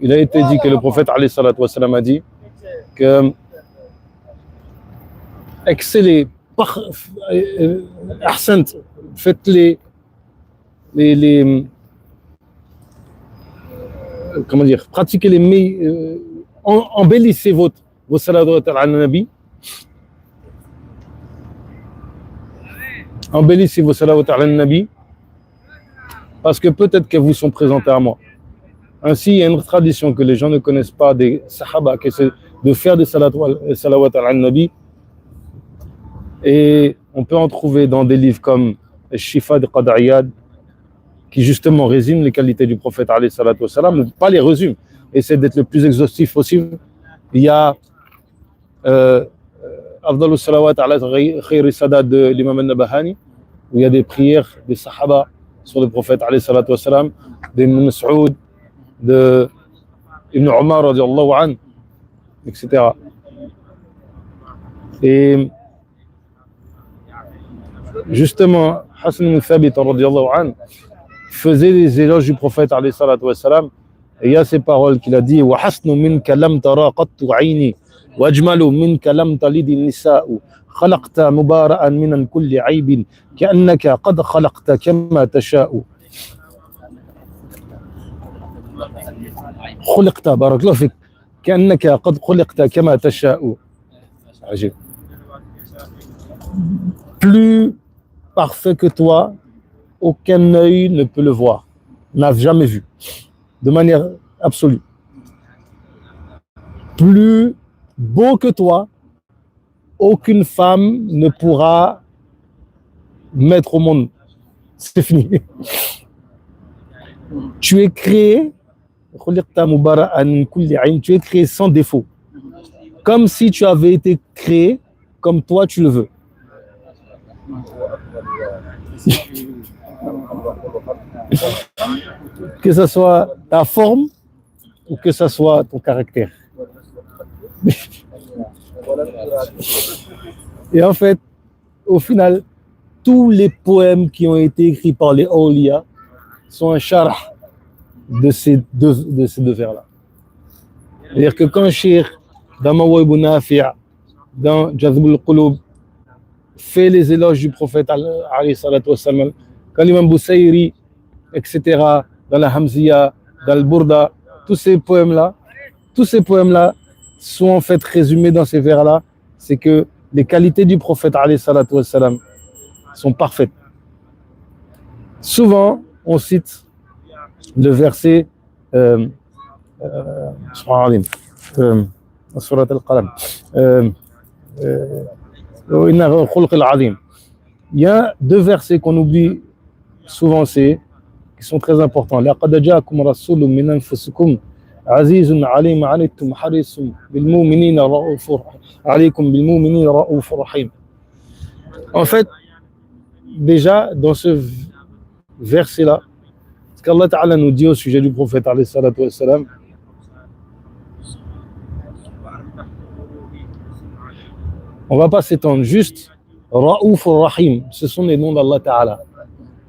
il a été dit que le prophète alayhi salatu wassalam a dit que excellez, ahsant, faites les comment dire, pratiquez les embellissez vos salawat al-nabi, embellissez vos salawat al-nabi, parce que peut-être qu'elles vous sont présentées à moi. Ainsi, il y a une tradition que les gens ne connaissent pas des sahaba, qui c'est de faire des salawat al-nabi, et on peut en trouver dans des livres comme Shifa de Qad'iyad, qui justement résume les qualités du prophète alayhi salatu wassalam, ou pas les résume, essaie d'être le plus exhaustif possible. Il y a Afdalus Salawat ala Khayri Sadat de l'imam al-Nabahani, où il y a des prières des sahaba sur le prophète alayhi salatu wassalam, d'Ibn Mas'ud, de Ibn Umar radiallahu anhu, etc. Et justement, Hassan ibn Thabit radiallahu anhu faisait les éloges du prophète alayhi salatu wassalam, et il y a ces paroles qu'il a dit: wa hasnu minka lam tara qattu ayni wajmalu minka lam talid an-nisa'u khalaqta mubara'an min kulli aybin ka'annaka qad khalaqta kama tasha'u. خلقت بارك الله فيك كأنك قد خلقت كما تشاء. عجيب. Plus parfait que toi, aucun œil ne peut le voir, n'a jamais vu, de manière absolue. Plus beau que toi, aucune femme ne pourra mettre au monde. C'est fini. Tu es créé, tu es créé sans défaut, comme si tu avais été créé comme toi tu le veux. Que ce soit ta forme ou que ce soit ton caractère. Et en fait, au final, tous les poèmes qui ont été écrits par les awliya sont un charh de ces deux vers-là. C'est-à-dire que quand Cheikh, dans Mawahib Nafi', dans Jazb al-Qulub, fait les éloges du prophète alayhi salatu wassalam, quand l'imam Boussaïri, etc., dans la Hamziya, dans le Burda, tous ces poèmes-là sont en fait résumés dans ces vers-là. C'est que les qualités du prophète alayhi salatu wassalam sont parfaites. Souvent, on cite le verset Surat al-Qalam, Il y a deux versets qu'on oublie souvent, qui sont très importants. لقد جاءكم رسول من أنفسكم عزيز عليه ما عنتم حريص بالمؤمنين رؤوف عليكم بالمؤمنين رؤوف رحيم. En fait, déjà dans ce verset-là, ce qu'Allah Ta'ala nous dit au sujet du prophète alayhi salatu wassalam, on ne va pas s'étendre, juste Ra'ouf Rahim, ce sont les noms d'Allah Ta'ala.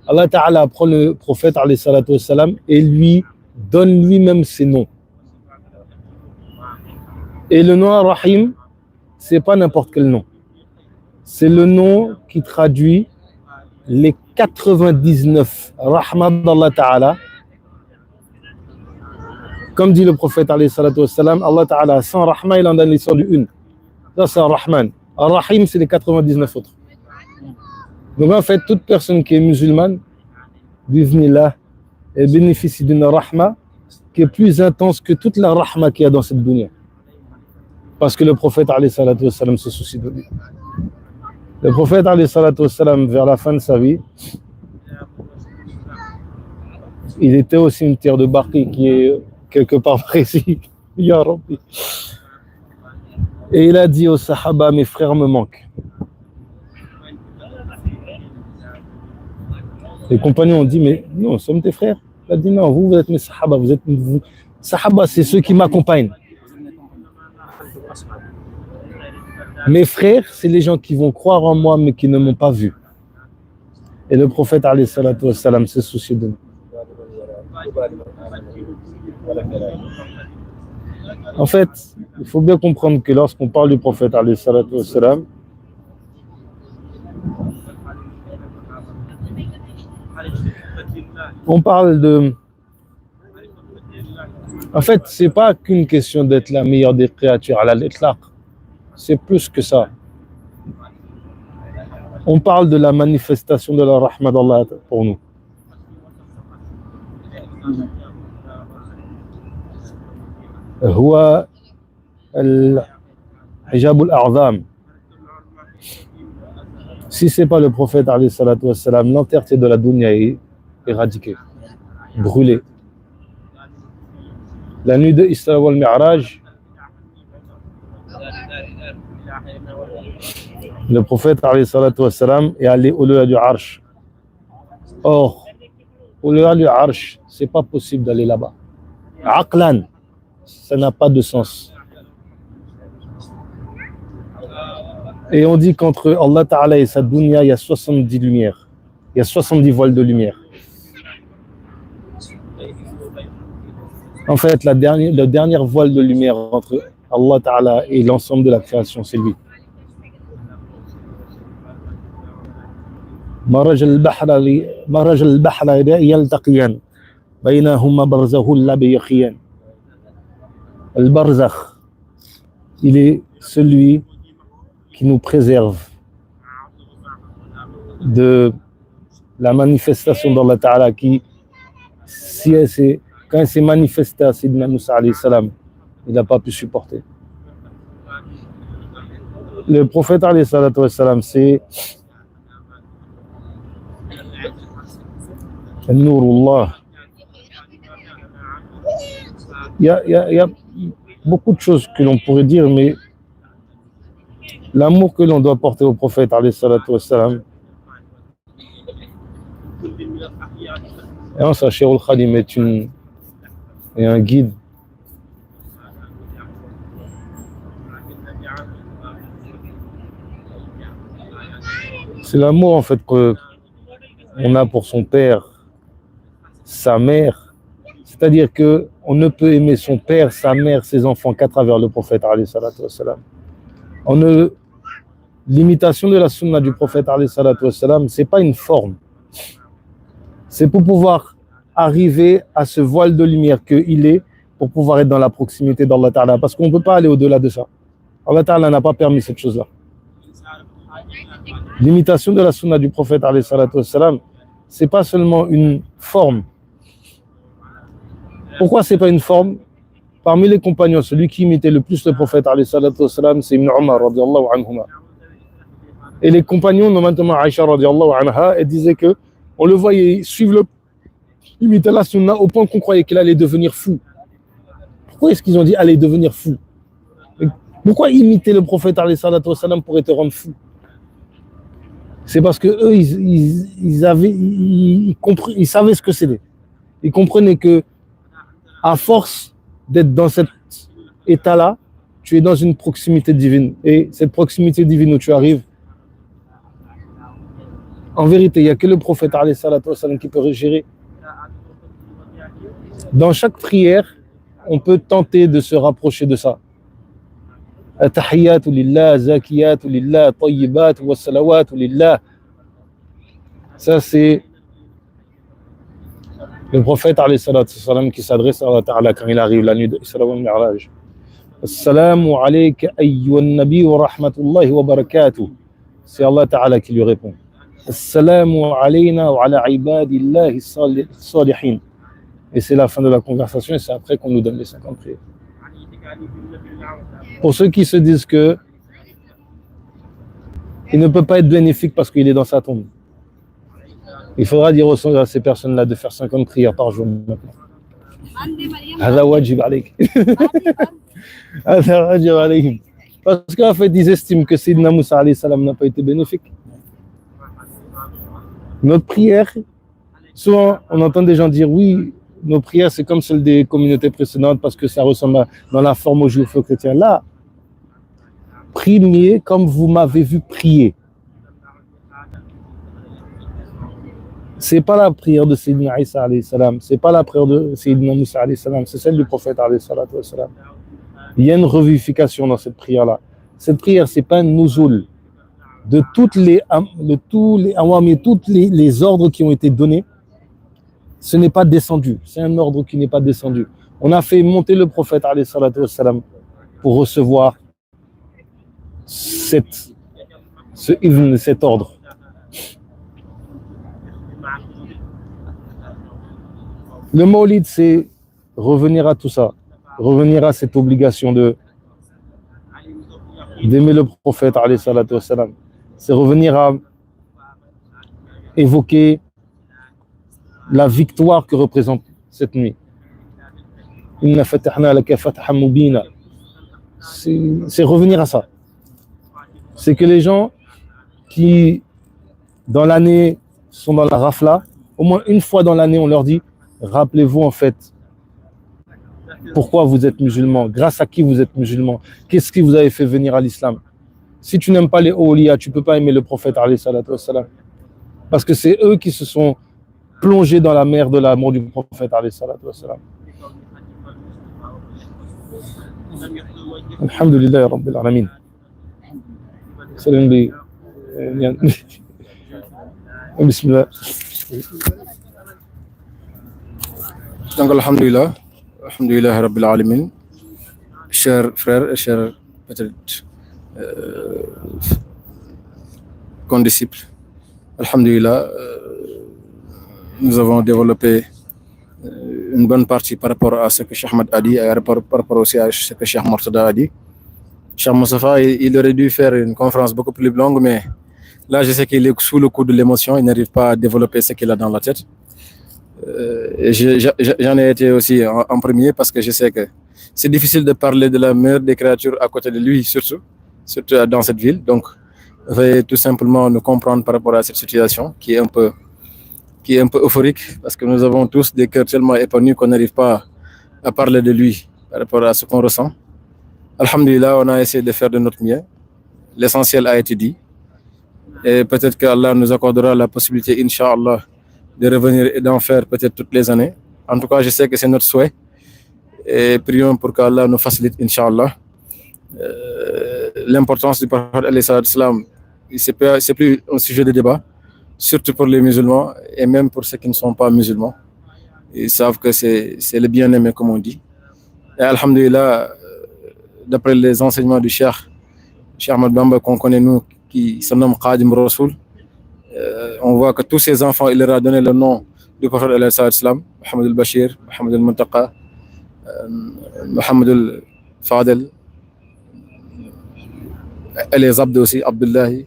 Allah Ta'ala prend le prophète alayhi salatu wassalam et lui donne lui-même ses noms. Et le nom Rahim, c'est pas n'importe quel nom. C'est le nom qui traduit les 99 rahmat d'Allah Ta'ala. Comme dit le prophète alayhi salatu wassalam, Allah Ta'ala, sans rahma, il en donne l'histoire du une. Ça, c'est un Rahman. Ar-Rahim, c'est les 99 autres. Donc en fait, toute personne qui est musulmane, bismillah, elle bénéficie d'une rahma qui est plus intense que toute la rahma qu'il y a dans cette dunya. Parce que le prophète alayhi salatu wassalam se soucie de lui. Le prophète alayhi salatu wassalam, vers la fin de sa vie, il était au cimetière de Baqi qui est quelque part précis. Ya Rabbi. Et il a dit aux Sahaba, mes frères me manquent. Les compagnons ont dit, mais nous sommes tes frères. Il a dit, non, vous êtes mes Sahaba. Sahaba, c'est ceux qui m'accompagnent. Mes frères, c'est les gens qui vont croire en moi, mais qui ne m'ont pas vu. Et le prophète, alayhi salatu wassalam, se soucie de nous. En fait, il faut bien comprendre que lorsqu'on parle du prophète, alayhi salatu wassalam, on parle de... En fait, c'est pas qu'une question d'être la meilleure des créatures à l'itlaq. C'est plus que ça. On parle de la manifestation de la rahma d'Allah pour nous. هو الحجاب الأعظم. Si c'est pas le prophète alayhi salatu wassalam, l'entièreté de la dunya est éradiquée, brûlée. La nuit de Isra wal Mi'raj, le prophète alayhi salatu wassalam est allé au-delà du Arsh. Or, au-delà du Arsh, c'est pas possible d'aller là-bas. Aqlan, ça n'a pas de sens. Et on dit qu'entre Allah Ta'ala et sa dunya, il y a 70 lumières. Il y a 70 voiles de lumière. En fait, la dernière voile de lumière entre Allah Ta'ala et l'ensemble de la création, c'est lui. مرج البحر يلتقيان بينهما برزخ لا يبغيان. Le barzakh, il est celui qui nous préserve de la manifestation d'Allah Ta'ala qui, quand il s'est manifesté à Sidna Moussa alayhi salam, il n'a pas pu supporter. Le prophète alayhi salatu wassalam, c'est Nourullah. Il y a beaucoup de choses que l'on pourrait dire, mais l'amour que l'on doit porter au prophète alayhi salatu wassalam, et ça, Cheikh Al-Khadim est un guide. C'est l'amour en fait qu'on a pour son père, sa mère. C'est-à-dire qu'on ne peut aimer son père, sa mère, ses enfants qu'à travers le prophète alayhi salatu wassalam. L'imitation de la sunna du prophète alayhi salatu wassalam, c'est pas une forme. C'est pour pouvoir arriver à ce voile de lumière qu'il est, pour pouvoir être dans la proximité d'Allah Ta'ala. Parce qu'on ne peut pas aller au-delà de ça. Allah Ta'ala n'a pas permis cette chose-là. L'imitation de la sunna du prophète alayhi salatu wassalam, c'est pas seulement une forme. Pourquoi c'est pas une forme? Parmi les compagnons, celui qui imitait le plus le prophète, c'est Ibn Omar, radiallahu anhuma. Et les compagnons, notamment Aïcha, radiallahu anha, elle disait que on le voyait suivre imiter la sunna au point qu'on croyait qu'il allait devenir fou. Pourquoi est-ce qu'ils ont dit allait devenir fou? Pourquoi imiter le prophète pourrait te rendre fou? C'est parce que eux, ils savaient ce que c'était. Ils comprenaient que, à force d'être dans cet état-là, tu es dans une proximité divine. Et cette proximité divine où tu arrives, en vérité, il n'y a que le prophète qui peut gérer. Dans chaque prière, on peut tenter de se rapprocher de ça. Tahiyyatu lillah, zakiyatu lillah, tayyibatu wa salawatu lillah. Ça, c'est le prophète qui s'adresse à Allah Ta'ala quand il arrive la nuit de Isra wal Mi'raj. Assalamu alayka ayyuhan nabi wa rahmatullahi wa barakatuh. C'est Allah Ta'ala qui lui répond. Assalamu alayna wa ala ibadillahi salihin. Et c'est la fin de la conversation et c'est après qu'on nous donne les 50 prières. Pour ceux qui se disent que il ne peut pas être bénéfique parce qu'il est dans sa tombe, il faudra dire à ces personnes-là de faire 50 prières par jour maintenant. هذا واجب عليك. هذا واجب عليهم. Parce qu'en fait, ils estiment que Sayyidina Moussa alayhi salam n'a pas été bénéfique. Notre prière, souvent on entend des gens dire oui, nos prières c'est comme celles des communautés précédentes parce que ça ressemble dans la forme aux juifs aux chrétiens. Là, priez comme vous m'avez vu prier. C'est pas la prière de Sayyidina Isa alayhi salam, c'est pas la prière de Sayyidina Moussa alayhi salam, c'est celle du prophète alayhi salatu wa salam. Il y a une revivification dans cette prière-là. Cette prière, c'est pas un nouzoul de tous les awami, tous les ordres qui ont été donnés. Ce n'est pas descendu, c'est un ordre qui n'est pas descendu. On a fait monter le prophète alayhi salatu wa salam pour recevoir cet ordre. Le Maulid, c'est revenir à tout ça, revenir à cette obligation d'aimer le prophète alayhi salatu wa salam. C'est revenir à évoquer la victoire que représente cette nuit. Inna fatahna laka fathan mubina. C'est revenir à ça. C'est que les gens qui, dans l'année, sont dans la rafla, au moins une fois dans l'année, on leur dit rappelez-vous en fait pourquoi vous êtes musulman, grâce à qui vous êtes musulman, qu'est-ce qui vous avait fait venir à l'islam. Si tu n'aimes pas les awliya, tu ne peux pas aimer le prophète alayhi salatu wassalam. Parce que c'est eux qui se sont plongés dans la mer de l'amour du prophète alayhi salatu wassalam. Alhamdulillah Rabbil Alamin. Salam bi. Bismillah. Donc, alhamdulillah Rabbil Alamin, chers frères et chers peut-être condisciples, alhamdulillah, nous avons développé une bonne partie par rapport à ce que Cheikh Ahmed a dit et par rapport aussi à ce que Cheikh Mortada a dit. Cheikh Moustapha, il aurait dû faire une conférence beaucoup plus longue, mais là je sais qu'il est sous le coup de l'émotion, il n'arrive pas à développer ce qu'il a dans la tête. J'en ai été aussi en premier parce que je sais que c'est difficile de parler de la meilleure des créatures à côté de lui, surtout dans cette ville. Donc, veuillez tout simplement nous comprendre par rapport à cette situation qui est un peu euphorique parce que nous avons tous des cœurs tellement épanouis qu'on n'arrive pas à parler de lui par rapport à ce qu'on ressent. Alhamdulillah, on a essayé de faire de notre mieux. L'essentiel a été dit. Et peut-être qu'Allah nous accordera la possibilité, Inch'Allah, de revenir et d'en faire peut-être toutes les années. En tout cas, je sais que c'est notre souhait. Et prions pour qu'Allah nous facilite, Inch'Allah. L'importance du prophète alayhi salatu wassalam, c'est plus un sujet de débat, surtout pour les musulmans et même pour ceux qui ne sont pas musulmans. Ils savent que c'est le bien-aimé, comme on dit. Et alhamdulillah, d'après les enseignements du Cheikh Ahmed Bamba qu'on connaît nous, qui se nomme Khadim Rasoul, on voit que tous ces enfants, il leur a donné le nom du prophète alayhi salatu wassalam, Mohamed al-Bashir, Mohamed al-Muntaqa, Mohamed Fadel, et les Abd aussi, Abdullahi,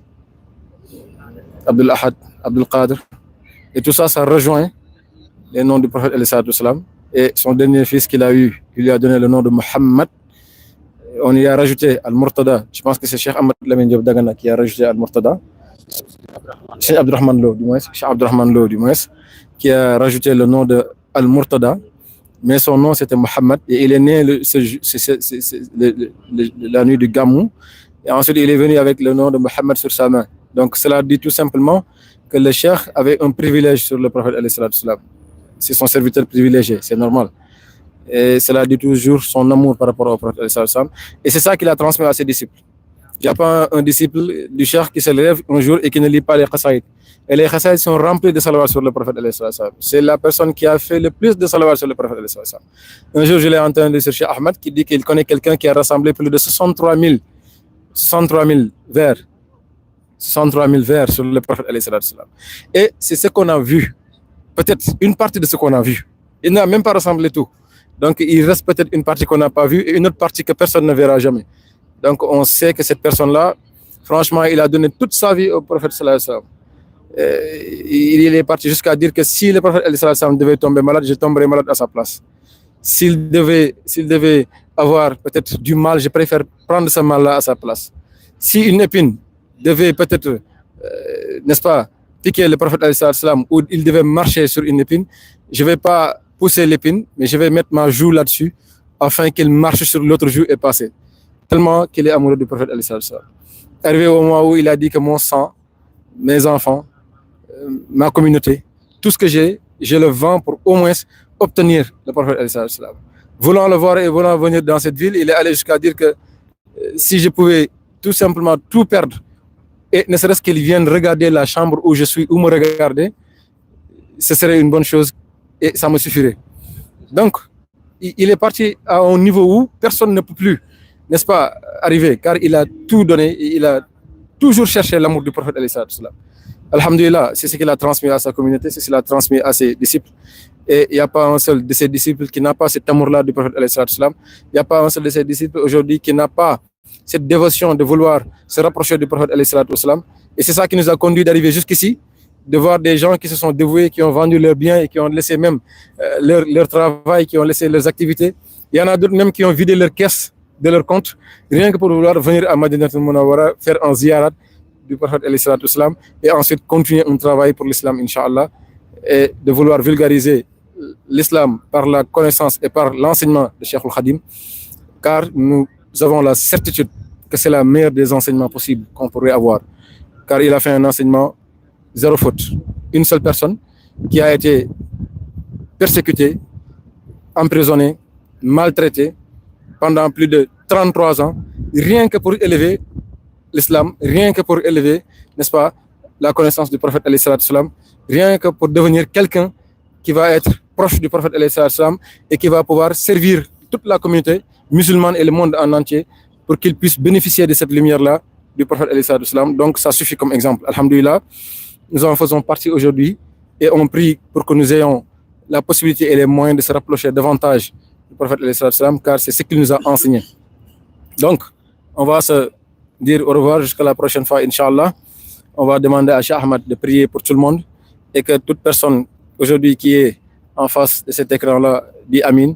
Abdul Ahad, Abdul Qadir. Et tout ça, ça rejoint les noms du prophète alayhi salatu wassalam. Et son dernier fils qu'il a eu, il lui a donné le nom de Mohammed. On y a rajouté Al-Murtada. Je pense que c'est Cheikh Ahmed Lamine Diop Dagana qui a rajouté Al-Murtada. Cheikh Abdurrahman Lo, du moins. Cheikh Abdurrahman Lo, du moins, qui a rajouté le nom de Al-Murtada. Mais son nom, c'était Mohammed. Et il est né la nuit du Gamou. Et ensuite, il est venu avec le nom de Mohammed sur sa main. Donc, cela dit tout simplement que le cheikh avait un privilège sur le prophète alayhi salatu wassalam. C'est son serviteur privilégié, c'est normal. Et cela dit toujours son amour par rapport au prophète alayhi salatu wassalam. Et c'est ça qu'il a transmis à ses disciples. Il n'y a pas un disciple du cheikh qui se lève un jour et qui ne lit pas les khasaïd. Et les khasaïd sont remplis de salawat sur le prophète alayhi salatu wassalam. C'est la personne qui a fait le plus de salawat sur le prophète alayhi salatu wassalam. Un jour, je l'ai entendu sur Cheikh Ahmed qui dit qu'il connaît quelqu'un qui a rassemblé plus de 63 000 vers. 63 000 vers sur le prophète alayhi salatu wassalam. Et c'est ce qu'on a vu. Peut-être une partie de ce qu'on a vu. Il n'a même pas rassemblé tout. Donc il reste peut-être une partie qu'on n'a pas vue et une autre partie que personne ne verra jamais. Donc on sait que cette personne-là, franchement, il a donné toute sa vie au prophète sallallahu alayhi wa sallam. Il est parti jusqu'à dire que si le prophète alayhi salatu wassalam devait tomber malade, je tomberais malade à sa place. S'il devait avoir peut-être du mal, je préfère prendre ce mal-là à sa place. Si une épine devait peut-être, n'est-ce pas, piquer le prophète alayhi salatu wassalam, ou il devait marcher sur une épine, je ne vais pas pousser l'épine, mais je vais mettre ma joue là-dessus afin qu'il marche sur l'autre joue et passer. Tellement qu'il est amoureux du prophète alayhi salatu wassalam. Arrivé au moment où il a dit que mon sang, mes enfants, ma communauté, tout ce que j'ai, je le vends pour au moins obtenir le prophète alayhi salatu wassalam. Voulant le voir et voulant venir dans cette ville, il est allé jusqu'à dire que si je pouvais tout simplement tout perdre, et ne serait-ce qu'il vienne regarder la chambre où je suis, ou me regarder, ce serait une bonne chose et ça me suffirait. Donc, il est parti à un niveau où personne ne peut plus, n'est-ce pas, arriver, car il a tout donné et il a toujours cherché l'amour du prophète alayhi salatu wassalam. Alhamdulillah, c'est ce qu'il a transmis à sa communauté, c'est ce qu'il a transmis à ses disciples. Et il n'y a pas un seul de ses disciples qui n'a pas cet amour-là du prophète alayhi salatu wassalam. Il n'y a pas un seul de ses disciples aujourd'hui qui n'a pas cette dévotion de vouloir se rapprocher du prophète alayhi salatu wassalam. Et c'est ça qui nous a conduit d'arriver jusqu'ici, de voir des gens qui se sont dévoués, qui ont vendu leurs biens et qui ont laissé même leur travail, qui ont laissé leurs activités. Il y en a d'autres même qui ont vidé leur caisse de leur compte, rien que pour vouloir venir à Madinatul Munawwara, faire un ziyarat du prophète alayhi salatu wassalam et ensuite continuer un travail pour l'islam, Inch'Allah, et de vouloir vulgariser l'islam par la connaissance et par l'enseignement de Cheikh Al-Khadim, car nous avons la certitude que c'est la meilleure des enseignements possibles qu'on pourrait avoir, car il a fait un enseignement zéro faute. Une seule personne qui a été persécutée, emprisonnée, maltraitée pendant plus de 33 ans, rien que pour élever l'islam, rien que pour élever, n'est-ce pas, la connaissance du prophète alayhi salatu wassalam, rien que pour devenir quelqu'un qui va être proche du prophète alayhi salatu wassalam et qui va pouvoir servir toute la communauté musulmane et le monde en entier pour qu'ils puissent bénéficier de cette lumière-là du prophète alayhi salatu wassalam. Donc ça suffit comme exemple. Alhamdulillah, nous en faisons partie aujourd'hui et on prie pour que nous ayons la possibilité et les moyens de se rapprocher davantage du prophète alayhi salatu wassalam, car c'est ce qu'il nous a enseigné. Donc, on va se dire au revoir jusqu'à la prochaine fois, Inch'Allah. On va demander à Cheikh Ahmed de prier pour tout le monde et que toute personne aujourd'hui qui est en face de cet écran-là dit Amin,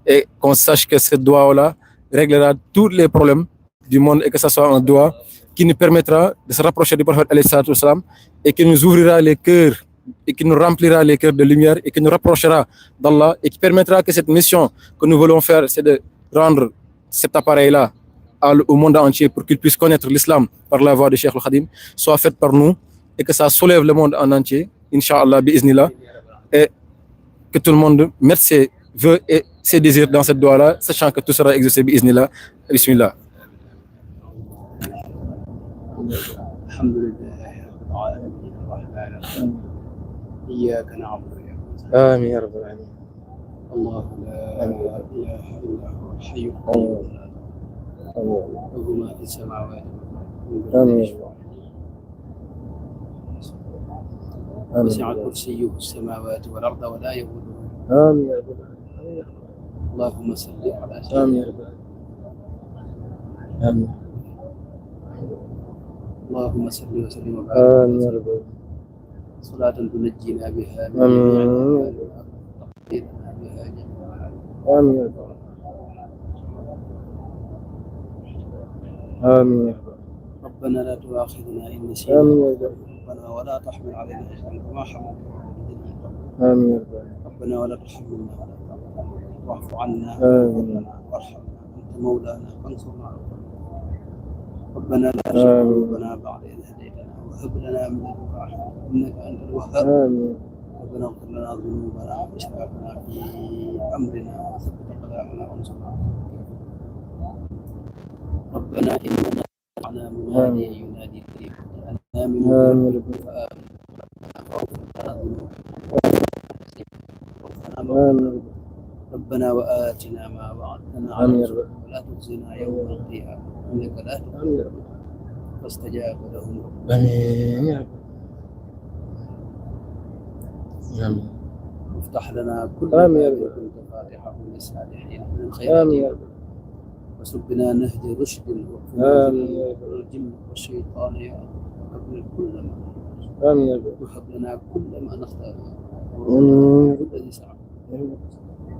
et qu'on sache que ce doigt-là réglera tous les problèmes du monde et que ce soit un doigt qui nous permettra de se rapprocher du prophète alayhi salatu wassalam et qui nous ouvrira les cœurs et qui nous remplira les cœurs de lumière et qui nous rapprochera d'Allah et qui permettra que cette mission que nous voulons faire, c'est de rendre cet appareil-là au monde entier pour qu'il puisse connaître l'islam par la voie de Cheikh Al-Khadim, soit faite par nous et que ça soulève le monde en entier, Inch'Allah, bi'iznillah, et que tout le monde mette ses vœux et ses désirs dans cette doigt-là, sachant que tout sera exaucé, bi'iznillah. Bismillah. إياك نعبد وإياك آمين يا رب العالمين. الله لا إله إلا هو الحي القيوم له ما في السماوات آمين. وسع كرسيه السماوات والأرض ولا يؤوده آمين يا رب العالمين. اللهم صل على آمين سيدنا يا رب آمين اللهم صل وسلم وبارك آمين يا رب صلاة تنجينا بها من آمين. جميع الأهوال وتقضينا بها جميع الحاجات. آمين يا رب آمين يا رب ربنا لا تؤاخذنا إن نسينا آمين يا رب ربنا ولا تحمل علينا إصرا كما حملته على الذين من قبلنا آمين يا رب ربنا ولا تحملنا على طاعتنا واعف عنا آمين. واغفر لنا وارحمنا أنت مولانا فانصرنا على القوم ربنا لا تزغ آمين. قلوبنا بعد إذ هديتنا وهب لنا من لدنك رحمة إنك أنت الوهاب آمين ربنا اغفر لنا ذنوبنا وإسرافنا في أمرنا وثبت أقدامنا وانصرنا على القوم الكافرين. ربنا إننا سمعنا مناديا ينادي للإيمان أن آمنوا آمين. بربكم فآمنا فاغفر لنا ذنوبنا آمين ربنا وآتنا ما وعدتنا آمين على يا رسلك رب ولا تخزنا يوم القيامة إنك لا تخلف آمين يا رب فاستجاب لهم ربهم آمين يا رب آمين وافتح لنا كل آمين يا باب رب. كنت فاتحه للصالحين من الخيرات آمين يا رب وسبنا نهج رشد واغفر آمين لنا يا رب. الجن والشيطان يا الله وهب لنا كل ما آمين يا رب وهب لنا كل ما نختار آمين. كل ذي سعة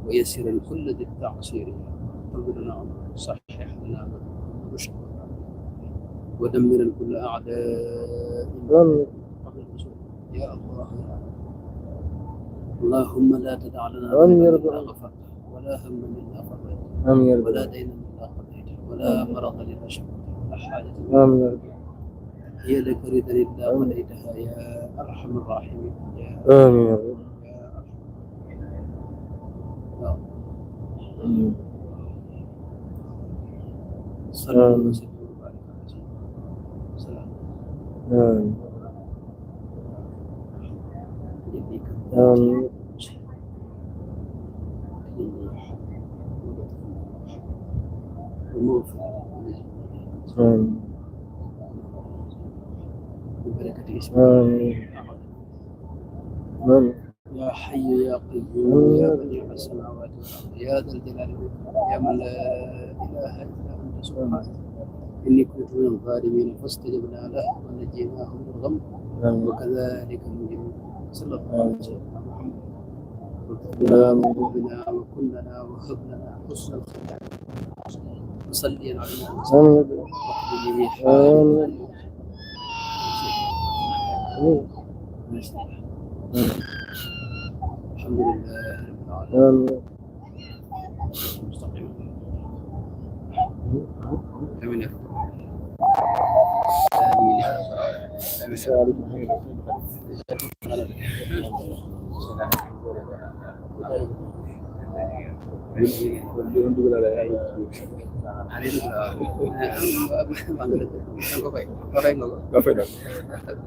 ويسر كل ذي التعسير طول لنا عمرنا صحح لنا رشد ودمر كل أعداء آمين قبل الرسول يا الله يا الله اللهم لا تدع لنا آمين يا ذنبا رب. إلا غفرته ولا هما إلا فرجته آمين يا رب ولا دينا إلا قضيته ولا مرضا إلا شفيته ولا حاجة آمين يا رب هي لك رضا إلا وليتها يا أرحم الراحمين يا آمين يا رب يا أرحم يا الله. آمين. صلى الله آمين. وسلم وبارك على سيدنا محمد سلام آمين يديك آمين آمين ببركة اسمك آمين آمين يا حي يا قيوم يا بديع السماوات والأرض يا ذا الجلال والإكرام يا من لا إله إلا أنت سبحانك إني كنت من الظالمين فاستجبنا له ونجيناه من الغم آمين وكذلك نجي المؤمنين صلى الله عليه وسلم محمد وكلنا وقوبنا وكلنا وهب لنا حسن الختام وصلي على آمين وقبله آمين. الحمد لله رب العالمين آمين مستقيم امين يا رب امين يا رب امين